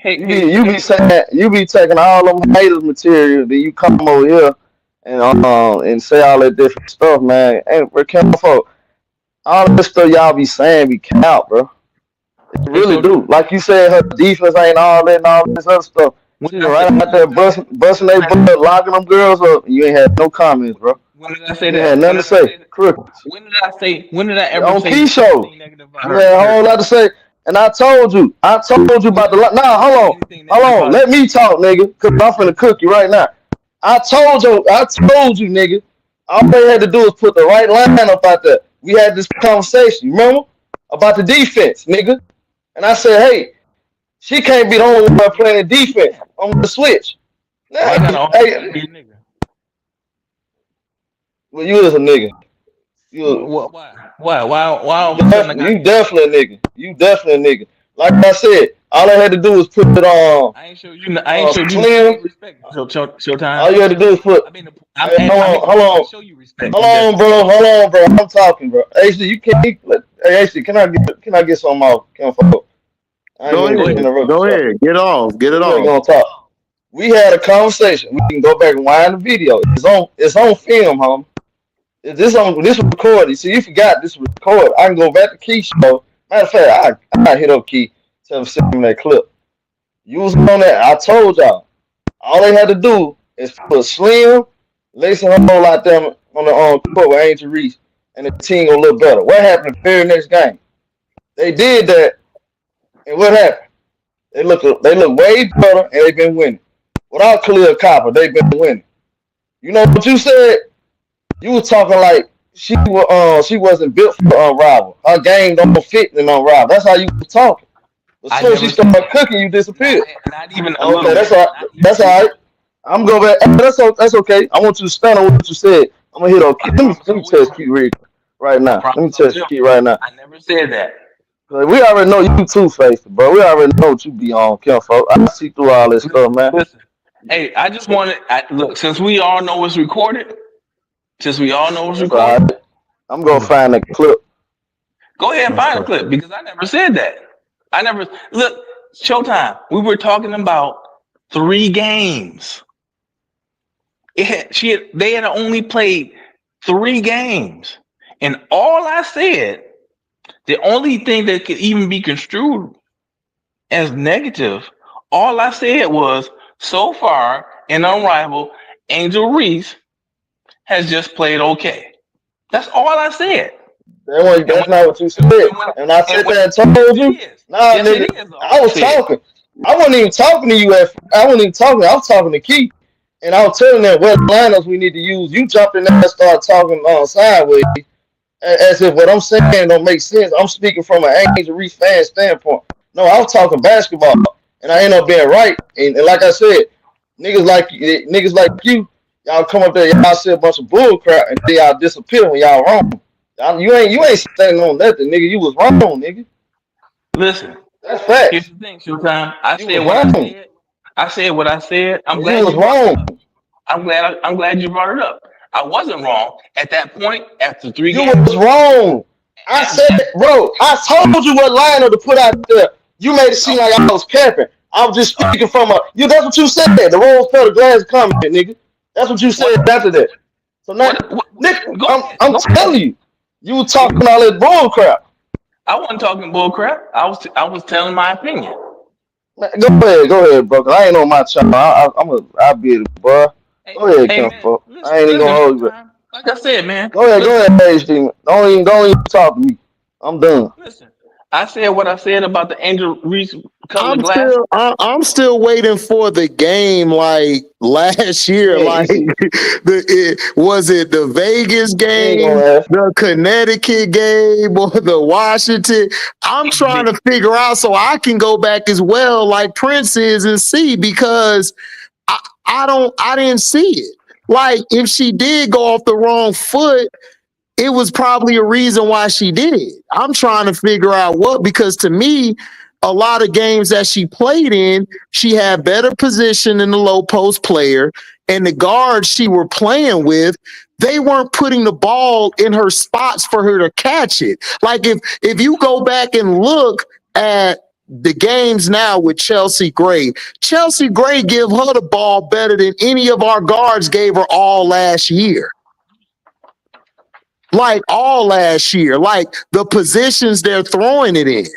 You be taking all them haters material, then you come over here and say all that different stuff, man. And for Kelfo, all this stuff y'all be saying be count, bro. It Hey, really do. Showtime. Like you said, her defense ain't all that and all this other stuff. When She did was I say? right out there busting their butt, locking them girls up. And you ain't had no comments, bro. When did I say You ain't had that? nothing to say. Crickets. When did I say? When did I ever On say Key show, anything negative about you had a her? whole lot to say. And I told you When about did I nah, say hold anything on. negative about her? Let me talk, nigga. Cause I'm finna cook you right now. I told you, nigga. All they had to do was put the right line up out there. We had this conversation, you remember? About the defense, nigga. And I said, hey, she can't be the only one playing defense on the switch. Why I gotta always be a nigga? Well, you is a nigga. Why all of a sudden I got? You definitely a nigga. You definitely a nigga. Like I said, all I had to do was put it on I ain't showed you no Slim. respect. Showtime. All you had to do is put. Hey, Trying to show you respect. hold on, bro. I'm talking, bro. HD, you can't. Hey, HD, can I get some off? I ain't Go mean to ahead. interrupt Go you. ahead. Get off. Get it We ain't off. gonna talk. We had a conversation. We can go back and wind the video. It's on film, homie. This recorded. See, you forgot this was recorded. I can go back to Key show. Matter of fact, I hit up Key, tell him send me that clip. You was on that. I told y'all. All they had to do is put Slim, Lace and Hole out there on the court with Angel Reese, and the team gonna look better. What happened the very next game? They did that, and what happened? They look way better, and they've been winning. Without Khalil Copper, they've been winning. You know what you said? You was talking like she wasn't built for Unrival. Her game don't fit in Unrival. That's how you was talking. As soon as she started cooking, you disappeared. Not even a Okay, little that's bit. all. That's all right. I'm going back. That's okay. I want you to stand on what you said. I'm gonna hit on Key. Let me test Key right I now. Let me promise I test will. Key right now. I never said that. We already know you two-faced, bro. We already know what you be on, Kim, folks. I see through all this stuff, man. Listen, hey, I just wanted look, since we all know it's recorded, That's all right. I'm gonna find the clip. go ahead and find a clip because I never said that. I never look, Showtime. We were talking about 3 games. They had only played 3 games. And all I said, the only thing that could even be construed as negative, all I said was so far in Unrivaled, Angel Reese has just played okay. That's all I said. That's not what you said. And I said that and told you. Nah, Yes, nigga. it is. I was talking. I wasn't even talking to you I wasn't even talking. I was talking to Keith. And I was telling them what lineups we need to use. You jumped in there and started talking sideways as if what I'm saying don't make sense. I'm speaking from an Angel Reese fan standpoint. No, I was talking basketball. And I ended up being right. And like I said, niggas like you, y'all come up there, y'all say a bunch of bull crap, and then y'all disappear when y'all wrong. You ain't standing on nothing, nigga. You was wrong, nigga. Listen, that's facts. Here's the thing, Showtime. I you said was what wrong. I said. I said what I said. I'm glad you was wrong. I'm glad you brought it up. I wasn't wrong at that point after 3 games. You was wrong. I said, bro, I told you what lineup to put out there. You made it seem like I was capping. I was just speaking from that's what you said. The rose colored glass comment, nigga. That's what you said after that. So now, nigga, I'm telling you, you were talking all that bull crap. I wasn't talking bull crap. I was telling my opinion. Go ahead, bro. I ain't on my channel. I'll be it, bro. Go ahead, Kim. I ain't even gonna hold you. Like I said, man. Go ahead, HD. Don't even talk to me. I'm done. Listen, I said what I said about the Angel Reese color glass. I'm still waiting for the game like last year. Yeah, Like was it the Vegas game, the Connecticut game, or the Washington? I'm trying to figure out so I can go back as well, like Prince is, and see, because I didn't see it. Like if she did go off the wrong foot, it was probably a reason why she did. I'm trying to figure out what, because to me, a lot of games that she played in, she had better position than the low post player, and the guards she were playing with, they weren't putting the ball in her spots for her to catch it. Like if you go back and look at the games now with Chelsea Gray give her the ball better than any of our guards gave her all last year. Like all last year, like the positions they're throwing it in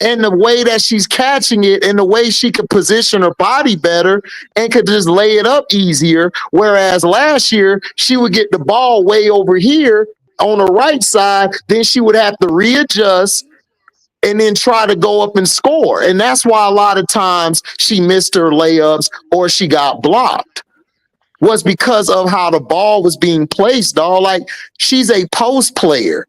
and the way that she's catching it and the way she could position her body better and could just lay it up easier. Whereas last year, she would get the ball way over here on the right side, then she would have to readjust and then try to go up and score. And that's why a lot of times she missed her layups or she got blocked. Was because of how the ball was being placed, dog. Like, she's a post player.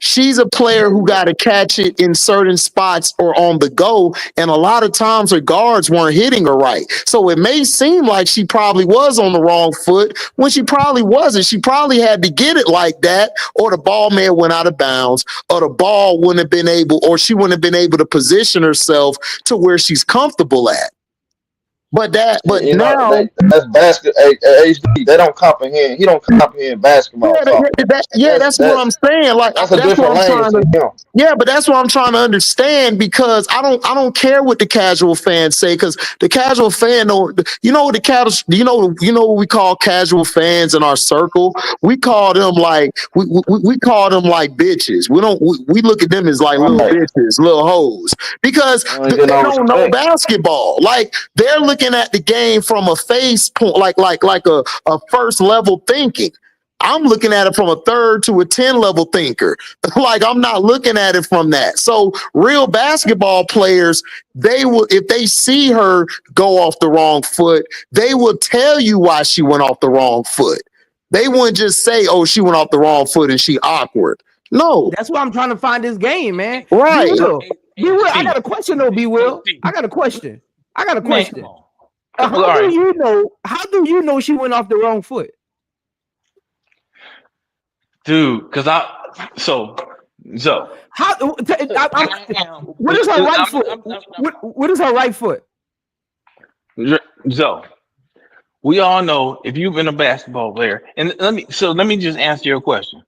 She's a player who got to catch it in certain spots or on the go. And a lot of times her guards weren't hitting her right. So it may seem like she probably was on the wrong foot when she probably wasn't. She probably had to get it like that, or the ball may have went out of bounds, or the ball wouldn't have been able, or she wouldn't have been able to position herself to where she's comfortable at. But that's basketball. HD, they don't comprehend. He don't comprehend basketball. That's what I'm saying. Like that's a different language. Yeah, but that's what I'm trying to understand, because I don't care what the casual fans say, because the casual fan don't. You know what what we call casual fans in our circle? We call them like we call them like bitches. We look at them as like little bitches, little hoes, because they don't know basketball. Like they're looking at the game from a face point, like a first level thinking. I'm looking at it from a 3rd to a 10 level thinker. Like, I'm not looking at it from that. So real basketball players, they will, if they see her go off the wrong foot, they will tell you why she went off the wrong foot. They wouldn't just say, oh, she went off the wrong foot and she awkward. No. That's why I'm trying to find this game, man. Right. B Will, I got a question though, B Will. I got a question. How do you know she went off the wrong foot? Dude, because what is her right foot? What is her right foot? So we all know, if you've been a basketball player, and let me just answer your question.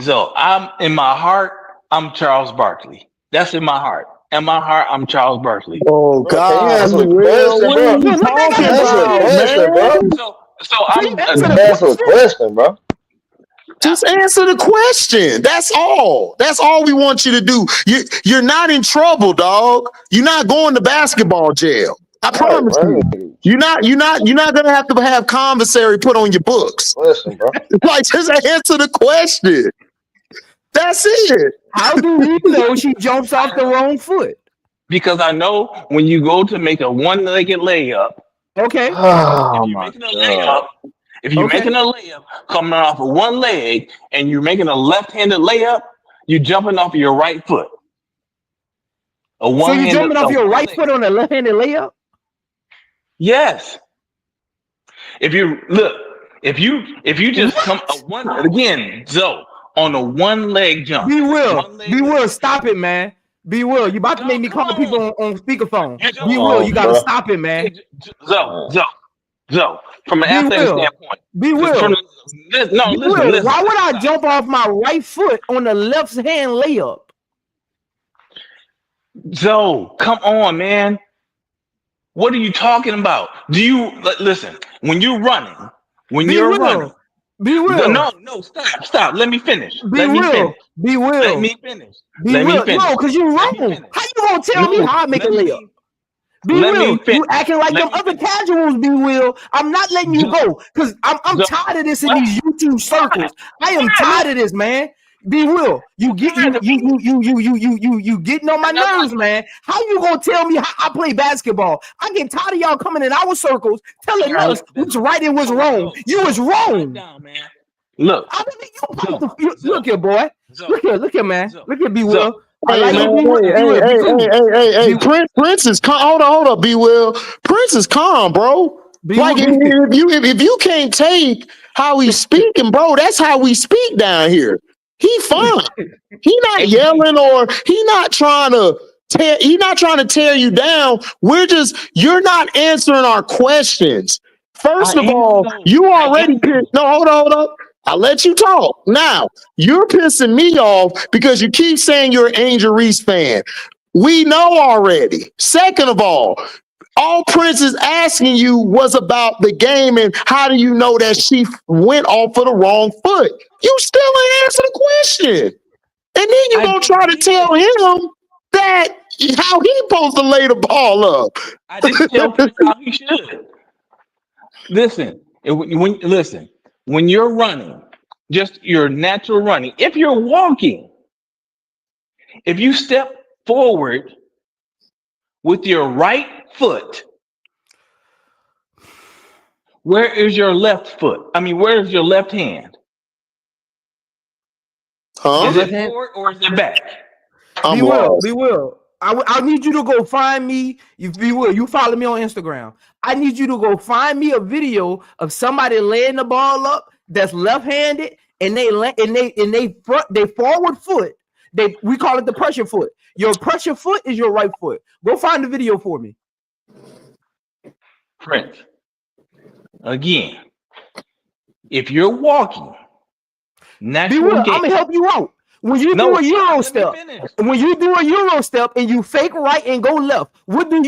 So I'm in my heart, I'm Charles Barkley. That's in my heart. In my heart, I'm Charles Barkley. Oh God, that's a question, bro. Just answer the question. That's all. That's all we want you to do. You're not in trouble, dog. You're not going to basketball jail. I promise you. You're not gonna have commissary put on your books. Listen, bro. Like, just answer the question. That's it. How do you know she jumps off the wrong foot? Because I know when you go to make a one-legged layup. Okay. If you're making a layup coming off of one leg and you're making a left-handed layup, you're jumping off your right foot. So you're jumping off your right foot on a left-handed layup? Yes. If you just come on a one-leg jump. Be Will, stop it, man. Be Will, you about to make me call people on speakerphone. Be Will, you gotta stop it, man. Zo, from an athletic standpoint. Be Will. Listen. Why would I jump off my right foot on the left hand layup? Zo, come on, man. What are you talking about? Do you listen when you're running? Be Will. No, stop. Let me finish. Be Will. Let me finish. No, because you're wrong. How you gonna tell me how I make a layup? Will, you acting like them other casuals, B Will. I'm not letting you go because I'm tired of this in these YouTube circles. I am tired of this, man. B Will, you getting on my nerves, man. How you gonna tell me how I play basketball? I get tired of y'all coming in our circles telling us what's right and what's wrong. You was wrong. Look, I mean, look here, boy. Look here, man. Look here, B Will. Hey, Prince is calm. Hold up, B Will. Prince is calm, bro. Like if you can't take how he's speaking, bro, that's how we speak down here. He fine. He not yelling or he not trying to tear you down. You're not answering our questions. First of all, you already pissed. No, hold up. I'll let you talk. Now, you're pissing me off because you keep saying you're an Angel Reese fan. We know already. Second of all Prince is asking you was about the game and how do you know that she went off of the wrong foot? You still ain't answer the question. And then you're going to try to tell him that how he supposed to lay the ball up. I didn't tell him how he should. Listen, when you're running, just your natural running, if you're walking, if you step forward with your right foot, where is your left foot? I mean, where is your left hand? Is it forward or is it back? Be Will. I need you to go find me. You follow me on Instagram. I need you to go find me a video of somebody laying the ball up that's left-handed and they forward foot. We call it the pressure foot. Your pressure foot is your right foot. Go find the video for me. Prince. Again, if you're walking, natural I'm gonna help you out. When you do a Euro step and you fake right and go left, what do?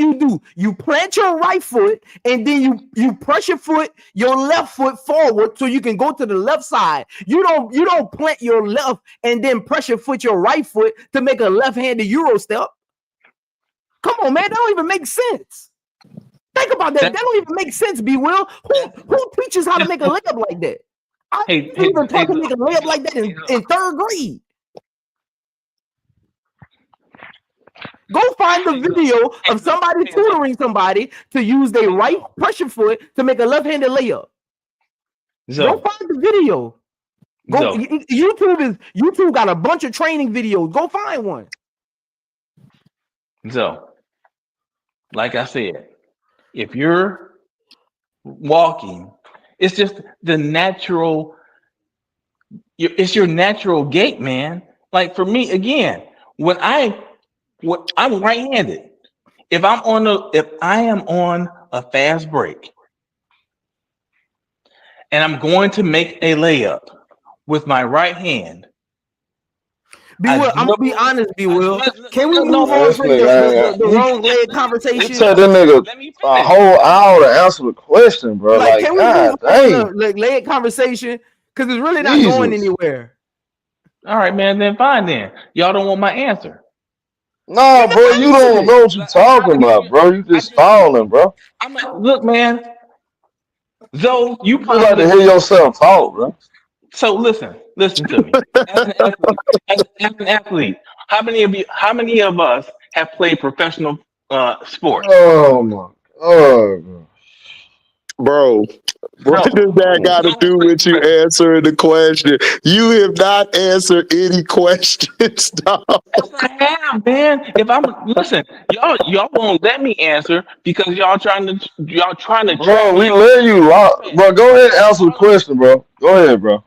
You plant your right foot and then you pressure foot your left foot forward so you can go to the left side. You don't plant your left and then pressure foot your right foot to make a left-handed Euro step. Come on, man, that don't even make sense. Think about that. That don't even make sense, B Will. Who teaches how to make a layup like that? I even taught to make a layup like that in third grade. Go find the video of somebody tutoring somebody to use their right pressure foot to make a left-handed layup. Go find the video. YouTube got a bunch of training videos. Go find one. So, like I said, if you're walking, it's just the natural. It's your natural gait, man. Like for me, again, I'm right-handed. If I am on a fast break and I'm going to make a layup with my right hand. I'm gonna be honest, B Will. Can we move on from the wrong leg conversation? You tell that nigga a whole hour to answer the question, bro. Like can we move on the leg conversation? Because it's really not going anywhere. All right, man. Then fine. Then y'all don't want my answer. No, bro, you don't know what you're talking about, bro. You just stalling, bro. I'm like, look, man. Zoe, you like to hear yourself talk, bro. So listen to me. As an athlete, how many of us have played professional sports? Oh my God, bro. What does that got to do with you answering the question? You have not answered any questions, dog. Yes, I have, man. Y'all won't let me answer because y'all trying to. Bro, we let you lock. Bro, go ahead and answer the question, bro. Go ahead, bro.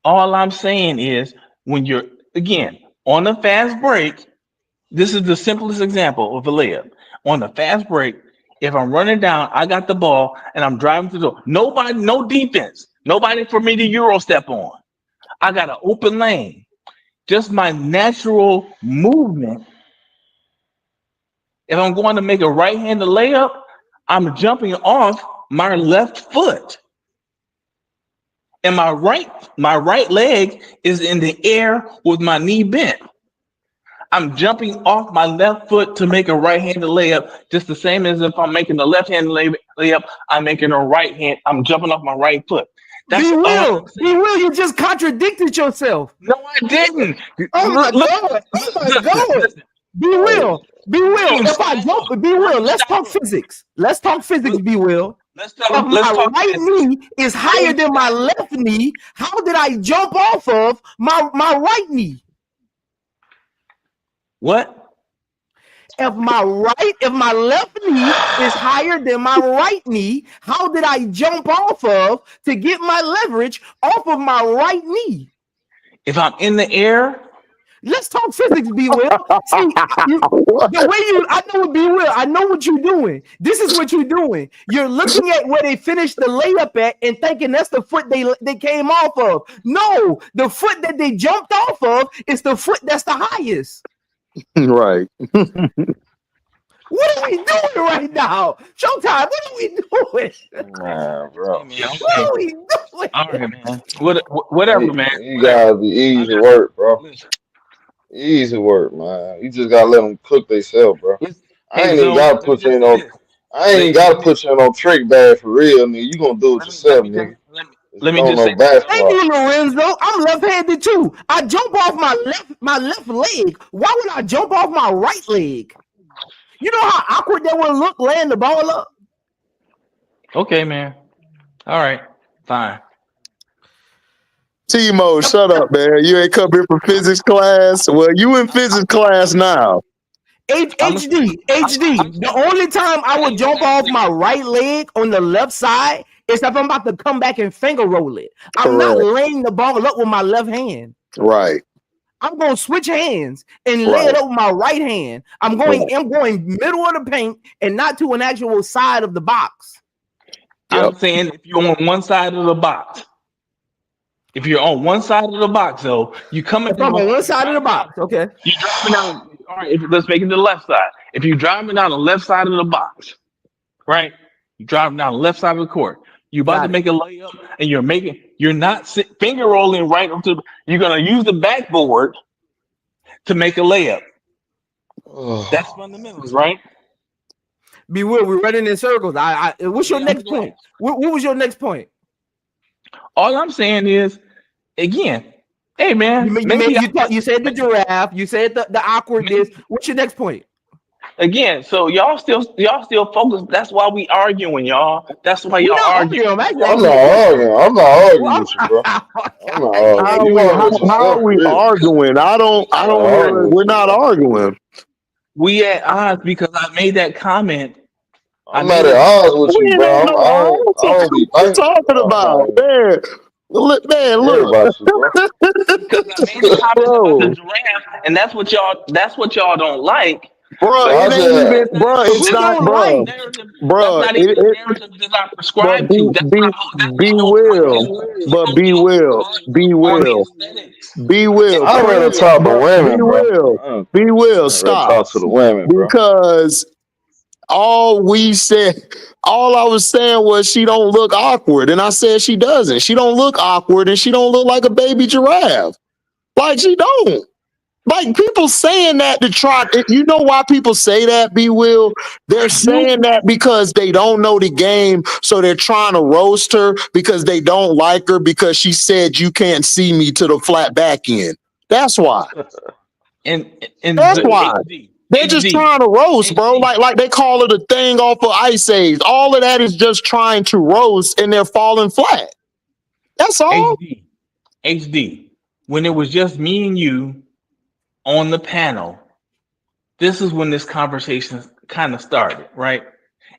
All I'm saying is when you're again on a fast break, this is the simplest example of a layup. On a fast break, if I'm running down, I got the ball and I'm driving to the door. Nobody, no defense, nobody for me to Euro step on. I got an open lane. Just my natural movement. If I'm going to make a right-handed layup, I'm jumping off my left foot. And my right leg is in the air with my knee bent. I'm jumping off my left foot to make a right-handed layup, just the same as if I'm making a left-handed layup, I'm making a right hand. I'm jumping off my right foot. That's Be all Will. I'm saying. Be Will, you just contradicted yourself. No, I didn't. Oh my God. Oh my God. Listen. Be Will. Be Will. Dreams, If I jump, Be Will, let's talk physics. Let's talk physics, Be Will. Let's If talk my right physics. knee is higher than my left knee, how did I jump off of my right knee? What? If my left knee is higher than my right knee, how did I jump off of to get my leverage off of my right knee? If I'm in the air, let's talk physics, Be Will. See, the way I know what Be Will. I know what you're doing. This is what you're doing. You're looking at where they finished the layup at and thinking that's the foot they came off of. No, the foot that they jumped off of is the foot that's the highest. Right. What are we doing right now? Showtime, what are we doing? Nah, bro. What are we doing? All right, man. Whatever, man. You gotta be easy work, bro. Easy work, man. You just gotta let them cook themselves, bro. I ain't even gotta put you in no. I ain't even gotta put you in no trick bag for real, nigga. You gonna do it yourself, nigga. Let me just say, thank you, Lorenzo. I'm left-handed too. I jump off my left leg. Why would I jump off my right leg? You know how awkward that would look laying the ball up? Okay, man. All right, fine. Timo, shut up, man. You ain't come here for physics class. Well, you in physics class now. HD. The only time I would jump off my right leg on the left side is if I'm about to come back and finger roll it. I'm not laying the ball up with my left hand. Right. I'm going to switch hands and lay it up with my right hand. I'm going middle of the paint and not to an actual side of the box. Yep. I'm saying if you're on one side of the box. If you're on one side of the box, though, you come in on one side of the box. Okay. You're driving down. All right, let's make it the left side. If you're driving down the left side of the box, right? You're driving down the left side of the court. You're about to make a layup, and you're not finger rolling right up to. You're gonna use the backboard to make a layup. That's fundamentals, right? Be Will, we're running in circles. What's your next point? What was your next point? All I'm saying is, again, hey man, you said the giraffe, you said the awkwardness. What's your next point? Again, so y'all still focused. That's why we arguing, y'all. That's why y'all arguing. I'm not arguing with you, bro. I'm not arguing. How are we arguing? I don't hear. We're not arguing. We at odds because I made that comment. I'm not at odds with you, bro. What are you talking about, man? Look. Because I made a comment about the giraffe, and that's what y'all don't like. Bro, it ain't even, bro. It's not, bro. Bro, that's not even the narrative that I prescribe to. Be will. I'd rather talk to women, bro. Be will. Stop. Talk to the women, bro. Because all I was saying was she don't look awkward, and I said she doesn't. She don't look awkward, and she don't look like a baby giraffe. Like she don't. Like people saying that to try. You know why people say that, B. Will? They're saying that because they don't know the game, so they're trying to roast her because they don't like her because she said you can't see me to the flat back end. That's why. And that's why. They're just trying to roast, bro. Like they call it a thing off of Ice Age. All of that is just trying to roast, and they're falling flat. That's all. HD. When it was just me and you on the panel, this is when this conversation kind of started, right?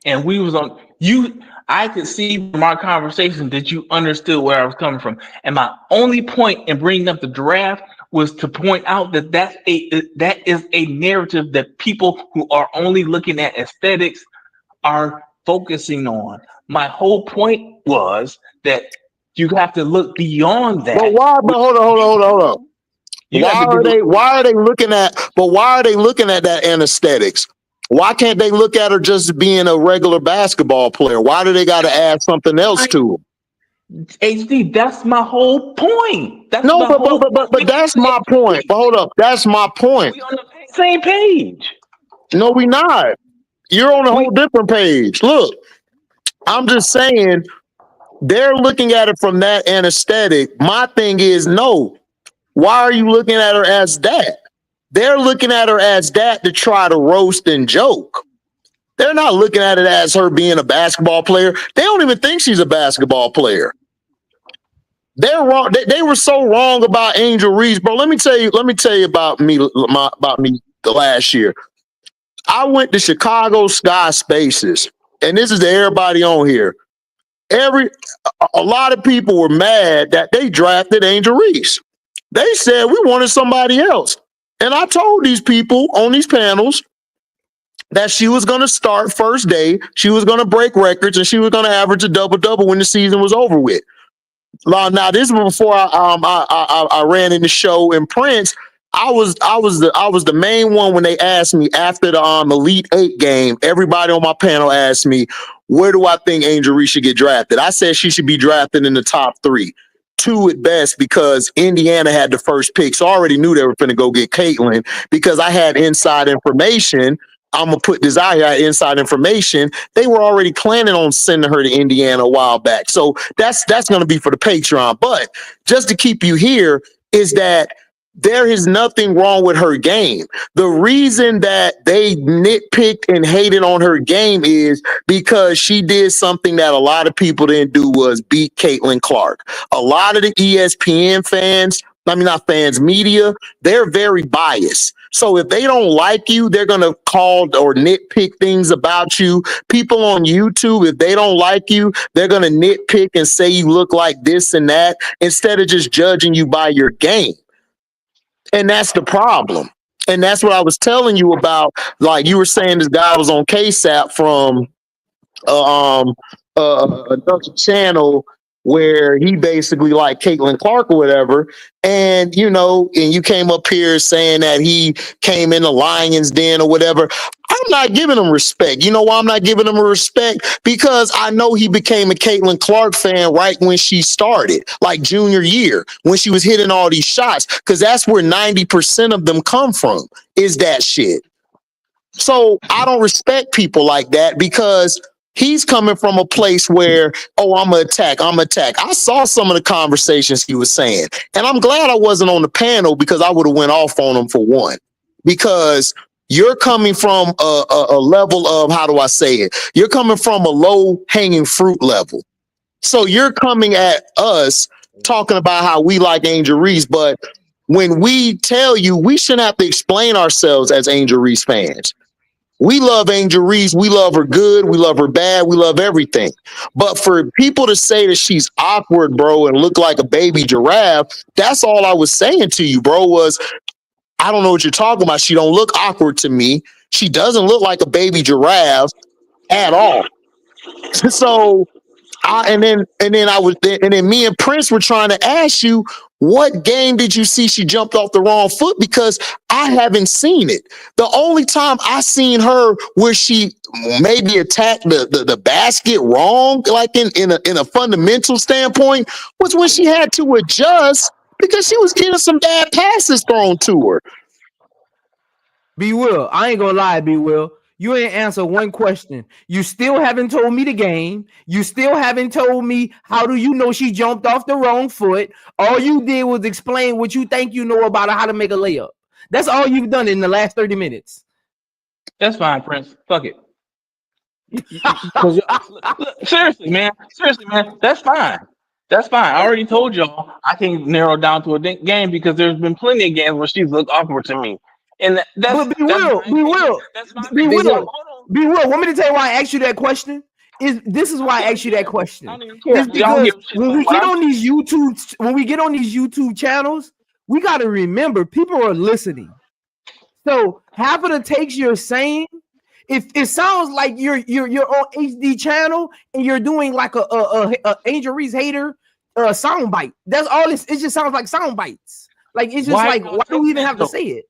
And we was on you. I could see from our conversation that you understood where I was coming from. And my only point in bringing up the draft was to point out that that is a narrative that people who are only looking at aesthetics are focusing on. My whole point was that you have to look beyond that. But why? But hold on. Why are they looking at that anesthetics? Why can't they look at her just being a regular basketball player? Why do they got to add something else to her? HD, that's my whole point. But that's my point. But hold up, that's my point. Same page. No, we not. You're on a whole different page. Look, I'm just saying they're looking at it from that anesthetic. My thing is, no. Why are you looking at her as that? They're looking at her as that to try to roast and joke. They're not looking at it as her being a basketball player. They don't even think she's a basketball player. They're wrong. They were so wrong about Angel Reese, bro. Let me tell you about me the last year. I went to Chicago Sky Spaces, and this is to everybody on here. A lot of people were mad that they drafted Angel Reese. They said we wanted somebody else. And I told these people on these panels that she was going to start first day, she was going to break records, and she was going to average a double-double when the season was over with. Now this was before I ran in the show in Prince. I was the main one when they asked me after the Elite 8 game. Everybody on my panel asked me, where do I think Angel Reese should get drafted? I said she should be drafted in the top 3. 2 at best, because Indiana had the first pick. So I already knew they were going to go get Caitlin because I had inside information. I'm going to put this out here, inside information. They were already planning on sending her to Indiana a while back. So that's going to be for the Patreon. But just to keep you here is that there is nothing wrong with her game. The reason that they nitpicked and hated on her game is because she did something that a lot of people didn't do, was beat Caitlin Clark. A lot of the ESPN fans, media, they're very biased. So if they don't like you, they're going to call or nitpick things about you. People on YouTube, if they don't like you, they're going to nitpick and say you look like this and that, instead of just judging you by your game. And that's the problem. And that's what I was telling you about. Like you were saying, this guy was on Cashapp from another channel where he basically like Caitlin Clark or whatever. And, and you came up here saying that he came in the Lion's Den or whatever. I'm not giving him respect. You know why I'm not giving him respect? Because I know he became a Caitlin Clark fan right when she started, like junior year, when she was hitting all these shots, because that's where 90% of them come from, is that shit. So I don't respect people like that, because he's coming from a place where, I'm going to attack. I saw some of the conversations he was saying, and I'm glad I wasn't on the panel, because I would have went off on him for one. Because you're coming from a level of, how do I say it? You're coming from a low-hanging fruit level. So you're coming at us talking about how we like Angel Reese, but when we tell you, we shouldn't have to explain ourselves as Angel Reese fans. We love Angel Reese. We love her good. We love her bad. We love everything. But for people to say that she's awkward, bro, and look like a baby giraffe, that's all I was saying to you, bro, was I don't know what you're talking about. She don't look awkward to me. She doesn't look like a baby giraffe at all. So and then me and Prince were trying to ask you, what game did you see she jumped off the wrong foot? Because I haven't seen it. The only time I seen her where she maybe attacked the basket wrong, like in a fundamental standpoint, was when she had to adjust because she was getting some bad passes thrown to her. B Will, I ain't gonna lie, B Will. You ain't answer one question. You still haven't told me the game. You still haven't told me how do you know she jumped off the wrong foot. All you did was explain what you think you know about her, how to make a layup. That's all you've done in the last 30 minutes. That's fine, Prince. Fuck it. Seriously, man. That's fine. I already told y'all I can narrow down to a game because there's been plenty of games where she's looked awkward to me. And but B Will. Want me to tell you why I asked you that question? This is why I asked you that question. It's because when we get on these YouTube channels, we got to remember people are listening. So half of the takes you're saying, if it sounds like you're on HD channel and you're doing like a Angel Reese hater sound bite. That's all it just sounds like sound bites. Like it's just why do we even have to say it?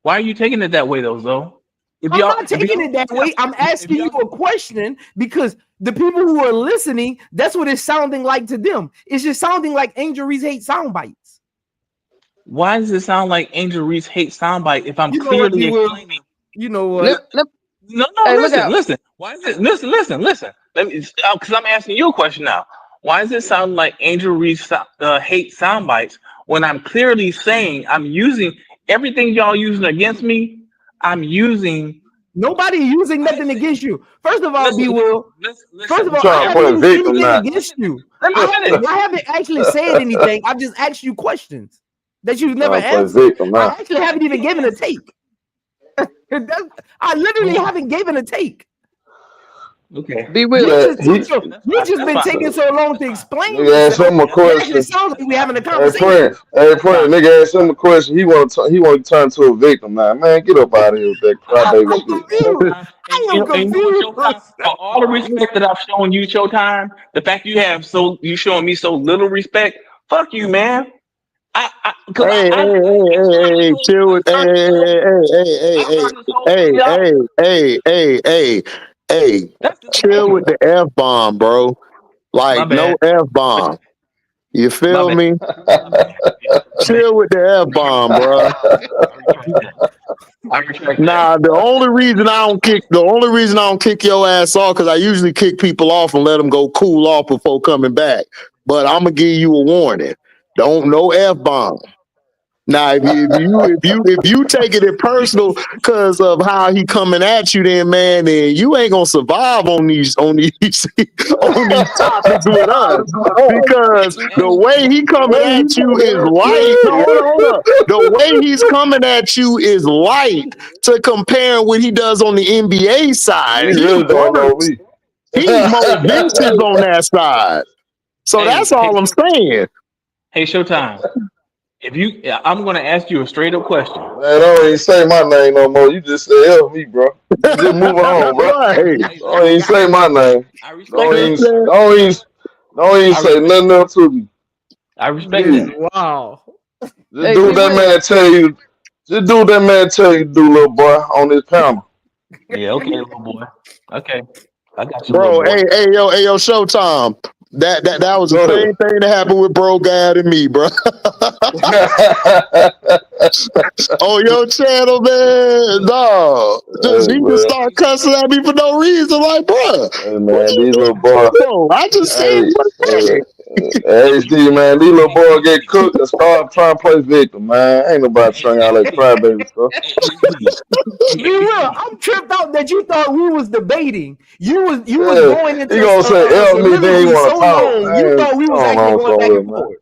Why are you taking it that way, though? I'm not taking it that way. I'm asking you a question because the people who are listening, that's what it's sounding like to them. It's just sounding like Angel Reese hate sound bites. Why does it sound like Angel Reese hates soundbite if I'm You know what, clearly D-Will? explaining? You know what? No, Hey, look listen, out. listen. Why is it? Listen. Let me, because I'm asking you a question now. Why does it sound like Angel Reese hates sound bites when I'm clearly saying I'm using everything y'all using against me? I'm using. Nobody using nothing against you. First of all, Listen, B-Will. First listen. of You all, I trying to haven't play even said victim anything now? against you. Let me finish. I haven't actually said anything. I've just asked you questions that you've never Trying to play answered. victim I now. actually haven't even given a take. I literally haven't given a take. Okay. Be You Will. just He took so you just been taking so long to explain nigga asked yourself. him a It actually question. sounds like we're having a Hey conversation. Prince, nigga asked him a question. He want to turn to a victim now. Man, get up out of here with that crybaby I'm shit, man. confused. And I you am know, what, confused. Showtime? For all the respect that I've shown you, Showtime, the fact you showing me so little respect, fuck you, man. Because Hey, I started this whole, chill I with, started this whole, I hey, started this whole thing, y'all. That's chill with disrespectful. the F-bomb, bro. My Like, no bad. F-bomb. You My feel bad. me? My bad. Chill with the F-bomb, bro. I retract that. I retract that. Nah, the only reason I don't kick your ass off, because I usually kick people off and let them go cool off before coming back. But I'm gonna give you a warning. No F-bomb. Now, if you taking it personal because of how he coming at you, then man, then you ain't gonna survive on these on these topics with us, because the way he coming at you is light. No, hold up. The way he's coming at you is light to compare what he does on the NBA side. You He really don't know works. me. He's more vicious on that side. So that's all I'm saying. Hey, Showtime. I'm gonna ask you a straight up question. Man, don't even say my name no more. You just say help me, bro. You just moving on, bro. Right. Don't even say my name. I respect Don't even that. say nothing else to me. I respect This is that. wow. Just Hey, do be what that Will. man tell you. Just do what that man tell you to do, little boy, on this panel. Yeah, okay, little boy. Okay. I got you, little Bro, boy. hey, yo, Showtime. That was the Go same thing that happened with Bro Gad and me, bro. On your channel, man, dog. Hey, He just man. start cussing at me for no reason. Like, bro, Hey, what man, you these doing little boys. for? I just said Hey, what I said. HD, man, these little boys get cooked and start trying to play victim, man. Ain't nobody trying all that crybaby stuff. Hey, HD. Be real. I'm tripped out that you thought we was debating. You was Yeah, going he into gonna say a help me, then he soliloquy want so to talk. long. You Man, thought we go was actually on going back somewhere, and man. forth.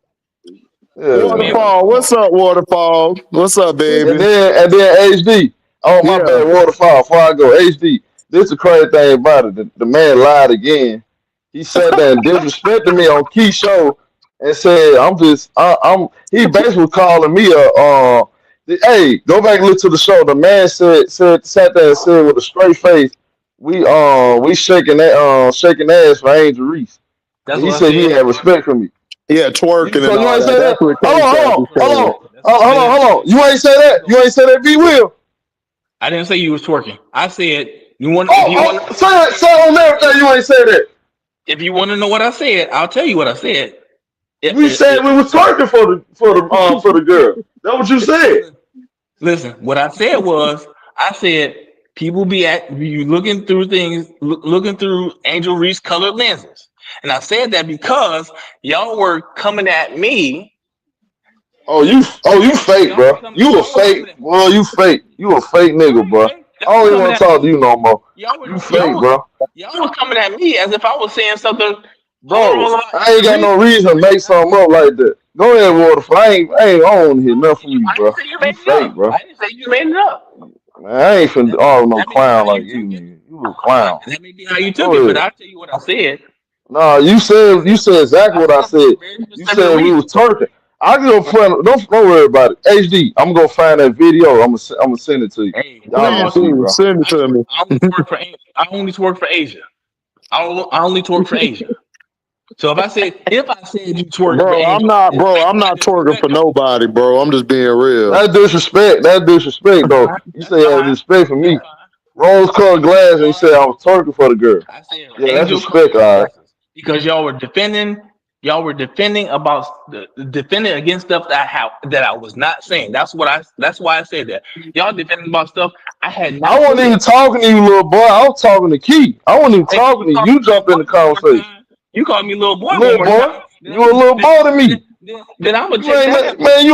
Yeah, Man, man. Waterfall, what's up, Waterfall? What's up, And baby? then HD. Oh my Yeah. bad, waterfall. Before I go, HD. This is the crazy thing about it. The man lied again. He sat there and disrespected me on Key Show and said, I'm he basically was calling me hey, go back and look to the show. The man sat there and said with a straight face, we shaking ass for Angel Reese. that's And he what I said he said. had respect for me. Yeah, twerking So and you all ain't that. say That's that? what Hold on, Cashapp was saying. That's what I said. hold on. You ain't say that? You ain't say that, B Will? I didn't say you was twerking. I said Say on everything you ain't say that. if you want to know what I said, I'll tell you what I said. We said we was twerking for the girl. That's what you said. Listen, what I said was, I said people be looking through things, looking through Angel Reese colored lenses, and I said that because y'all were coming at me. Oh you fake, bro. You a fake, boy. You fake. You a fake nigga, bro. I Y'all don't were even coming want to at talk to me. you no more. Y'all You fake, were bro. y'all was coming at me as if I was saying something Bro, horrible about I ain't Angel got Reese. no reason to make something up like that. Go ahead, Waterfall. I don't want to hear nothing from you, I didn't bro. say you You made it fake, up. bro. I didn't say you made it up. Man, I ain't finna no That may be clown how you like you, took it. nigga. You a clown. That may be how you took Go it, but ahead. I'll tell you what I said. No, you said exactly I what I said it for said. a very You specific said we reason. was twerking. I can go find. Don't worry about it. HD. I'm gonna find that video. I'm gonna send it to you. Hey, Y'all Please gonna all see, due do. bro. Send it to me. I only twerk for I only twerk for Asia. I only twerk for Asia. So if I said you twerking for Angel, I'm not twerking for disrespectful. nobody, bro. I'm just being real. That's disrespect. That's disrespect, though. You That's say you have fine. respect for me. That's fine. Rose-colored glasses. And you said I was twerking for the girl. I said Yeah, that's angel respect, colored all right. glasses because y'all were defending Y'all were defending against stuff that I was not saying. That's why I said that. Y'all defending about stuff I had not I wasn't said. even talking to you, little boy. I was talking to Key. I wasn't even Hey, talking to you. called You me little jump in boy the one more conversation. time. You called me little boy one Little more boy, time. you a little boy to me. Then I'm gonna You take ain't that. man.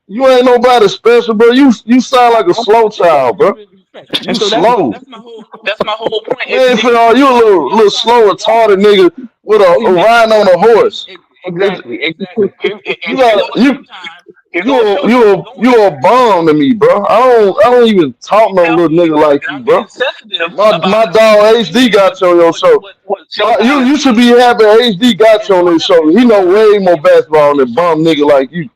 You ain't nobody special, bro. You sound like a slow child, bro. You And so slow. that's my whole point. Man, you a little slow, retarded nigga with a riding on a horse. Exactly. You a bum to me, bro. I don't even talk no little nigga like you, bro. My dog HD got you on your show. You should be happy HD got you on this show. He know way more basketball than bum nigga like you.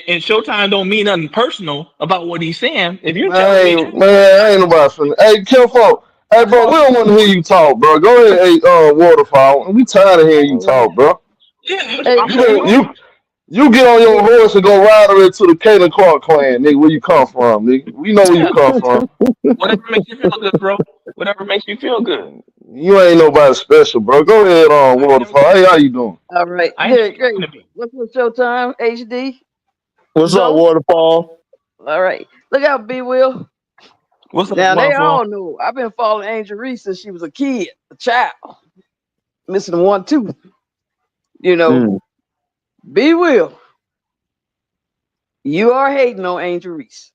And Showtime don't mean nothing personal about what he's saying. If you're telling me that, Man, ain't nobody finna. Hey, Kilfo. Hey, bro, we don't want to hear you talk, bro. Go ahead, hey, Waterfall. We tired of hearing you talk, bro. I'm sure You get on your horse and go ride her into the Kaden Clark clan, nigga. Where you come from, nigga? We know where you come from. whatever makes you feel good, bro. Whatever makes you feel good. You ain't nobody special, bro. Go ahead, Waterfall. Hey, how you doing? All right. Good, great. What's the showtime, HD? What's up, Waterfall? All right. Look out, B Will. What's up, Now they Waterfall? all know I've been following Angel Reese since she was a kid, a child, missing one tooth. You know, B Will. You are hating on Angel Reese.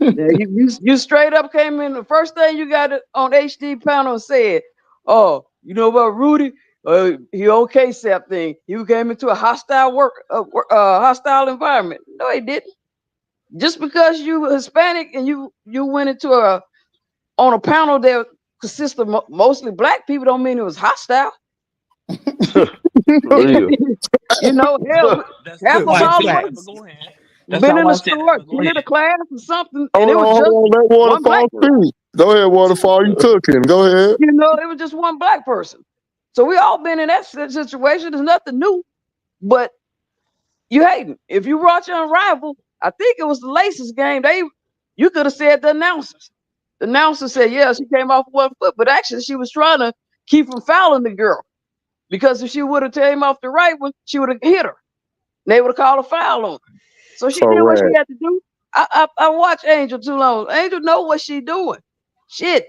you straight up came in. The first thing you got on HD panel and said, "Oh, you know about Rudy? He on Cashapp thing. He came into a hostile hostile environment." No, he didn't. Just because you were Hispanic and you went into on a panel that consists of mostly black people, don't mean it was hostile. You know, hell, half of our been in the store, did a class or something, and it was just let one black Waterfall person. speak. Go ahead, Waterfall. You cooking. Go ahead. You know, it was just one black person. So we all been in that situation. There's nothing new, but you hating. If you watch Unrivaled, I think it was the Laces game. You could have said the announcers. The announcer said, yeah, she came off 1 foot, but actually she was trying to keep from fouling the girl. Because if she would have came off the right one, she would have hit her. And they would have called a foul on her. So she did what she had to do. I watched Angel too long. Angel know what she doing. Shit.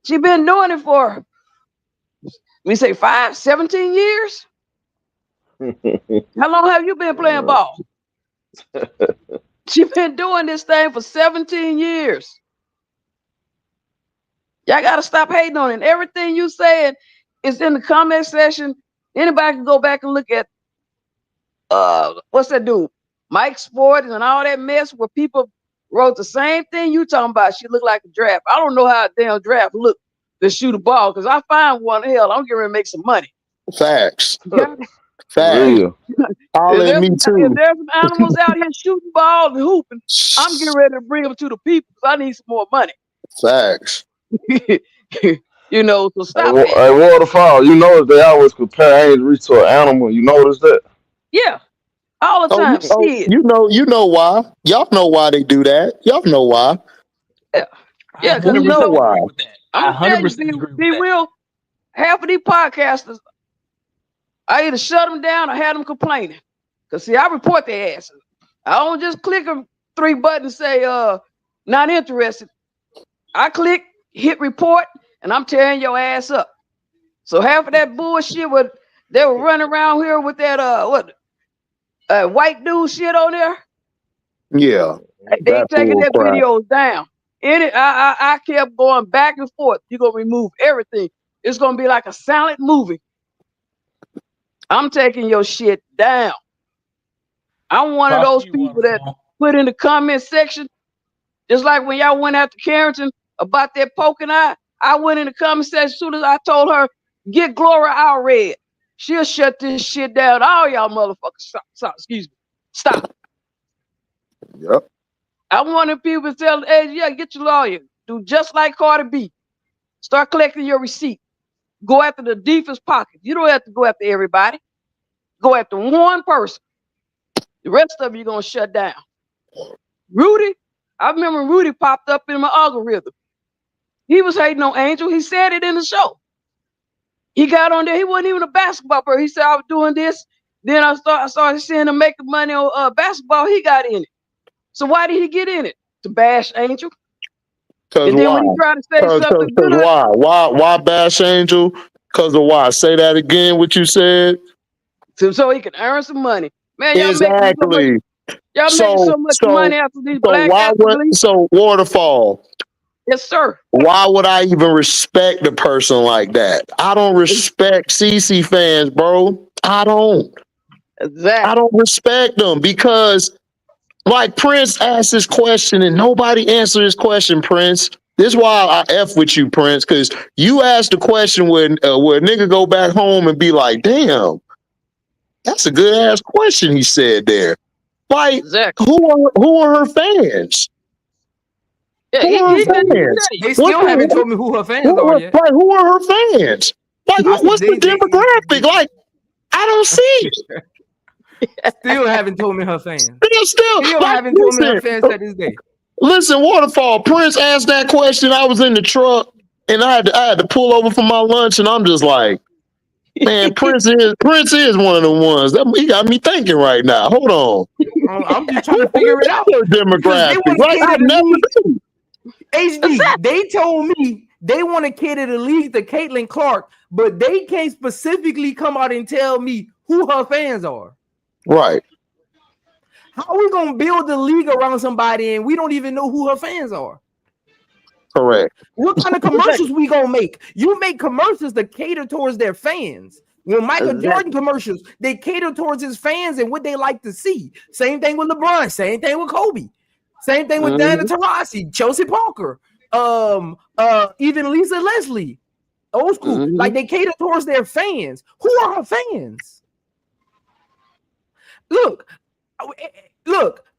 She been doing it for, we say 17 years? How long have you been playing ball? She been doing this thing for 17 years. Y'all got to stop hating on it. Everything you saying is in the comment section. Anybody can go back and look at what's that dude? Mike Sports and all that mess where people wrote the same thing you talking about. She looked like a draft. I don't know how a damn draft look to shoot a ball because I find one. Hell, I'm getting ready to make some money. Facts. Facts. If there's some animals out here shooting balls and hooping, I'm getting ready to bring them to the people because I need some more money. Facts. You know, so stop it. Hey, Waterfall, you notice they always compare Angel Reese to an animal. You notice that? Yeah. All the time. You know why. Y'all know why they do that. Y'all know why. Yeah, because you know why. I'm gonna tell you, be real. Half of these podcasters, I either shut them down or had them complaining. Cause see, I report their asses. I don't just click them 3 buttons and say not interested. I click hit report and I'm tearing your ass up. So half of that bullshit they were running around here with that white dude shit on there. Yeah. They taking their videos down. I kept going back and forth. You're gonna remove everything. It's gonna be like a silent movie. I'm taking your shit down. I'm one of those people that put in the comment section, just like when y'all went after Carrington about that poking eye. I went in the comment section as soon as I told her, get Gloria out red. She'll shut this shit down. All y'all motherfuckers stop. Yep. I wanted people to tell, hey, yeah, get your lawyer. Do just like Cardi B. Start collecting your receipt. Go after the deepest pocket. You don't have to go after everybody. Go after one person. The rest of you gonna shut down. Rudy, I remember Rudy popped up in my algorithm. He was hating on Angel. He said it in the show. He got on there. He wasn't even a basketball player. He said, I was doing this Then I started seeing him making money on basketball. He got in it. So why did he get in it? To bash Angel. Cause And then why? when he tried to say Cause something good, why? Why bash Angel? Cause of why? Say that again. What you said? so he can earn some money. Man, Exactly. y'all making so much money after these black athletes. So Waterfall. Yes, sir. Why would I even respect a person like that? I don't respect CC fans, bro. I don't. Exactly. I don't respect them because, like, Prince asked this question and nobody answered his question, Prince. This is why I F with you, Prince, because you asked the question where a nigga go back home and be like, damn, that's a good ass question he said there. Like, exactly. who are her fans? Yeah, Who are her fans? They still haven't told me who her fans are yet. Like, who are her fans? Like, what's the demographic? Like, I don't see it. Still haven't told me her fans. Still like, haven't told me her fans to this day. Listen, Waterfall, Prince asked that question. I was in the truck and I had to pull over for my lunch, and I'm just like, man, Prince is one of the ones that he got me thinking right now. Hold on, I'm just trying to figure it out. Demographic, right? I've never been. HD, they told me they want to cater the league to Caitlin Clark, but they can't specifically come out and tell me who her fans are. Right. How are we gonna build the league around somebody and we don't even know who her fans are? Correct. What kind of commercials we gonna make? You make commercials that cater towards their fans. When Michael Jordan commercials, they cater towards his fans and what they like to see. Same thing with LeBron. Same thing with Kobe. Same thing with Diana Taurasi, Chelsea Parker, even Lisa Leslie, old school. Like they cater towards their fans. Who are her fans? Look,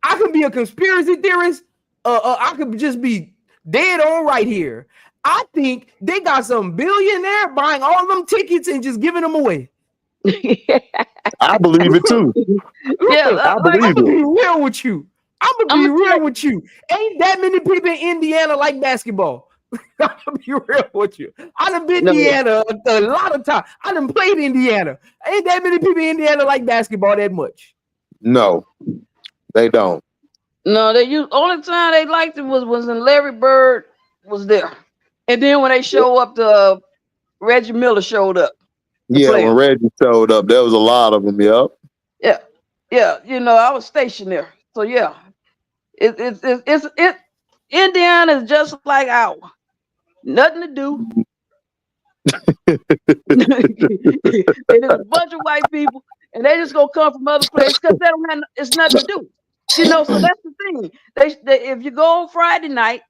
I could be a conspiracy theorist. I could just be dead on right here. I think they got some billionaire buying all of them tickets and just giving them away. I believe it too. I believe I'm gonna be real with you. I'm gonna be real with you. Ain't that many people in Indiana like basketball? I'm gonna be real with you. I done been Indiana a lot of time. I done played Indiana. Ain't that many people in Indiana like basketball that much? No, they don't. No, only time they liked it was when Larry Bird was there. And then when they show up, Reggie Miller showed up. Yeah, when Reggie showed up, there was a lot of them. Yep. Yeah. You know, I was stationed there, so yeah, it's Indiana is just like ours. Nothing to do. It's a bunch of white people, and they just gonna come from other places because they don't have. It's nothing to do. You know, so that's the thing. They if you go on Friday night,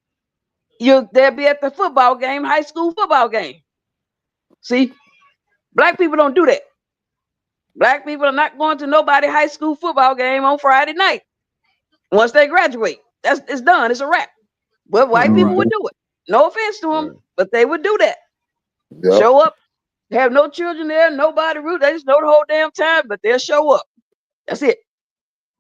they'll be at the football game, high school football game. See, black people don't do that. Black people are not going to nobody high school football game on Friday night. Once they graduate, it's done. It's a wrap. But white people would do it. No offense to them, but they would do that. Yep. Show up, have no children there, nobody root. They just know the whole damn time, but they'll show up. That's it.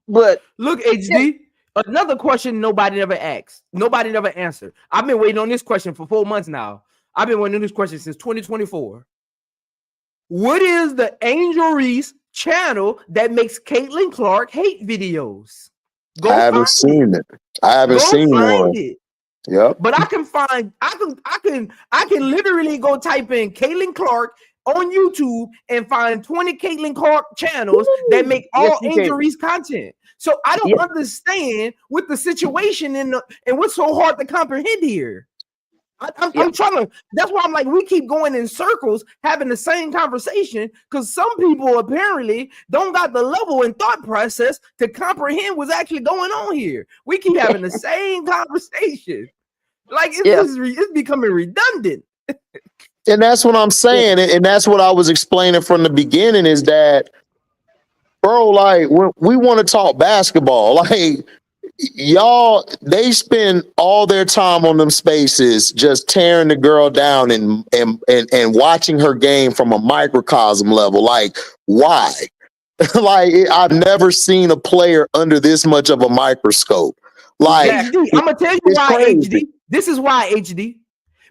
But look, HD, another question nobody ever asked. Nobody never answered. I've been waiting on this question for 4 months now. I've been waiting on this question since 2024. What is the Angel Reese channel that makes Caitlin Clark hate videos? I haven't seen it. I haven't seen one. Yep. But I can literally go type in Caitlin Clark on YouTube and find 20 Caitlin Clark channels that make all Angel Reese content. So I don't understand what the situation and what's so hard to comprehend here. I'm trying to. That's why I'm like, we keep going in circles, having the same conversation, because some people apparently don't got the level and thought process to comprehend what's actually going on here. We keep having the same conversation, like it's becoming redundant. And that's what I'm saying, and that's what I was explaining from the beginning. Is that, bro? Like, when we want to talk basketball, like. Y'all, they spend all their time on them spaces just tearing the girl down and watching her game from a microcosm level. Like, why? Like, I've never seen a player under this much of a microscope. Like, HD, I'm gonna tell you why, crazy. HD. This is why, HD.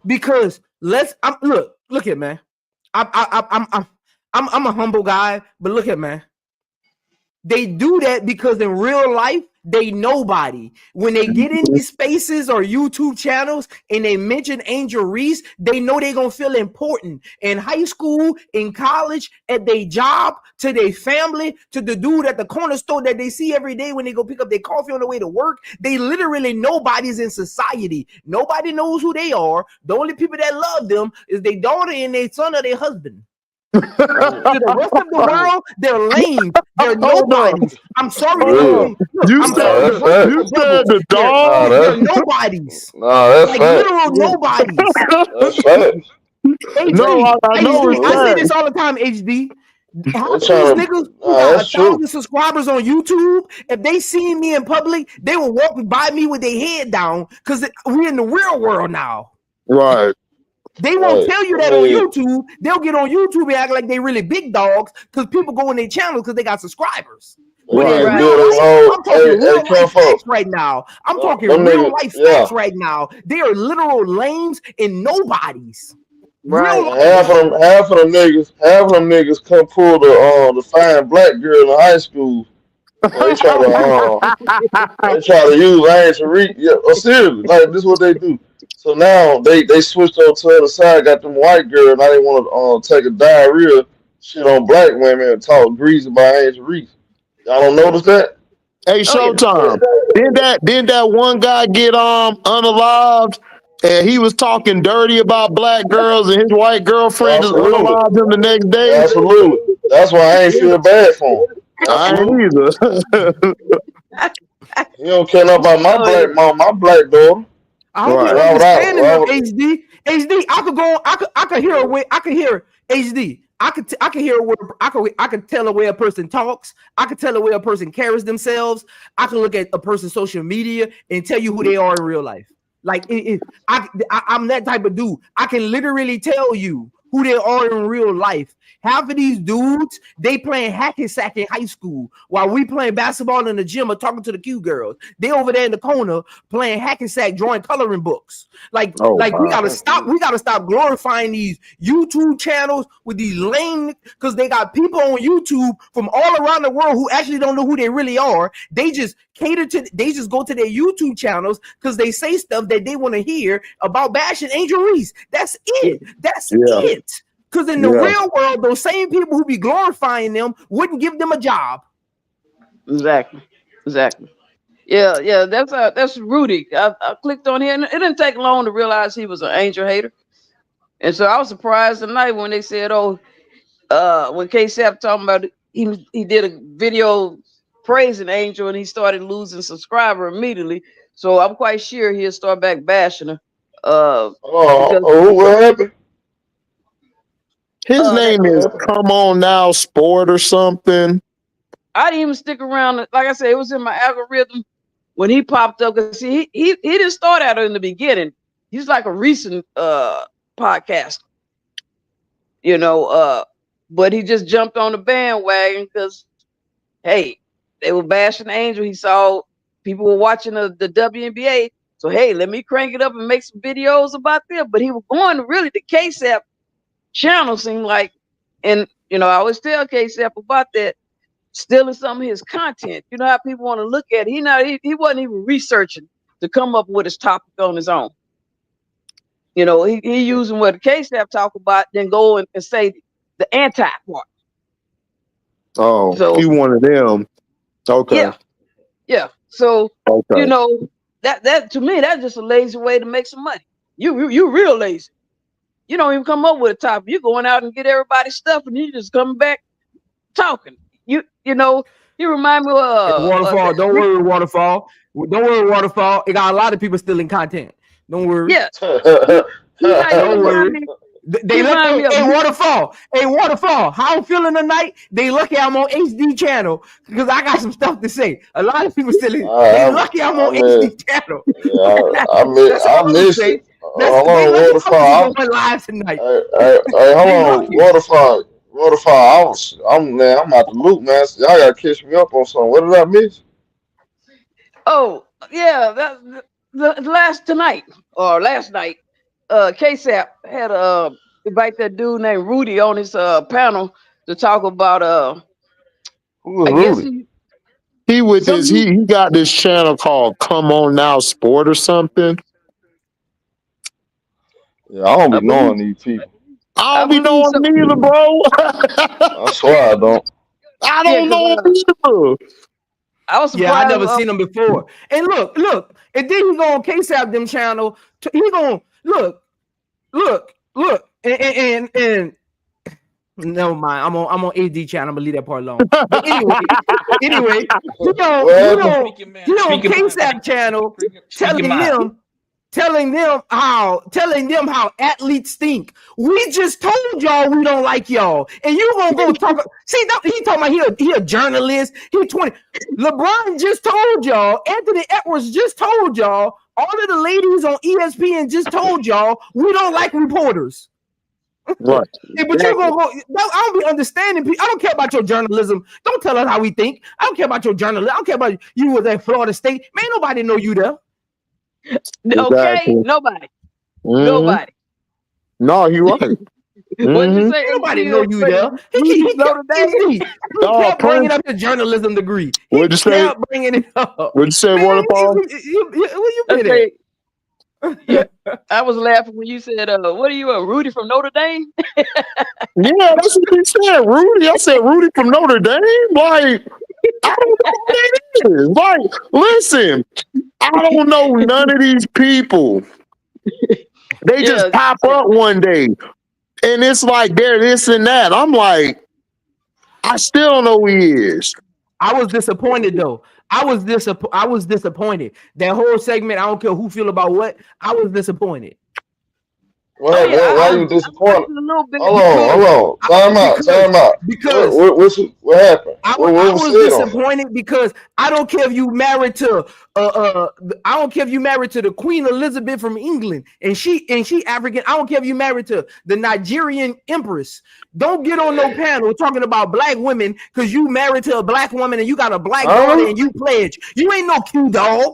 Because look at man. I'm a humble guy, but look at man. They do that because in real life, they nobody. When they get in these spaces or YouTube channels and they mention Angel Reese, they know they're going to feel important. In high school, in college, at their job, to their family, to the dude at the corner store that they see every day when they go pick up their coffee on the way to work. They literally nobody's in society. Nobody knows who they are. The only people that love them is their daughter and their son or their husband. To the rest of the world, they're lame. They're nobodies. I'm sorry. You said the dog. They're nobodies. Like literal nobodies. That's facts. No, I know it's I say this all the time, HD. Half of these niggas who got 1,000 subscribers on YouTube, if they see me in public, they will walk by me with their head down because we're in the real world now. Right. They won't tell you that on YouTube. They'll get on YouTube and act like they really big dogs because people go in their channels because they got subscribers. But in real life, I'm talking real life facts right now. I'm talking real life facts right now. They are literal lames and nobodies. Right. Half of them niggas come pull the fine black girl in high school. They try to use Angel Reese. Yeah, seriously, like this is what they do. So now they switched over to the other side, got them white girl. Now they want to take a diarrhea shit on black women and talk greasy about Angel Reese. Y'all don't notice that? Hey, Showtime. Didn't that one guy get unalived? And he was talking dirty about black girls, and his white girlfriend just unalived him the next day. Absolutely. That's why I ain't feel bad for him. I ain't either. You don't care about my black mom, my black daughter. I don't understand enough, HD. HD, I could hear a way. I could hear HD. I could hear where I could tell the way a person talks. I could tell the way a person carries themselves. I can look at a person's social media and tell you who they are in real life. Like I'm that type of dude. I can literally tell you who they are in real life. Half of these dudes, they playing hack and sack in high school while we playing basketball in the gym or talking to the cute girls. They over there in the corner playing hack and sack, drawing coloring books. We gotta stop. We gotta stop glorifying these YouTube channels with these lame, because they got people on YouTube from all around the world who actually don't know who they really are. They just they just go to their YouTube channels because they say stuff that they want to hear about bashing Angel Reese. That's it. That's it. Because in the real world, those same people who be glorifying them wouldn't give them a job. Exactly. Yeah. That's Rudy. I clicked on here, and it didn't take long to realize he was an Angel hater. And so I was surprised tonight when they said, when Cashapp talking about it, he did a video praising Angel, and he started losing subscriber immediately. So I'm quite sure he'll start back bashing her. What happened? His name is Come On Now Sport or something. I didn't even stick around. Like I said, it was in my algorithm when he popped up. Cause see, he didn't start out in the beginning. He's like a recent podcast, but he just jumped on the bandwagon because, hey, they were bashing Angel. He saw people were watching the WNBA. So, hey, let me crank it up and make some videos about them. But he was going to really the Cashapp channel, seemed like, and I always tell Cashapp about that, stealing some of his content. You know how people want to look at it. He wasn't even researching to come up with his topic on his own. He using what Cashapp talk about, then go and say the anti part. Oh, so he wanted them. Okay. Yeah. So that to me, that's just a lazy way to make some money. You real lazy. You don't even come up with a topic. You're going out and get everybody's stuff, and you just coming back talking. You remind me of Waterfall. Don't worry, Waterfall. Don't worry, Waterfall. It got a lot of people stealing content. Don't worry. Yeah. Don't worry. They look at Waterfall. Hey, Waterfall, how I'm feeling tonight? They lucky I'm on HD channel because I got some stuff to say. A lot of people stealing. They lucky I'm on HD channel. I miss it. Hold on, Waterfall. I'm live tonight. Hey, hold on, Waterfall. I'm out the loop, man. So y'all gotta catch me up on something. What did I miss? Oh yeah, last night, Cashapp had invite that dude named Rudy on his panel to talk about Who is Rudy? He with his he got this channel called Come On Now Sport or something. Yeah, I don't be knowing these people. I don't be knowing them either, bro. I swear I don't. I don't know them either. I was surprised. Yeah, I never seen him before. And look, and then he go on Cashapp them channel. He gonna look, and never mind. I'm on HD channel. I'm gonna leave that part alone. But anyway, he on Cashapp channel telling them how athletes stink. We just told y'all we don't like y'all, and you gonna go talk. See, he talking about he a journalist. He 20. LeBron just told y'all. Anthony Edwards just told y'all. All of the ladies on ESPN just told y'all we don't like reporters. Right. Yeah, but you're gonna go. I don't be understanding. I don't care about your journalism. Don't tell us how we think. I don't care about your journalism. I don't care about you was at Florida State. Man, nobody know you there. Okay, nobody. Nobody. No, you're right. What you say? Nobody know you there. He kept bringing up the journalism degree. He kept bringing it up. What'd you say, Waterfall? Where you been at? Yeah, I was laughing when you said, "What are you, Rudy from Notre Dame?" Yeah, that's what he said, Rudy. I said Rudy from Notre Dame. Like, I don't know who that is. Like, listen, I don't know none of these people. They just pop up one day, and it's like they're this and that. I'm like, I still don't know who he is. I was disappointed though. I was disappointed. That whole segment, I don't care who feel about what. I was disappointed. Why are you disappointed? Hold on. Time out. Because what happened? I was disappointed because I don't care if you married to I don't care if you married to the Queen Elizabeth from England and she African. I don't care if you married to the Nigerian Empress. Don't get on no panel talking about black women because you married to a black woman and you got a black daughter and you pledge. You ain't no Q dog.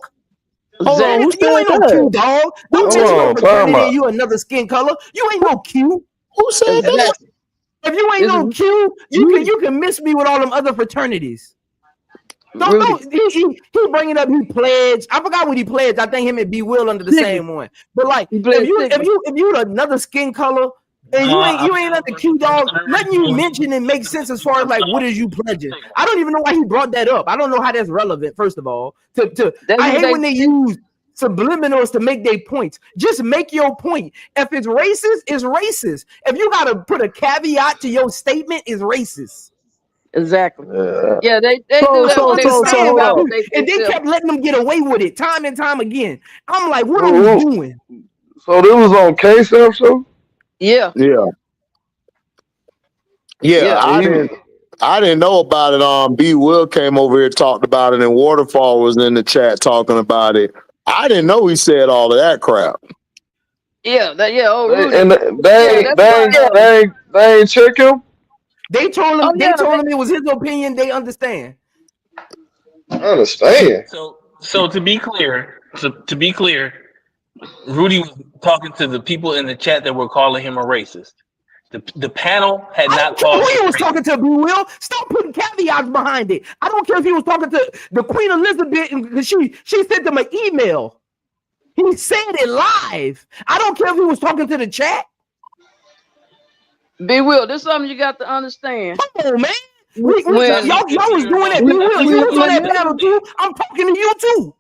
You ain't no Q dog. Don't tell you fraternity you another skin color. You ain't no Q. Who said that? If you ain't no Q, you can miss me with all them other fraternities. He bringing up he pledged. I forgot what he pledged. I think him and B Will under the same one. But like if you another skin color and you ain't at the Q dog, letting you mention and make sense as far as like what is you pledging. I don't even know why he brought that up. I don't know how that's relevant. First of all, I hate when they use subliminals to make their points. Just make your point. If it's racist, it's racist. If you gotta put a caveat to your statement, it's racist. Exactly. Yeah, they do that. And they kept letting them get away with it time and time again. I'm like, what are we doing? So this was on Cashapp show? Yeah. I didn't know about it. B Will came over here, talked about it, and Waterfall was in the chat talking about it. I didn't know he said all of that crap. Yeah, they ain't check him. They told him. They told him it was his opinion. They understand. I understand. So to be clear, Rudy was talking to the people in the chat that were calling him a racist. The panel had not called him. He was talking to B Will. Stop putting caveats behind it. I don't care if he was talking to the Queen Elizabeth because she sent them an email. He said it live. I don't care if he was talking to the chat. B Will, this is something you got to understand. Come on, man. Y'all was doing that. B Will, you was on that panel too. I'm talking to you too.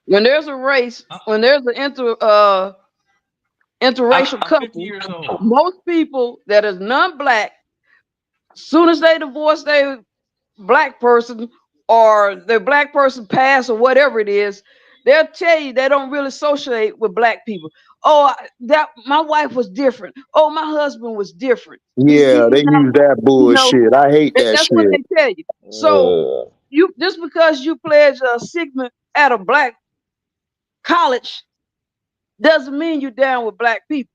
When there's a race, when there's an interracial couple, most people that is non-black, soon as they divorce their black person or their black person pass or whatever it is, they'll tell you they don't really associate with black people. Oh, that my wife was different. Oh, my husband was different. Yeah, they use that bullshit. I hate that that's shit. what they tell you. So you just because you pledge a Sigma at a black college doesn't mean you're down with black people.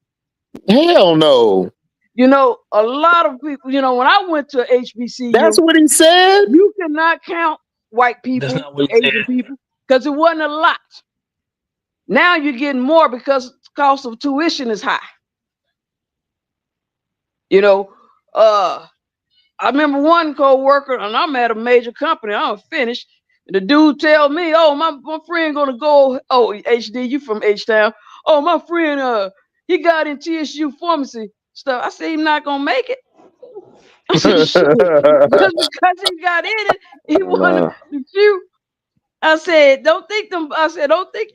Hell no. You know, a lot of people, you know, when I went to HBCU, that's what he said. You cannot count white people, Asian people, because it wasn't a lot. Now you're getting more because the cost of tuition is high. You know, I remember one co-worker, and I'm at a major company. I'm finished. And the dude tell me, "Oh, my friend gonna go. Oh, HD, you from H-Town? Oh, my friend, he got in TSU pharmacy stuff." I said, "He's not gonna make it." I said, "Shit, just because he got in it, he wanted Nah. to shoot." I said, don't think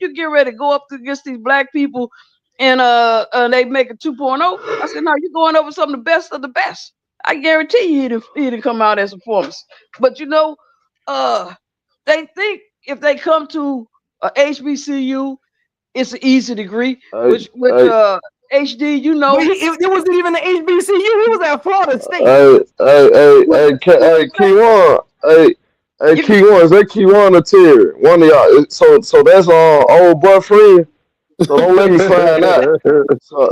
you get ready to go up against these black people and they make a 2.0. I said, no, you're going over some of the best of the best. I guarantee you he didn't come out as a pharmacist. But you know, they think if they come to a HBCU, it's an easy degree, which HD, you know. But it wasn't even the HBCU. He was at Florida State. Hey, Key1. Hey, Key1, is that Key1 or Terry? One of y'all. So that's old boy friend. So don't let me find out. So,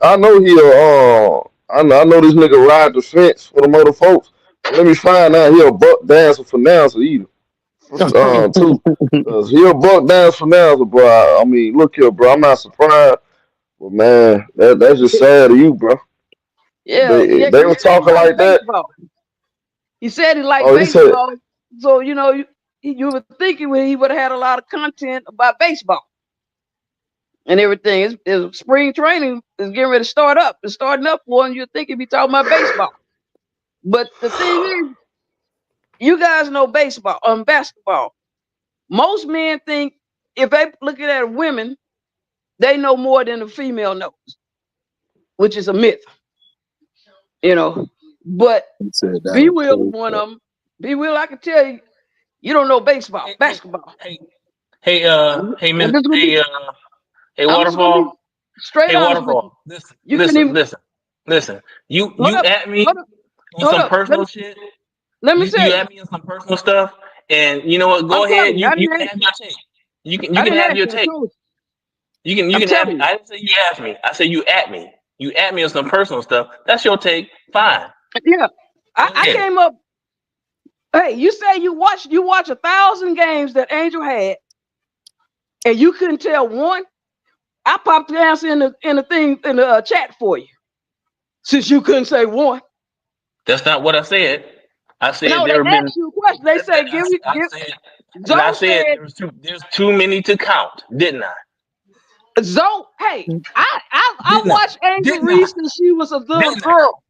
I know he'll I know this nigga ride the fence for the mother folks. But let me find out he'll buck dancer for now either. Too. Cause he'll buck dance for now, bro. I mean, look here, bro. I'm not surprised. But man, that's just sad to you, bro. Yeah, They were talking like that. He said he liked baseball. So, you know, you would think he would have had a lot of content about baseball and everything. Spring training is getting ready to start up. It's starting up for him. You'd think he'd be talking about baseball. But the thing is, you guys know basketball. Most men think if they looking at women, they know more than the female knows, which is a myth. You know, but B Will is one of them. B Will, I can tell you, you don't know basketball. Hey, Waterfall. Straight honest with you. Listen. You at me on some personal shit. Let me say you at me on some personal stuff, and you know what? Go ahead. You can have your take. You can have your take. You can have me. I didn't say you asked me. I said you at me. You at me on some personal stuff. That's your take. Fine. Yeah. I came up. Hey, you say you watch 1,000 games that Angel had, and you couldn't tell one. I popped the answer in the chat for you, since you couldn't say one. That's not what I said. I said no, there they have been. You a question. They say give me. I said there's too many to count, didn't I? Zoe, hey, I watched Angel Reese since she was a little girl.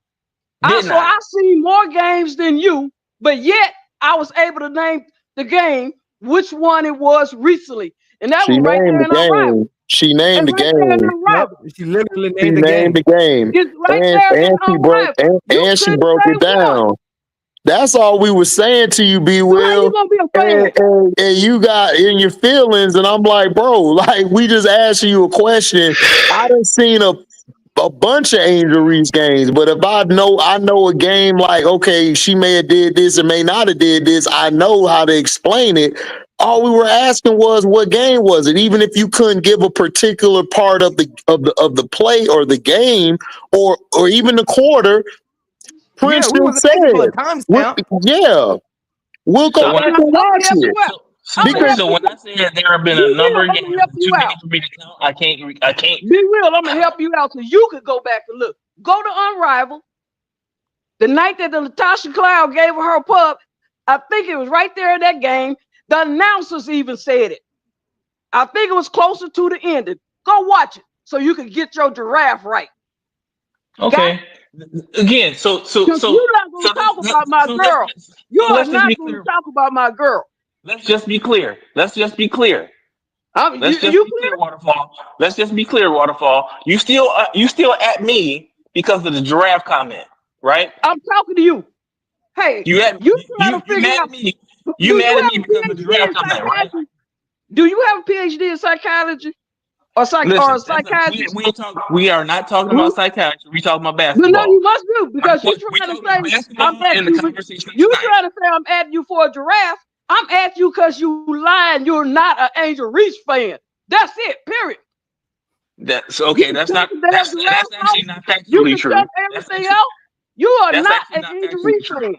I seen more games than you, but yet I was able to name the game, which one it was recently. And that was right there in Unrivaled. She named the game. She literally named the game. It's right there in Unrivaled. And she broke it down. That's all we were saying to you, B. Will. How you gonna be a fan? And you got in your feelings, and I'm like, bro, like we just asking you a question. I done seen a bunch of Angel Reese games, but if I know a game like, okay, she may have did this and may not have did this, I know how to explain it. All we were asking was what game was it? Even if you couldn't give a particular part of the play or the game or even the quarter, Prince said, we'll go back and watch it. So when I said there have been a number of games too many for me to count, I can't. Be real, I'm gonna help you out so you could go back and look. Go to Unrivaled. The night that the Latasha Cloud gave her pub, I think it was right there in that game. The announcers even said it. I think it was closer to the ending. Go watch it so you can get your giraffe right. Okay. Again, so you're not gonna talk about my girl. You are not gonna talk about my girl. Let's just be clear. Let's just be clear, Waterfall. Let's just be clear, Waterfall. You still at me because of the giraffe comment, right? I'm talking to you. Hey, you mad at me? You mad at me because of the giraffe comment, right? Do you have a PhD in psychology or psychiatry? We are not talking about psychiatry. We talking about basketball. No, you must do because you're trying to say I'm at you for a giraffe. I'm at you because you lying. You're not an Angel Reese fan. That's it. Period. That's okay. That's actually not factually true. Everything else, you are not an Angel Reese fan.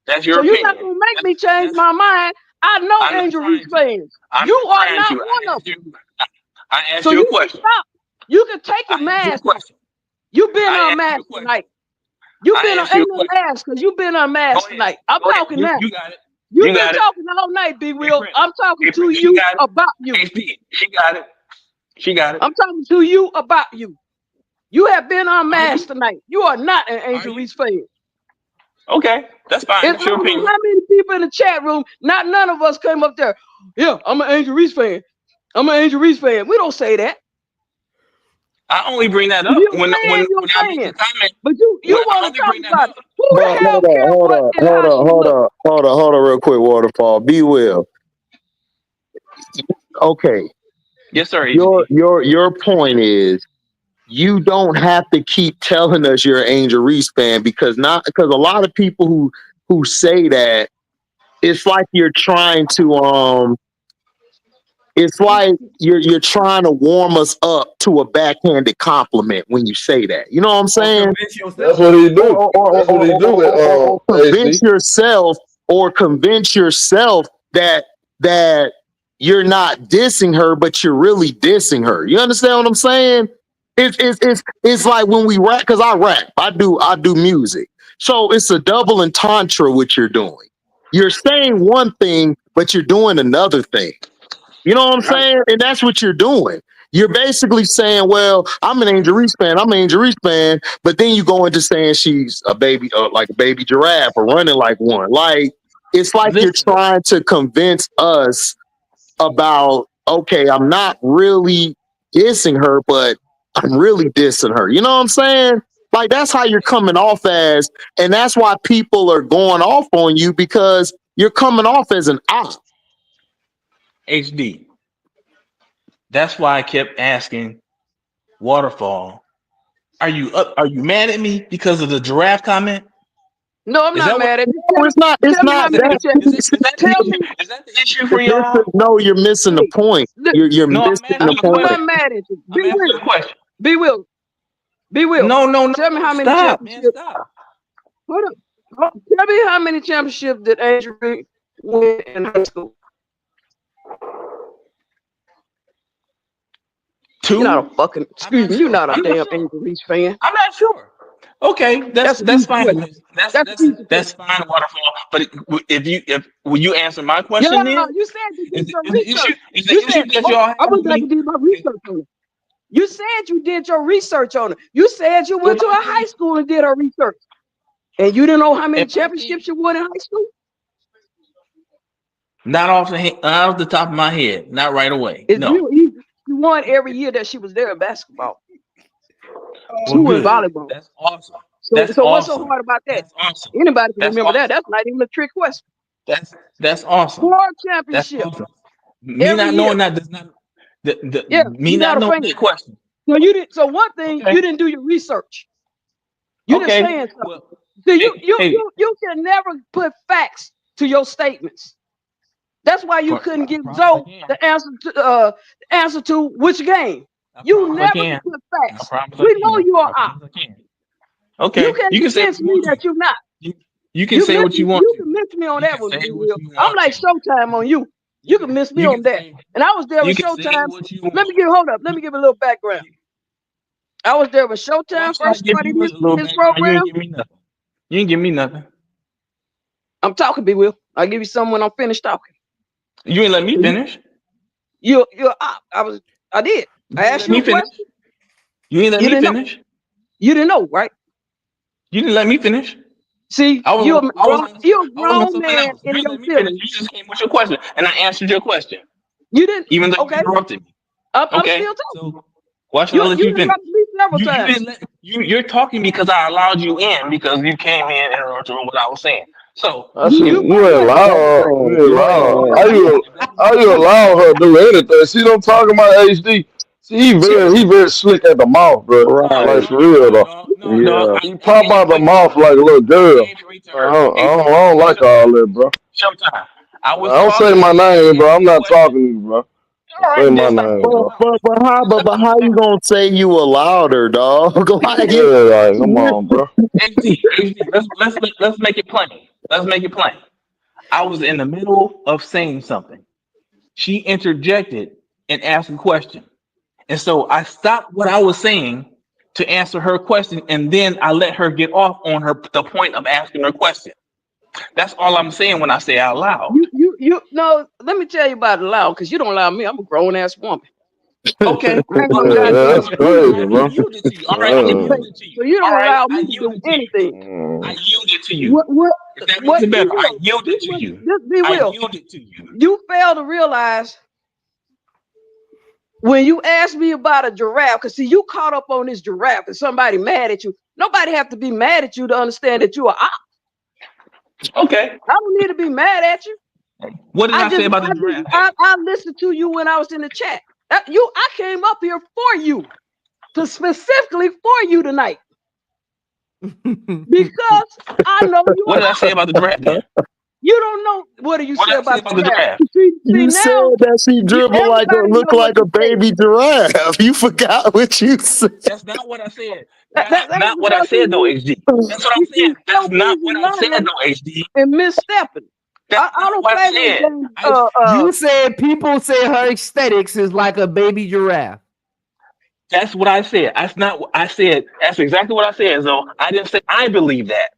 That's your opinion. You're not gonna make me change my mind. I know Angel Reese fans. You are not one of them. I asked you a question. You can take your mask. You've been unmasked tonight. You've been unmasked because you've been unmasked tonight. I'm talking now. You got it. You've been talking all night, B. Will. I'm talking to you about you. She got it. She got it. I'm talking to you about you. You have been unmasked tonight. You are not an Angel Reese fan. Okay, that's fine. It's how many people in the chat room? None of us came up there. Yeah, I'm an Angel Reese fan. I'm an Angel Reese fan. We don't say that. I only bring that up when I make the comment. But you want to talk about it. Who the hell cares what and how she looks? Hold on, real quick, Waterfall. Be Will. Okay. Yes, sir. Your point is you don't have to keep telling us you're an Angel Reese fan because a lot of people who say that, it's like you're trying to it's like you're trying to warm us up to a backhanded compliment when you say that. You know what I'm saying? That's what he do. That's what he do. Convince yourself that you're not dissing her, but you're really dissing her. You understand what I'm saying? It's like when we rap, because I rap. I do music. So it's a double entendre what you're doing. You're saying one thing, but you're doing another thing. You know what I'm saying? And that's what you're doing. You're basically saying, well, I'm an Angel Reese fan. But then you go into saying she's a baby, like a baby giraffe or running like one. Like, it's like you're trying to convince us about, okay, I'm not really dissing her, but I'm really dissing her. You know what I'm saying? Like, that's how you're coming off as, and that's why people are going off on you, because you're coming off as an op. HD. That's why I kept asking Waterfall, are you mad at me because of the giraffe comment? No, I'm not mad at you. No, it's not. It's not. Is that the issue for y'all? No, you're missing the point. You're missing the point. I'm not mad at you. I'm asking the question. Be Will. No. Tell me how many championships. Stop. Hold up. Tell me how many championships did Angel Reese win in high school? 2. You're not a fucking. Excuse me. You're not a damn Angel Reese fan. I'm not sure. Okay, that's fine. That's fine, Waterfall. But will you answer my question? No. You said you did your research. I was going to do my research on it. You said you did your research on it. You said you went to a high school and did her research, and you didn't know how many championships you won in high school. Not off the top of my head. Not right away. It's real easy. She won every year that she was there in basketball. She won volleyball. That's awesome. So what's so hard about that? That's awesome. Anybody can remember that. That's not even a trick question. That's awesome. 4 championships. Awesome. Me not knowing that does not. Me not knowing that question. No, you didn't. So one thing, you didn't do your research. You just saying something. Well, so you can never put facts to your statements. That's why you couldn't give Zoe the answer to which game. You never can put facts. We know you are out. Okay, you can convince me that you're not. You can say what you want. You can miss me on that one. I'm like Showtime on you. You can miss me on that. And I was there with Showtime. Let me give a little background. I was there with Showtime first started his program. You ain't give me nothing. I'm talking, B. Will. I'll give you some when I'm finished talking. You ain't let me finish. I did. I asked you a question. You ain't let me finish. You didn't know, right? You didn't let me finish. See, you're a grown man in your feelings. You just came with your question, and I answered your question. You didn't. Even though you interrupted me. I'm still talking. So, watch you finish. You're talking because I allowed you in because you came in and interrupted what I was saying. So you allow her. How you allow her to do anything? See, don't talk about HD. See, he very slick at the mouth, bro. Right. Like for real though. He pop out the mouth like a little girl. I don't like all that, bro. Showtime. I don't say my name, bro. I'm not talking to you, bro. Say my name, bro. But how you gonna say you allowed her, dog? Come on, bro. Let's make it plain. Let's make it plain. I was in the middle of saying something. She interjected and asked a question. And so I stopped what I was saying to answer her question, and then I let her get off on the point of asking her question. That's all I'm saying when I say out loud. You no, let me tell you about it loud, because you don't allow me. I'm a grown ass woman. Okay. That's crazy, bro. All right, I yielded to you. So you don't allow me to do anything. I yielded to you. What If that makes it better, I yielded to you. I yielded to you. You fail to realize when you ask me about a giraffe, because see, you caught up on this giraffe and somebody mad at you. Nobody have to be mad at you to understand that you are op. Okay. I don't need to be mad at you. What did I say about the giraffe? I listened to you when I was in the chat. I came up here for you, specifically for you tonight. Because I know you. What did I say about the giraffe? You don't know what do you say about the giraffe. You said that she dribbled look like a baby giraffe. You forgot what you said. That's not what I said. That's not what I said though, HD. That's what I'm saying. That's not what I said though, HD. And misstepping. I don't play you said people say her aesthetics is like a baby giraffe. That's what I said. That's not what I said. That's exactly what I said, though. I didn't say I believe that.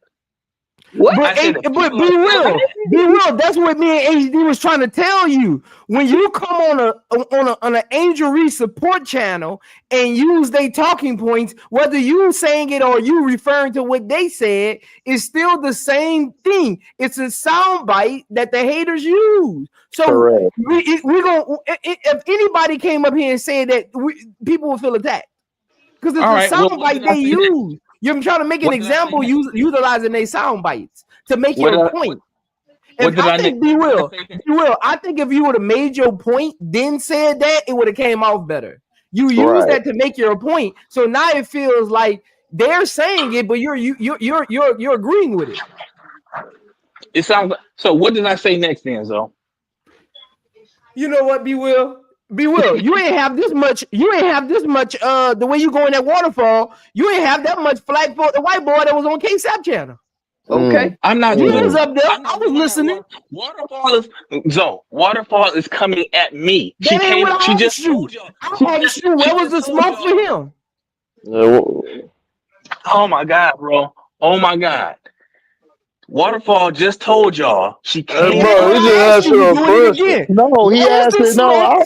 What? But be real. That's what me and HD was trying to tell you. When you come on an Angel Reese support channel and use their talking points, whether you saying it or you referring to what they said, it's still the same thing. It's a soundbite that the haters use. So we gonna, if anybody came up here and said that, people will feel attacked because it's a soundbite they use. You're trying to make an example utilizing their sound bites to make your point. And I think be real. I think if you would have made your point, then said that, it would have came off better. You use that to make your point. So now it feels like they're saying it, but you're agreeing with it. It sounds like, so what did I say next then, Zo? You know what, Be Will, you ain't have this much. The way you go in that waterfall, you ain't have that much flack for the white boy that was on Cashapp channel. Okay, I'm not. He was up there. I was listening. Waterfall is coming at me. She came. She just told you. I asked you, where was the smoke for him? Oh my God, bro. Oh my God. Waterfall just told y'all she came. Bro, he just asked you a question. No, he asked it. No,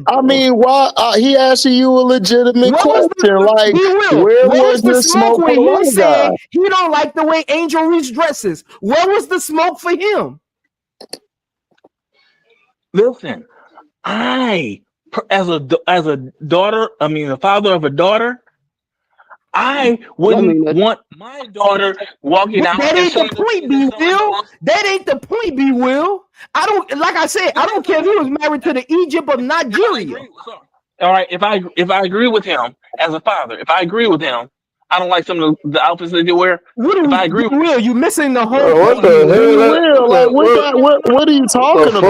I mean, why? He asking you a legitimate question. Like, where was the smoke when he said he don't like the way Angel Reese dresses? Where was the smoke for him? Listen, as a daughter, I mean, the father of a daughter, I wouldn't want my daughter walking out. That ain't the point, B. Will. That ain't the point, B. Will. I don't, like I said, I don't care if he was married to the Egypt of Nigeria. All right, if I agree with him as a father, if I agree with him, I don't like some of the outfits that they wear. If I agree with Will, you missing the whole what the hell? What are you talking about?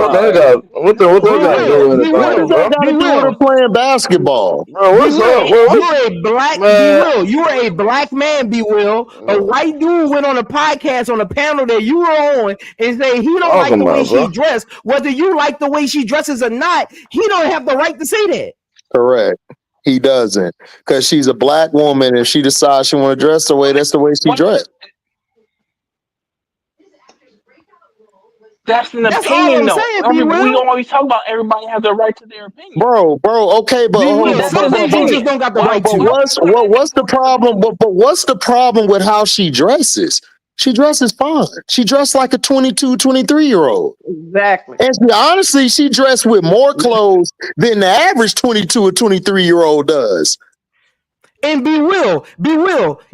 What that got to do with it? What does that got to do with playing basketball? Bro, what's up? You're a black man. You are a black man, B. Will. A white dude went on a podcast on a panel that you were on and say he don't like the way she dressed. Whether you like the way she dresses or not, he don't have the right to say that. Correct. He doesn't, because she's a black woman. If she decides she want to dress the way, that's the way she dressed. That's an opinion, though. We always talk about everybody has the right to their opinion. Bro, okay, but some just don't got the right to. What's the problem? But what's the problem with how she dresses? She dresses fine. She dressed like a 22, 23-year-old. Exactly. And honestly, she dressed with more clothes than the average 22 or 23-year-old does. And be real.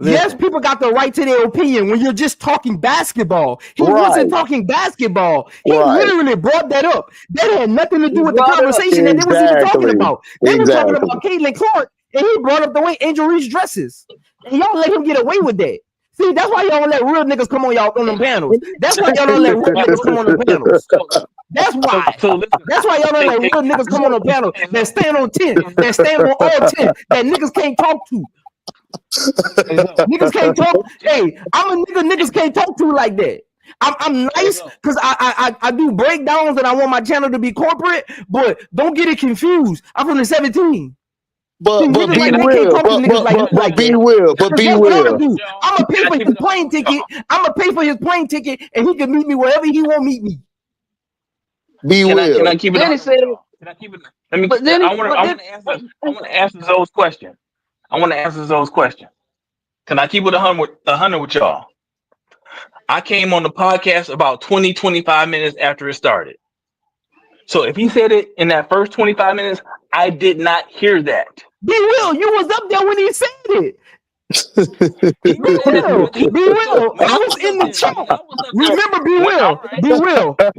Yes, people got the right to their opinion when you're just talking basketball. He wasn't talking basketball. He literally brought that up. That had nothing to do with the conversation that they was even talking about. They were talking about Caitlin Clark, and he brought up the way Angel Reese dresses. And y'all let him get away with that. See, that's why y'all don't let real niggas come on y'all on them panels. That's why y'all don't let real niggas come on them panels. That's why. That's why y'all don't let real niggas come on the panel that stand on 10, that stand on all 10, that niggas can't talk to. Niggas can't talk. Hey, I'm a nigga niggas can't talk to like that. I'm nice because I do breakdowns and I want my channel to be corporate, but don't get it confused. I'm from the 17. But Niggas be like that can't real. talk to niggas like Be that. real. But Because be guess what I'm real. gonna do? I'm gonna pay for his plane ticket. I'm gonna pay for his plane ticket, and he can meet me wherever he want to meet me. Be real. Can I keep it Then he 100 said, with y'all? Can I keep it? Let me. but then he, I want but then, to answer Zoe's question. I want to answer Zoe's question. Can I keep it 100 with y'all? I came on the podcast about 20, 25 minutes after it started. So if he said it in that first 25 minutes, I did not hear that. Be real, you was up there when he said it. Be real. I was in the chat. Remember, be real. Go back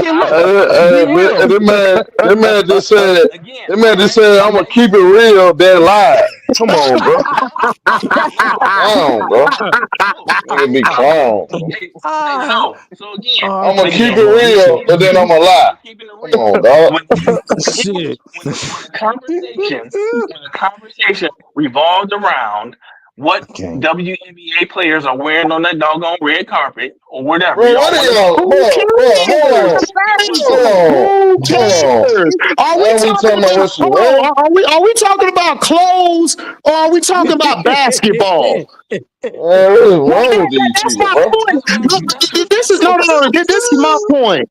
and look. That man just said, I'm gonna keep it real. That lie. Come on, bro. Clown, bro. Nigga be clown. So again, I'm gonna keep it real, but then I'm gonna lie. Come on, dog. Shit. When the conversation revolved around what WNBA players are wearing on that doggone red carpet or whatever. Bro, what are y'all? Who cares? Are we talking about clothes or are we talking about basketball? What's wrong with these That's people, my bro? point. This is my point.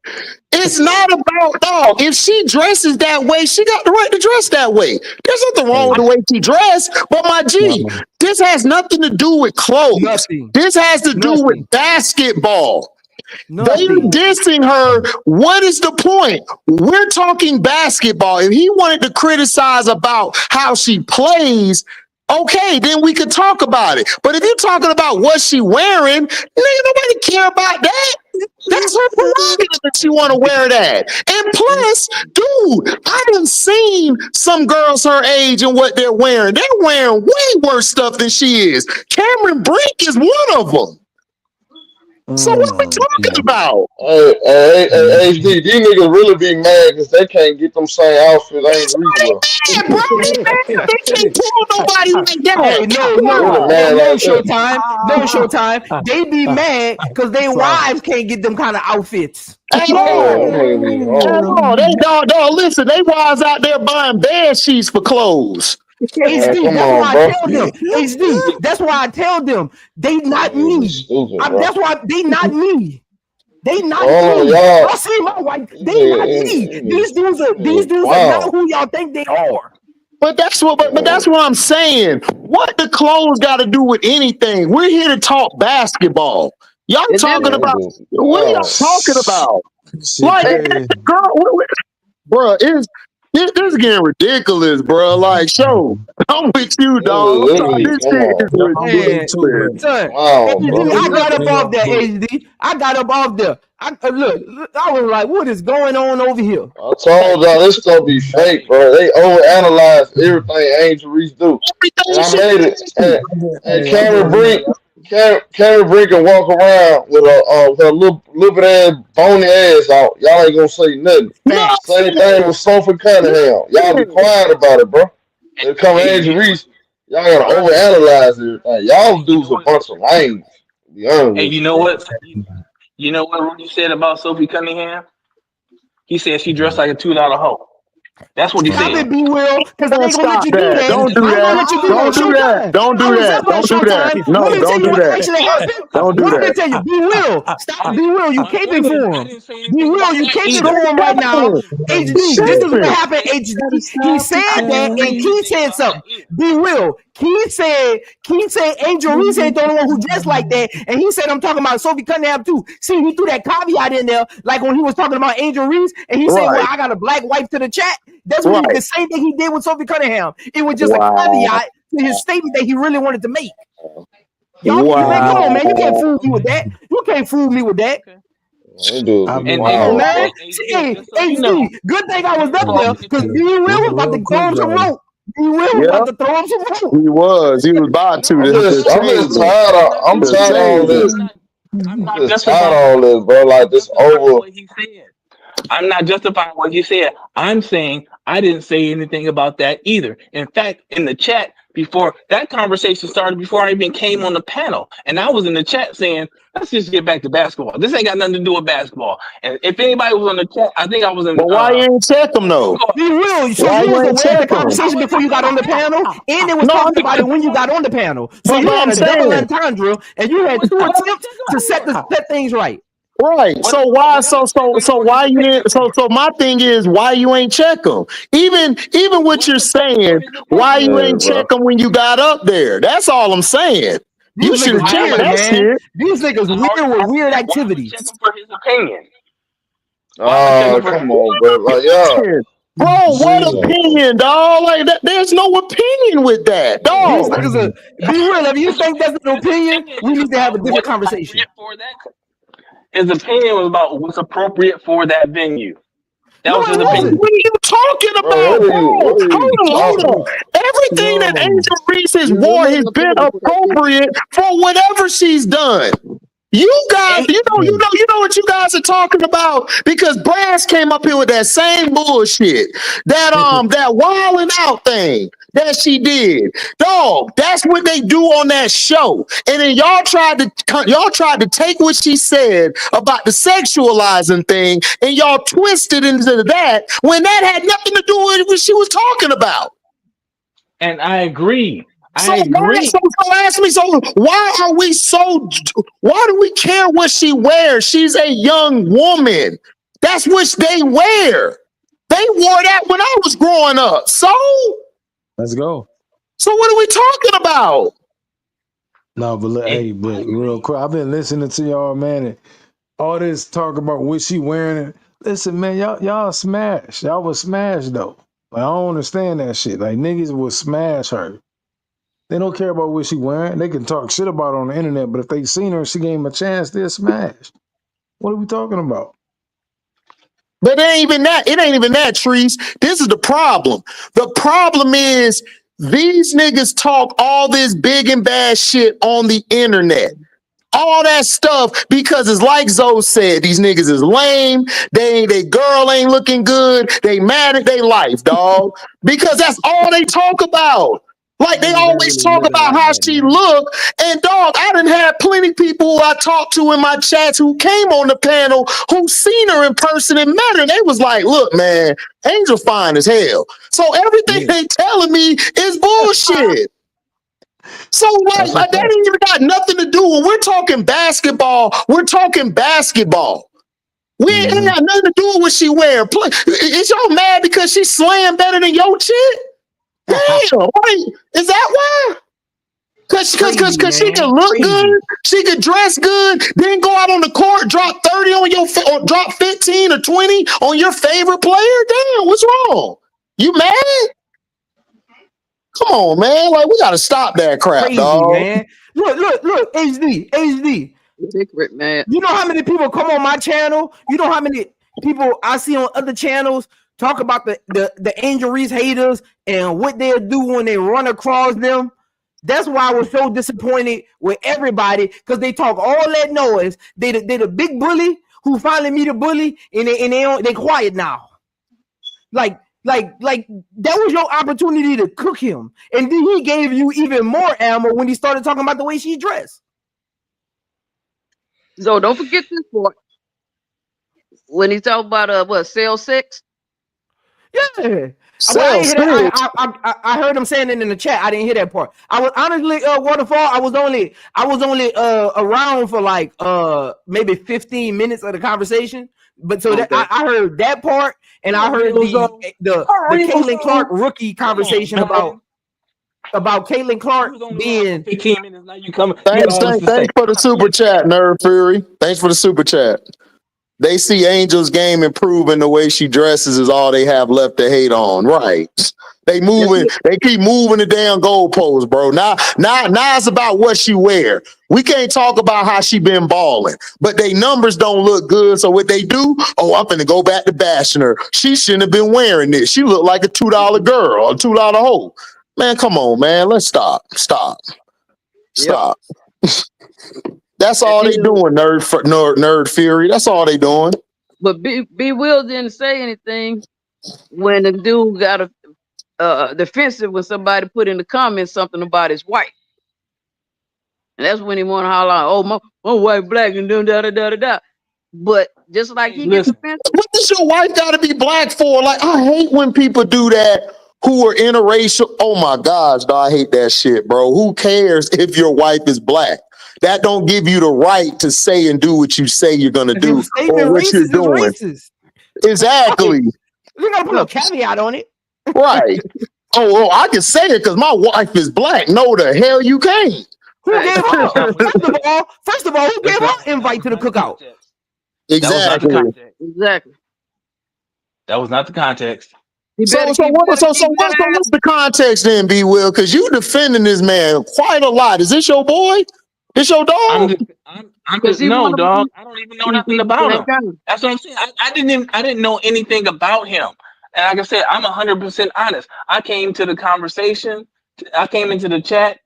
It's not about dog. If she dresses that way, she got the right to dress that way. There's nothing wrong with the way she dressed. But my G, this has nothing to do with clothes. Nothing. This has to do with basketball. They dissing her. What is the point? We're talking basketball. If he wanted to criticize about how she plays, okay, then we could talk about it. But if you're talking about what she wearing, nigga, nobody care about that. That's her prerogative if she want to wear that. And plus, dude, I done seen some girls her age and what they're wearing. They're wearing way worse stuff than she is. Cameron Brink is one of them. So what are we talking about? Hey, HD, these niggas really be mad because they can't get them same outfits. Ain't reasonable. Yeah, bro, they can't pull nobody like that. Hey, no, Showtime. They be mad because their wives can't get them kind of outfits. At all. They don't listen. They wives out there buying bed sheets for clothes. HD, that's why I tell them. HD, that's why I tell them they not me. That's why they not me. They not me. I see my wife. They not me. These dudes are not who y'all think they are. But that's what I'm saying. What the clothes got to do with anything? We're here to talk basketball. Y'all talking about what are y'all talking about? Like, girl, bro, this is getting ridiculous, bro. Like, show, I'm with you, dog. This shit is ridiculous. Son, I got up off there, HD. I got up off there. Look, I was like, what is going on over here? I told y'all this stuff be fake, bro. They overanalyze everything Angel Reese do. And I made it. And Cameron Brink can walk around with a little bit ass bony ass out. Y'all ain't gonna say nothing. Same thing with Sophie Cunningham. Y'all be quiet about it, bro. They come Angel Reese, y'all gotta overanalyze everything. Y'all dudes a bunch of lames. Hey, you know what? You know what Rudy said about Sophie Cunningham? He said she dressed like a $2 hoe. That's what he said. Stop it, be real, because I ain't gonna let you do that. Don't do that. Don't do that. Don't do that. Don't do that. No, don't do that. Don't do that. Let me tell you, be real. Stop, be real. You caping for him. Be real. You caping for him right now. HD, this is what happened. HD, he said that, and Keith said something. Be real. Keith said Angel Reese ain't the only one who dressed like that, and he said I'm talking about Sophie Cunningham too. See, he threw that caveat in there, like when he was talking about Angel Reese, and he said, "Well, I got a black wife to the chat." That's what the same thing he did with Sophie Cunningham. It was just a caveat to his statement that he really wanted to make. Y'all, man, come on, man, you can't fool me with that. You can't fool me with that. Man, HD, good thing I was up there because B Will was about to throw him some rope. B Will was about to throw him some rope. He was about to. I'm tired of all this. I'm just tired of all this, bro. Like this over. I'm not justifying what you said. I'm saying I didn't say anything about that either. In fact, in the chat, before that conversation started, before I even came on the panel. And I was in the chat saying, let's just get back to basketball. This ain't got nothing to do with basketball. And if anybody was on the chat, I think I was in. But why you ain't check them though? Be real. So Why you was you ain't aware of the check 'em? conversation before you got on the panel, and it was No, talking about it when you got on the panel. So But you had I'm a double saying- entendre, and you had two attempts to set things right. Right. So why? So why you didn't? So my thing is, why you ain't check them? Even what you're saying, why you ain't check them when you got up there? That's all I'm saying. You These should have niggas checked weird, that man. shit. These niggas weird with weird activities. Check him for his opinion. Oh, come on, bro. Like, yeah. Bro, what Come on, opinion, dog? Like that, there's no opinion with that, These dog. niggas are, be real. If you think that's an opinion, we need to have a different conversation. His opinion was about what's appropriate for that venue. That No, was his it opinion. wasn't. What are you talking about, Bro, bro? what are you Hold talking on. Everything that Yo. Angel Reese has You worn made has an been opinion for that venue. appropriate for whatever she's done. You guys, you know what you guys are talking about, because Brass came up here with that same bullshit, that wilding out thing that she did. Dog, that's what they do on that show. And then y'all tried to take what she said about the sexualizing thing, and y'all twisted into that when that had nothing to do with what she was talking about. And I agree. So ask me, why do we care what she wears? She's a young woman. That's what they wear. They wore that when I was growing up. So Let's go. So what are we talking about? No, but hey, but real quick, I've been listening to y'all, man, and all this talk about what she wearing. Listen, man, y'all smash. Y'all was smash though. Like, I don't understand that shit. Like, niggas will smash her. They don't care about what she wearing. They can talk shit about her on the internet, but if they seen her and she gave them a chance, they'll smash. What are we talking about? But it ain't even that. It ain't even that, Trees. This is the problem. The problem is these niggas talk all this big and bad shit on the internet. All that stuff because it's like Zoe said, these niggas is lame. They girl ain't looking good. They mad at their life, dog. Because that's all they talk about. Like they always talk about how she look. And dog, I done had plenty of people who I talked to in my chats who came on the panel who seen her in person and met her. They was like, look, man, Angel fine as hell. So everything they telling me is bullshit. So like that ain't even got nothing to do when we're talking basketball. We're talking basketball. We ain't got nothing to do with what she wear. Is y'all mad because she slam better than your chick? Damn, like, is that why? Cause she can look good, she can dress good, then go out on the court, drop 30 on your or drop 15 or 20 on your favorite player. Damn, what's wrong? You mad? Come on, man. Like, we gotta stop that crap, dog. Man. Look, HD. Secret, man. You know how many people come on my channel? You know how many people I see on other channels talk about the Angel Reese haters and what they'll do when they run across them? That's why I was so disappointed with everybody, because they talk all that noise. They the big bully who finally meet a bully, and they quiet now. Like that was your opportunity to cook him, and then he gave you even more ammo when he started talking about the way she dressed. So don't forget this part. When he talked about cell 6. Yeah. I heard him saying it in the chat. I didn't hear that part. I was honestly, Waterfall, I was only around for like maybe 15 minutes of the conversation. But so that I heard that part, and I heard the Caitlin Clark rookie conversation about Caitlin Clark being 15 minutes. Now you coming. Thanks for the super chat, Nerd Fury. Thanks for the super chat. They see Angel's game improving. The way she dresses is all they have left to hate on. Right. They keep moving the damn goalposts, bro. Now it's about what she wear. We can't talk about how she been balling, but they numbers don't look good. So what they do, I'm finna go back to bashing her. She shouldn't have been wearing this. She looked like a $2 girl or $2 hoe. Man, come on, man. Let's stop. That's all they doing, nerd Fury. That's all they doing. But B Will didn't say anything when the dude got defensive when somebody put in the comments something about his wife. And that's when he want to holler out, oh, my wife black and da da da da da. But just like he gets defensive. What does your wife got to be black for? Like, I hate when people do that who are interracial. Oh my gosh, dog, I hate that shit, bro. Who cares if your wife is black? That don't give you the right to say and do what you say you're gonna do or what you're doing. Exactly. You gotta put a caveat on it. Right. Oh, I can say it because my wife is black. No, the hell you can't. Who gave her? First of all, who gave her invite to the cookout? Exactly. Exactly. That was not the context. So what's the context then, B. Will? Because you defending this man quite a lot. Is this your boy? This your dog? I'm just no, dog. I don't even know nothing about him. That's what I'm saying. I didn't know anything about him. And like I said, I'm 100% honest. I came to the conversation. I came into the chat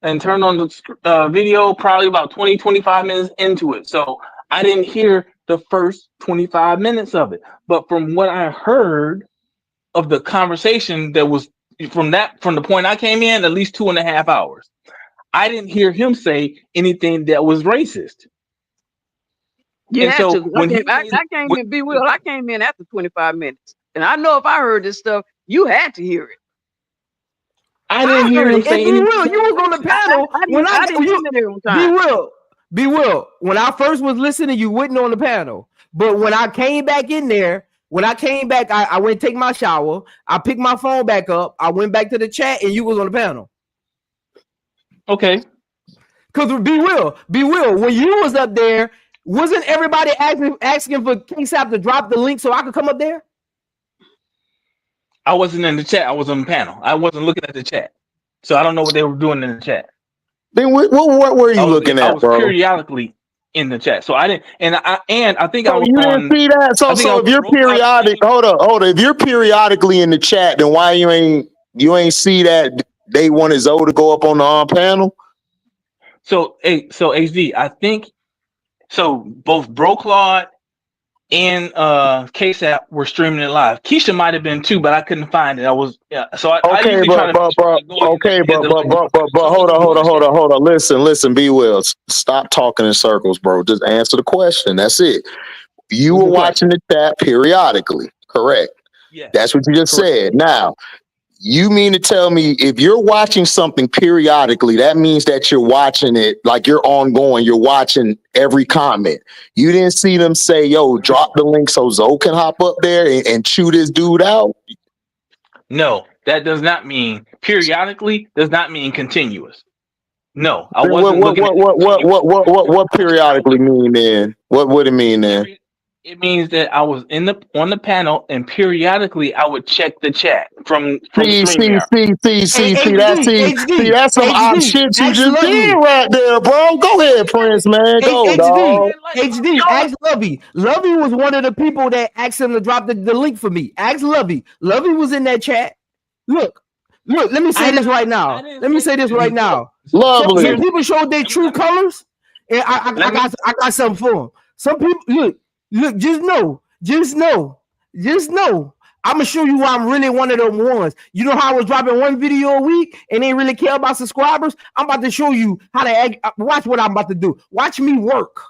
and turned on the video probably about 20, 25 minutes into it. So I didn't hear the first 25 minutes of it. But from what I heard of the conversation that was from the point I came in, at least 2.5 hours, I didn't hear him say anything that was racist. You had to. I came in, B. Will. I came in after 25 minutes. And I know if I heard this stuff, you had to hear it. I didn't hear him say anything. B. Will, you was on the panel I didn't hear it every time. B. Will, when I first was listening, you wasn't on the panel. But when I came back in there, I went to take my shower. I picked my phone back up. I went back to the chat, and you was on the panel. Okay. Because B. Will, when you was up there, wasn't everybody asking for Cashapp to drop the link so I could come up there? I wasn't in the chat. I was on the panel. I wasn't looking at the chat. So I don't know what they were doing in the chat. Then what were you looking at, bro? I was periodically in the chat. So I didn't, and I think so I was you didn't see that. So if you're periodic, hold up. If you're periodically in the chat, then why you ain't see that they wanted Zoe to go up on the panel? So HD, I think so. Both Bro Claude and Cashapp were streaming it live. Keisha might have been too, but I couldn't find it. I was so I okay, but hold on. Listen, B. Will, stop talking in circles, bro. Just answer the question. That's it. You were watching the chat periodically, correct? Yeah, that's what you just said. Now, you mean to tell me if you're watching something periodically, that means that you're watching it like you're ongoing. You're watching every comment. You didn't see them say, yo, drop the link so Zoe can hop up there and chew this dude out? No, that does not mean periodically, does not mean continuous. No, I wasn't what periodically mean then? What would it mean then? It means that I was on the panel, and periodically I would check the chat from See, that's some odd shit you just did right there, bro. Go ahead, Prince, man. Go, dog. HD, ask Lovey. Lovey was one of the people that asked him to drop the link for me. Ask Lovey. Lovey was in that chat. Look, let me say this right now. Lovely. Some people showed their true colors, and I got something for them. Some people, look, just know. I'm gonna show you why I'm really one of them ones. You know how I was dropping one video a week and they really care about subscribers? I'm about to show you how to watch what I'm about to do. Watch me work.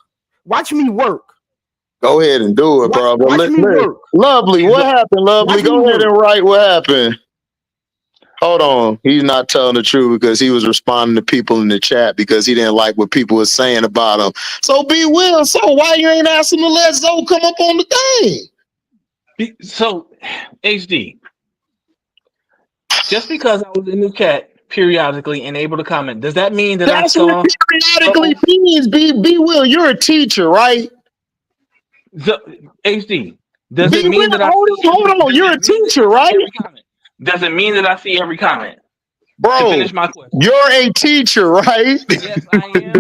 Go ahead and do it, bro. Lovely, what happened, Lovely? Go ahead and write what happened. Hold on. He's not telling the truth because he was responding to people in the chat because he didn't like what people were saying about him. So B. Will, so why you ain't asking to let Zoe come up on the thing? So HD, just because I was in the chat periodically and able to comment, does that mean that that's I saw what periodically means? B. Will, you're a teacher, right? HD, does it mean that hold on, you're a teacher, right? Does it mean that I see every comment? Bro, to finish my question. You're a teacher, right? Yes, I am.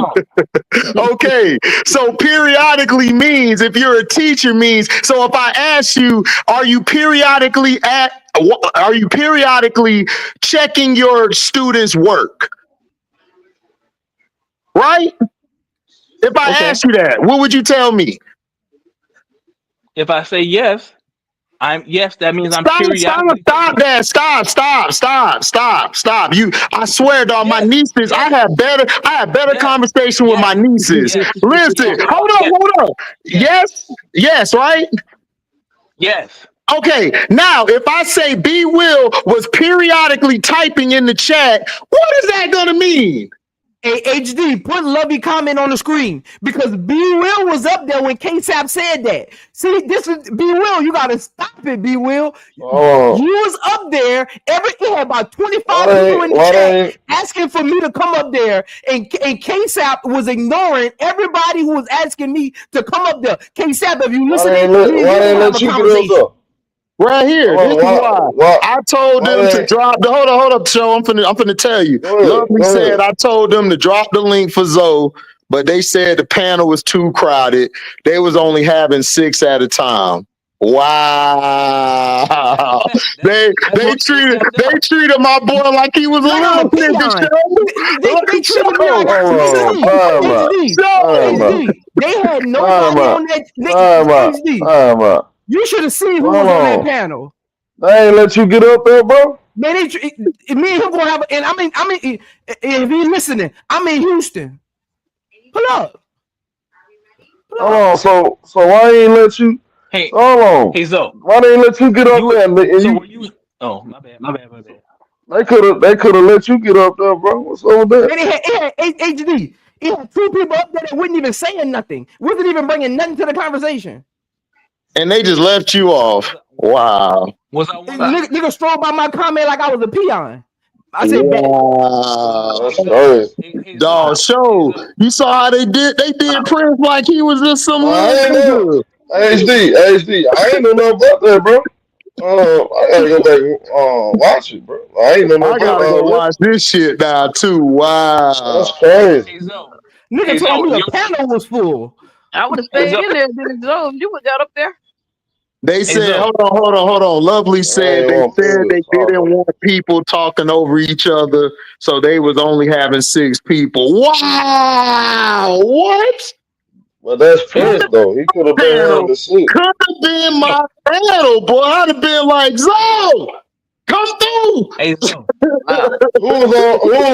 Okay, so periodically means, if you're a teacher means, so if I ask you, are you periodically checking your students' work? Right? If I ask you that, what would you tell me? If I say yes, Yes, that means I'm Stop periodically. that. Stop. I swear, dog, my nieces, I had better conversation with my nieces. Listen, hold on. Yes, right? Yes. Okay, now if I say B Will was periodically typing in the chat, what is that gonna mean? Hey, HD, put Lovey comment on the screen because B Will was up there when Cashapp said that. See, this is B Will. You gotta stop it, B Will. Oh. You was up there. It had about 25 people in the chat asking for me to come up there, and Cashapp was ignoring everybody who was asking me to come up there. Cashapp, if you listen, why they let you get up there? Right here. This is why I told them to drop the hold up, show. I'm finna tell you. Lovely said I told them to drop the link for Zoe, but they said the panel was too crowded. They was only having 6 at a time. Wow. They treated my boy like he was a little nigga. They treated me like HD. They had nobody on that. HD. You should have seen who was on that panel. They ain't let you get up there, bro. Man, me and him gonna have. And I mean, if he's listening, I'm in Houston. Pull up. Hold on. So why ain't let you? Hey, hold on. Hey, Zoe. Why they ain't let you get up there? Oh, my bad. They could have let you get up there, bro. What's over there? Man, it had HD. It had 2 people up there that wasn't even saying nothing. Wasn't even bringing nothing to the conversation. And they just left you off. Wow. Nigga strolled by my comment like I was a peon. I said, wow. Dog, show. You saw how they did Prince like he was just some little HD. I ain't know nothing about that, bro. I gotta go back and watch it, bro. I ain't know nothing I gotta go watch this shit now too. Wow. That's crazy. Nigga told me the panel was full. I would have stayed in there, didn't Zoe. You would got up there. They said, hold on. Lovely said they didn't want people talking over each other, so they was only having 6 people. Wow, what? Well, that's Prince though. He could have been on the 6. Could have been my panel, boy. I'd have been like, Zoe, come through. Hey, Zoe. Who was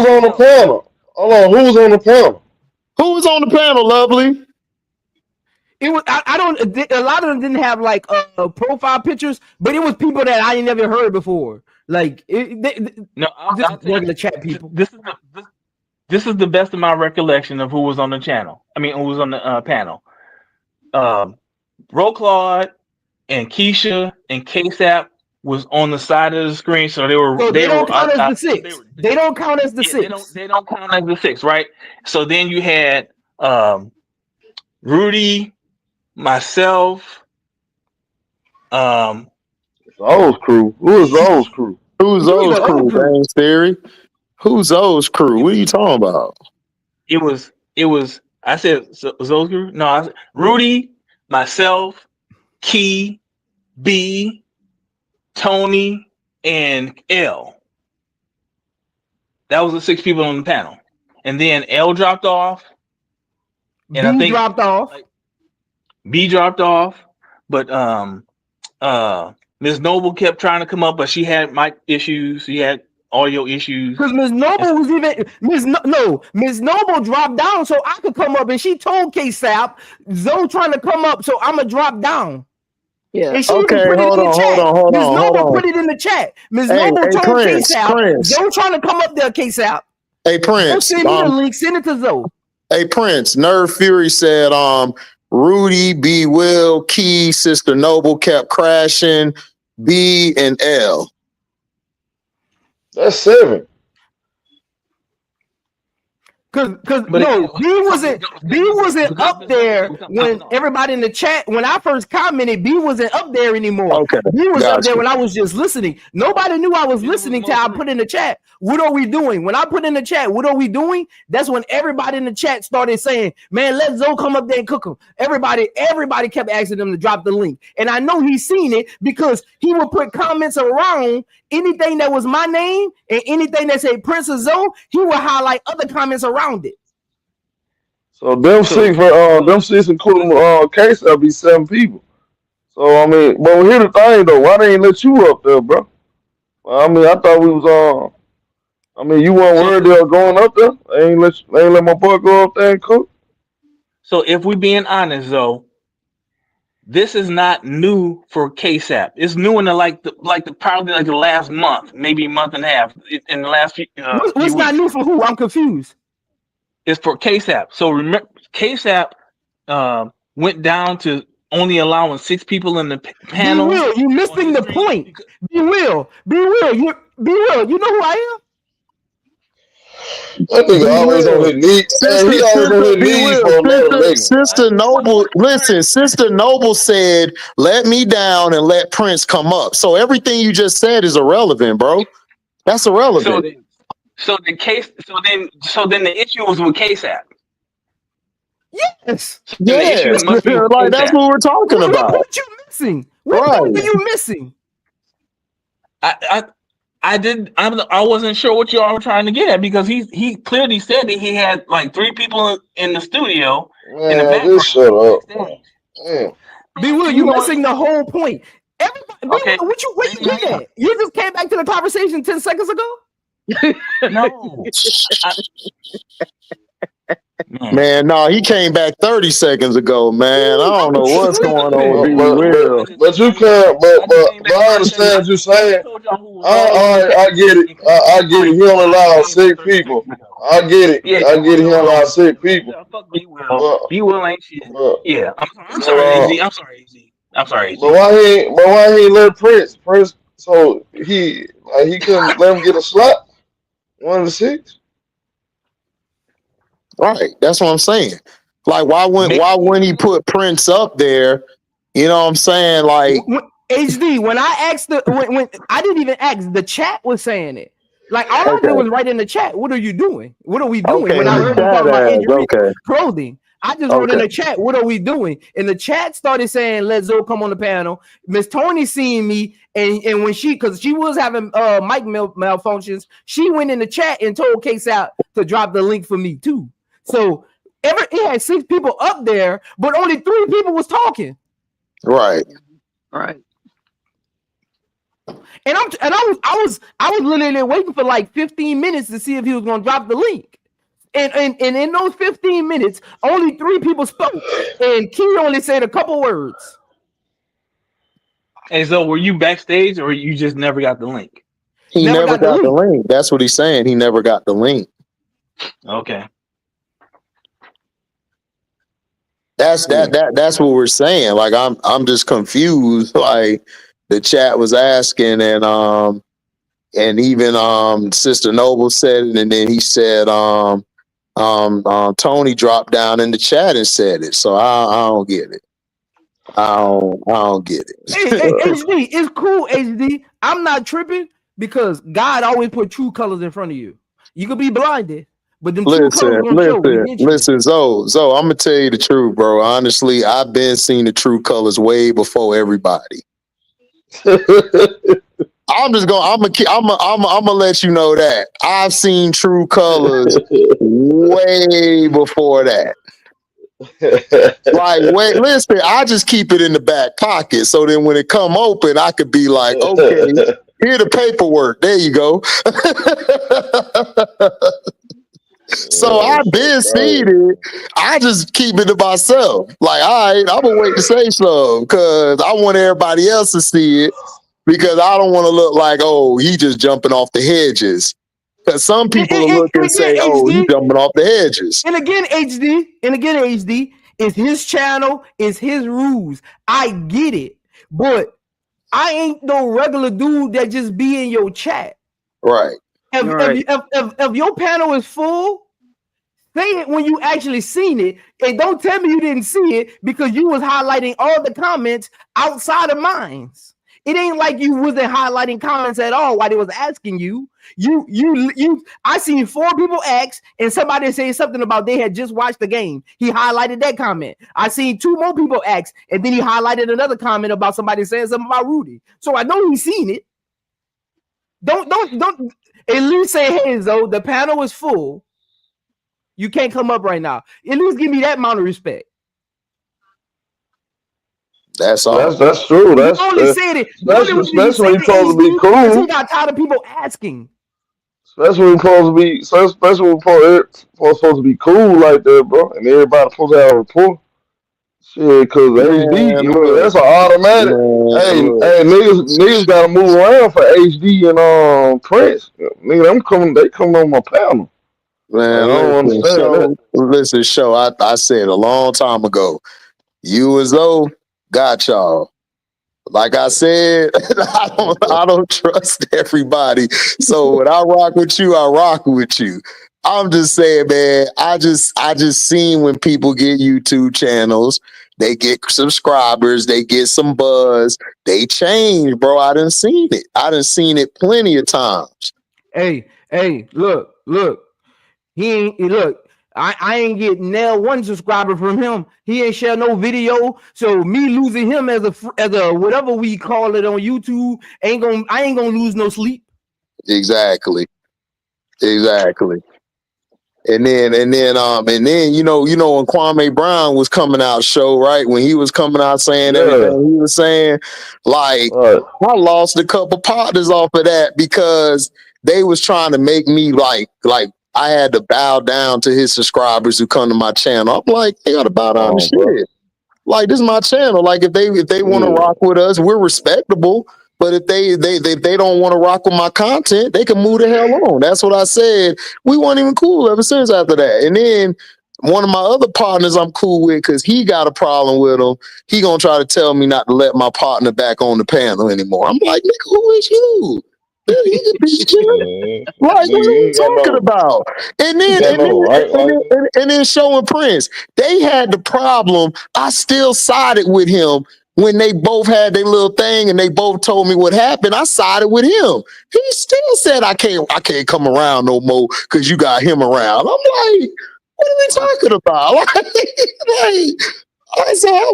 on the panel? Hold on, who was on the panel? Who was on the panel, Lovely? It was I don't. A lot of them didn't have like profile pictures, but it was people that I ain't never heard before. Like regular chat people. This is the best of my recollection of who was on the channel. I mean, who was on the panel. Bro Claude and Keisha and Cashapp was on the side of the screen, so they were. So they don't count as the 6. They don't count as the 6. They don't count as the 6, right? So then you had Rudy, myself, Zoe's crew. Who is Zoe's crew? Who's Zoe's crew? James Theory. Who's Zoe's crew? What are you talking about? It was. I said Zoe's crew. No, I said Rudy, myself, Key, B, Tony, and L. That was the 6 people on the panel, and then L dropped off. And I think B dropped off, but Ms. Noble kept trying to come up, but she had mic issues. She had audio issues. Because Ms. Noble was even Ms. Noble dropped down so I could come up, and she told Cashapp, Zoe trying to come up, so I'm gonna drop down. Yeah. And she hold on. Ms. Noble put it in the chat. Ms. Noble told Cashapp, Zoe trying to come up there, Cashapp. Hey Prince, don't send me the link. Send it to Zoe. Hey Prince, Nerve Fury said, Rudy, B, Will, Key, Sister Noble kept crashing, B and L. That's 7. Cause no, B wasn't up there when everybody in the chat. When I first commented, B wasn't up there anymore. Okay, B was up there when I was just listening. Nobody knew I was listening till I put in the chat, what are we doing? When I put in the chat, what are we doing? That's when everybody in the chat started saying, man, let Zoe come up there and cook them. Everybody kept asking them to drop the link. And I know he's seen it because he would put comments around anything that was my name and anything that said Princess Zoe, he would highlight other comments around it. So them 6 including Cashapp, be 7 people. So I mean, but here's the thing though, why they ain't let you up there, bro? I mean, I thought we was I mean, you weren't So, worried they were going up there. They ain't let my boy go up there and cook. so if we being honest though, this is not new for Cashapp. It's new in the probably like the last month, maybe a month and a half. In the last few What's not weeks. new for who? I'm confused. It's for Cashapp. So remember, Cashapp went down to only allowing 6 people in the panel. Be Will, you missing the point. Be Will, you You know who I am? That nigga always on his knees. Man, he always on his knees for another nigga. Sister Noble, listen, Sister Noble said, let me down and let Prince come up. So everything you just said is irrelevant, bro. That's irrelevant. So then the issue was with Cashapp. Yes. So the issue must be with like that's what we're talking about. What you missing? What are you missing? I wasn't sure what you all were trying to get at because he clearly said that he had like 3 people in the studio. Man, in the background. just shut up. Be Will, you missing the whole point. Everybody, okay. What you getting at? You just came back to the conversation 10 seconds ago? No. Man, no, he came back 30 seconds ago, man. I don't know what's going on with Will. But you can't. But I understand what you're saying. I get it. I get it. He only allowed 6 people. I get it. I get it. He only allowed 6 people. Be Will ain't shit. Yeah. I'm sorry, AZ. I'm sorry, AZ. But why he let Prince? So he couldn't let him get a slot. 1 of the 6. Right, that's what I'm saying. Like, why wouldn't he put Prince up there? You know what I'm saying? Like HD. When I asked when I didn't even ask, the chat was saying it. Like all I did was write in the chat. What are you doing? What are we doing? Okay, when I heard him talking about injury clothing, I just wrote in the Okay. chat. What are we doing? And the chat started saying, "Let Zoe come on the panel." Miss Tony seen me, and when because she was having mic malfunctions, she went in the chat and told Cashapp to drop the link for me too. So it had 6 people up there, but only 3 people was talking. Right. Right. And I was literally waiting for like 15 minutes to see if he was gonna drop the link. And in those 15 minutes, only 3 people spoke, and Key only said a couple words. And so, were you backstage, or you just never got the link? He never got the link. That's what he's saying. He never got the link. Okay. That's what we're saying. Like I'm just confused. Like the chat was asking, and even Sister Noble said it, and then he said Tony dropped down in the chat and said it. So I don't get it. I don't get it. Hey, HD, it's cool, HD. I'm not tripping because God always put true colors in front of you. You could be blinded, but them true colors gonna show eventually. Listen, Zoe, I'm gonna tell you the truth, bro. Honestly, I've been seeing the true colors way before everybody. I'm gonna let you know that I've seen true colors way before that. Like, wait, listen, I just keep it in the back pocket, so then when it come open, I could be like, okay, here the paperwork. There you go. So I've been seeing it. I just keep it to myself. Like, all right, I'm gonna wait to say something because I want everybody else to see it because I don't want to look like, oh, he just jumping off the hedges. Because some people will look and say, oh, he's jumping off the hedges. And again, HD, it's his channel, it's his rules. I get it, but I ain't no regular dude that just be in your chat. Right. If your panel is full, say it when you actually seen it, and don't tell me you didn't see it because you was highlighting all the comments outside of mine. It ain't like you wasn't highlighting comments at all while they was asking you. I seen 4 people ask and somebody say something about they had just watched the game. He highlighted that comment. I seen 2 more people ask and then he highlighted another comment about somebody saying something about Rudy. So I know he's seen it. Don't at least say, hey, Zoe, the panel is full. You can't come up right now. At least give me that amount of respect. That's all. That's true. You That's only said it. The only reason he especially when said you're supposed to be it because he cool. got tired of people asking. Especially when you're supposed to be, especially when supposed to be cool like that, bro. And everybody supposed to have a rapport. Shit, cause HD, Man, look, that's an automatic. man, Hey, look, niggas gotta move around for HD and Prince. Nigga, they coming on my panel. Like, man, I don't understand that. show. I said a long time ago, you and Zoe got y'all. Like I said, I don't trust everybody. So when I rock with you, I rock with you. I'm just saying, man, I just seen when people get YouTube channels, they get subscribers, they get some buzz, they change, bro. I done seen it. I done seen it plenty of times. Hey, look. He ain't look. I ain't get nail one subscriber from him. He ain't share no video. So me losing him as a whatever we call it on YouTube I ain't gonna lose no sleep. Exactly. And then you know when Kwame Brown was coming out show, right? When he was coming out saying everything he was saying, like I lost a couple partners off of that because they was trying to make me like I had to bow down to his subscribers who come to my channel. I'm like, they gotta bow down to shit. Bro. Like, this is my channel. Like, if they want to rock with us, we're respectable. But if they don't want to rock with my content, they can move the hell on. That's what I said. We weren't even cool ever since after that. And then one of my other partners I'm cool with, because he got a problem with him, he gonna try to tell me not to let my partner back on the panel anymore. I'm like, nigga, who is you? He could beat you. Like, what are you talking about? And then showing Prince, they had the problem. I still sided with him when they both had their little thing and they both told me what happened. I sided with him. He still said I can't come around no more because you got him around. I'm like, what are we talking about? I'm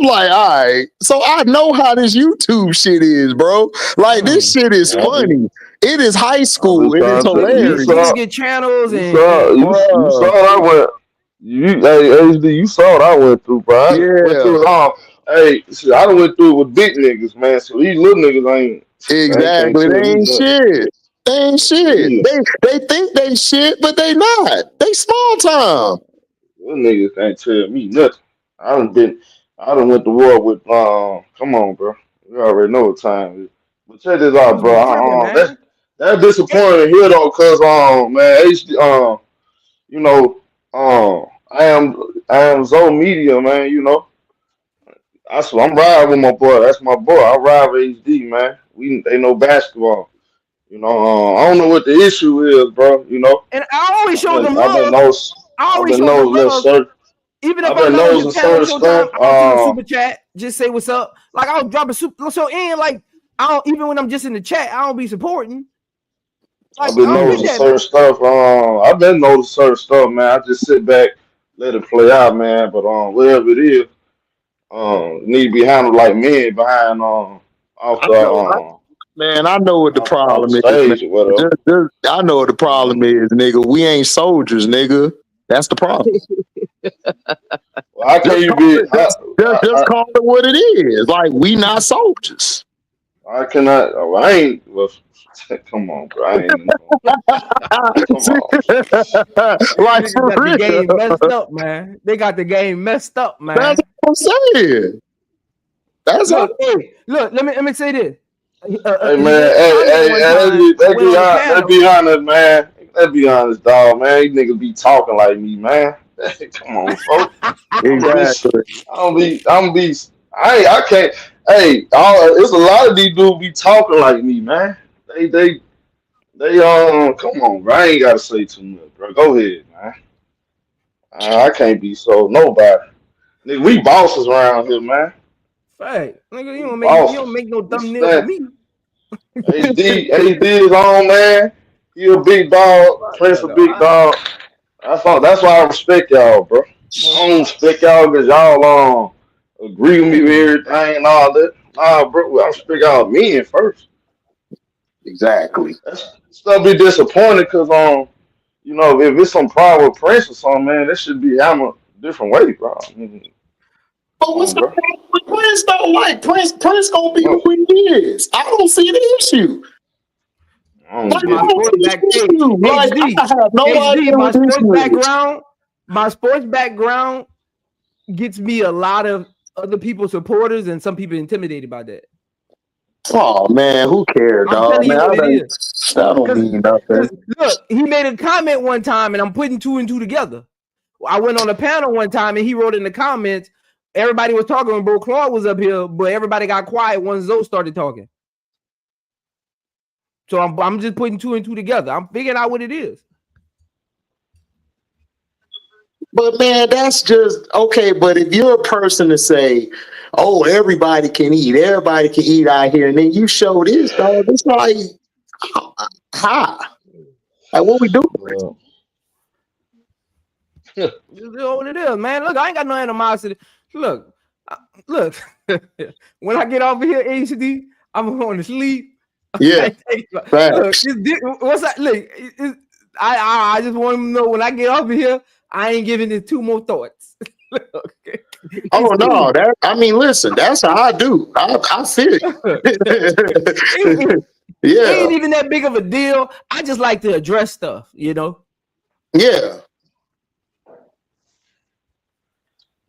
like, all right. So I know how this YouTube shit is, bro. Like, this shit is funny. It is high school. It is hilarious. You get channels and you saw what I went. HD, you saw what I went through, bro. I went through it all. Hey, shit, I done went through it with big niggas, man. So these little niggas ain't exactly. They ain't shit. They ain't shit. Yeah. They think they shit, but they not. They small time. Little niggas can't tell me nothing. I done went to war with come on, bro. You already know what time it is. But check this out, bro. That's disappointing here though, cause man, HD, you know, I am Zoe Media, man. You know, I'm riding with my boy. That's my boy. I ride with HD, man. They know basketball. You know, I don't know what the issue is, bro. You know, and I always show them love. I always show them love. Even if I'm not on your channel showtime, I'll do a super chat. Just say what's up. Like, I'll drop a super. So, and like, I don't, even when I'm just in the chat, I don't be supporting. Like, I've been noticing certain stuff. I've been noticing certain stuff, man. I just sit back, let it play out, man. But whatever it is, need to be handled like men behind man, I know what the problem is. I know what the problem is, nigga. We ain't soldiers, nigga. That's the problem. Well, how can you be? Just call it what it is. Like, we not soldiers. I cannot. I ain't. Well, come on, bro. I ain't. Come on. Like, for real. The game messed up, man. They got the game messed up, man. That's what I'm saying. That's look. Hey, look. Let me say this. Hey man, let's be honest, man. Let's be honest, dog, man. These niggas be talking like me, man. Come on, folks. Exactly. I can't. Hey, it's a lot of these dudes be talking like me, man. They come on, bro. I ain't gotta say too much, bro. Go ahead, man. I can't be so nobody. Nigga, we bosses around here, man. Right, nigga, you don't make no thumbnail for me. HD is on, man. You a big dog, Prince a big dog. That's why I respect y'all, bro. I don't respect y'all because y'all agree with me with everything and all that. Nah, bro, I respect y'all men first. Exactly. Stuff be disappointed because you know, if it's some problem with Prince or something, man, that should be hammered a different way, bro. But what's the problem with Prince though? Like Prince gonna be who he is. I don't see the issue. Like, My sports back, like HD, I have no idea my what the sports issue is. background, my sports background gets me a lot of other people's supporters, and some people intimidated by that. Oh man, who cares, I'm dog? telling you Man, what it is. that don't mean nothing. Look, he made a comment one time, and I'm putting 2 and 2 together. I went on a panel one time, and he wrote in the comments, everybody was talking when Bro Claude was up here, but everybody got quiet once Zoe started talking. So I'm just putting 2 and 2 together. I'm figuring out what it is. But man, that's just okay. But if you're a person to say, "Oh, everybody can eat out here," and then you show this, dog, it's like, how? Like, what we doing? This is what it is, man. Look, I ain't got no animosity. Look. When I get off of here, HD, I'm going to sleep. Yeah. Look, what's that? Look, I just want to know when I get off of here, I ain't giving it 2 more thoughts. Oh no, listen, that's how I do. I feel it. Yeah. It ain't even that big of a deal. I just like to address stuff, you know? Yeah.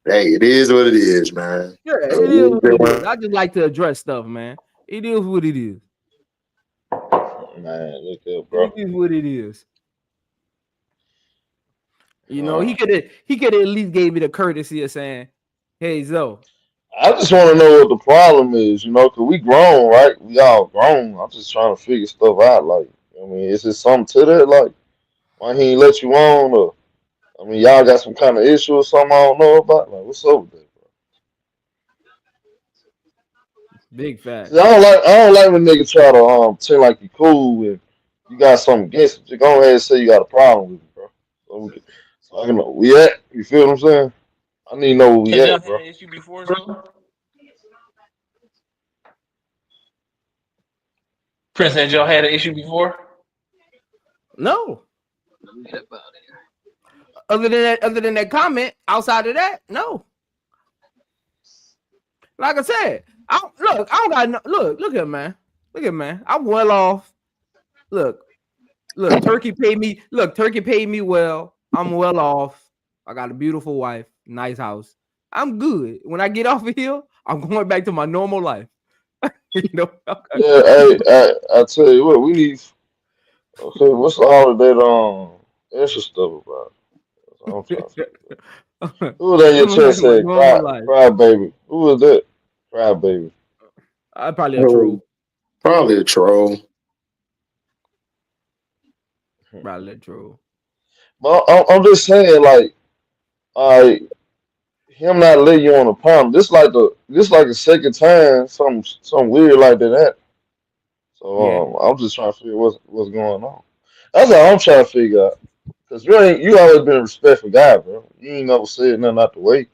Hey, it is what it is, man. Yeah, it is what it is. I just like to address stuff, man. It is what it is. Man, look up, bro. It is what it is. You know, he could at least gave me the courtesy of saying, "Hey, Zoe." I just want to know what the problem is, you know, because we grown, right? We all grown. I'm just trying to figure stuff out. Like, I mean, is there something to that? Like, why he ain't let you on? Or, I mean, y'all got some kind of issue or something I don't know about? Like, what's up with that, bro? Big fact. See, I don't like when niggas try to pretend like you cool and you got something against it. Just go ahead and say you got a problem with it, bro. So I can know where we at. You feel what I'm saying? I need to know where we at, bro. Had an issue before, bro? Prince, had y'all had an issue before? No. Other than that comment, outside of that, no. Like I said, I don't got no look here, man. Look at man. I'm well off. Look, Turkey paid me. Look, Turkey paid me well. I'm well off. I got a beautiful wife, nice house. I'm good. When I get off of here, I'm going back to my normal life. You know? Yeah, hey, I tell you what, we need. Okay, what's all of that extra stuff about? I'm trying to figure out. Who was that your chest said? Cry baby. Who was that? Cry baby. Probably a troll. Probably a troll. Probably a troll. But I'm just saying, like, him not letting you on the panel. This like the second time something weird like that happened. So I'm just trying to figure what's going on. That's all I'm trying to figure out. Cause you always been a respectful guy, bro. You ain't never said nothing out the way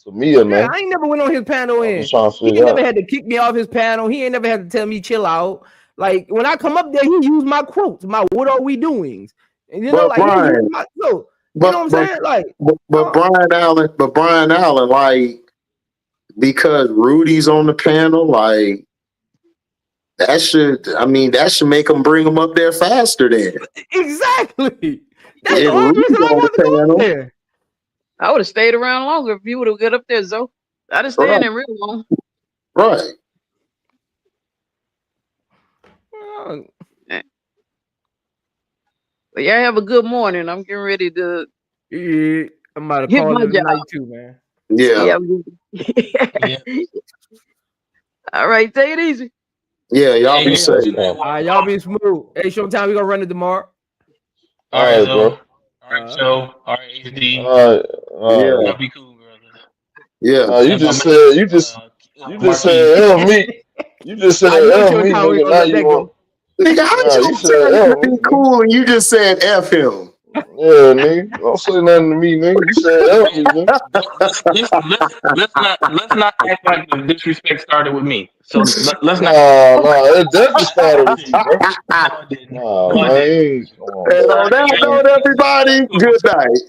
to me or nothing. I ain't never went on his panel I'm in. just trying to He figure never out. had to kick me off his panel. He ain't never had to tell me chill out. Like when I come up there, he used my quotes, my "What are we doing?" And you know, like Brian, you know what I'm saying? Like, but Brian Allen, like, because Rudy's on the panel, like, that should make him bring him up there faster. Then exactly. That's the only reason I want to go up there. I would have stayed around longer if you would have got up there, Zoe. I'd have stayed there real long. Right. But yeah, have a good morning. I'm getting ready to. Yeah, I'm about to call it tonight too, man. Yeah. All right, take it easy. Yeah, y'all be safe. All right, y'all be smooth. Hey, Showtime, we gonna run it tomorrow. All right, bro. All right, Joe. All right, HD. All right. Yeah. Y'all be cool, brother. Yeah. You just said L me. You just said L me, nigga. Now you want. Nigga, how you said be cool and you just said F him? Yeah, nigga. Don't say nothing to me, nigga. You said F me, nigga. Let's not act like the disrespect started with me. So let's not. Nah, it definitely started with you, bro. Nah, man. And on that note, everybody, good night.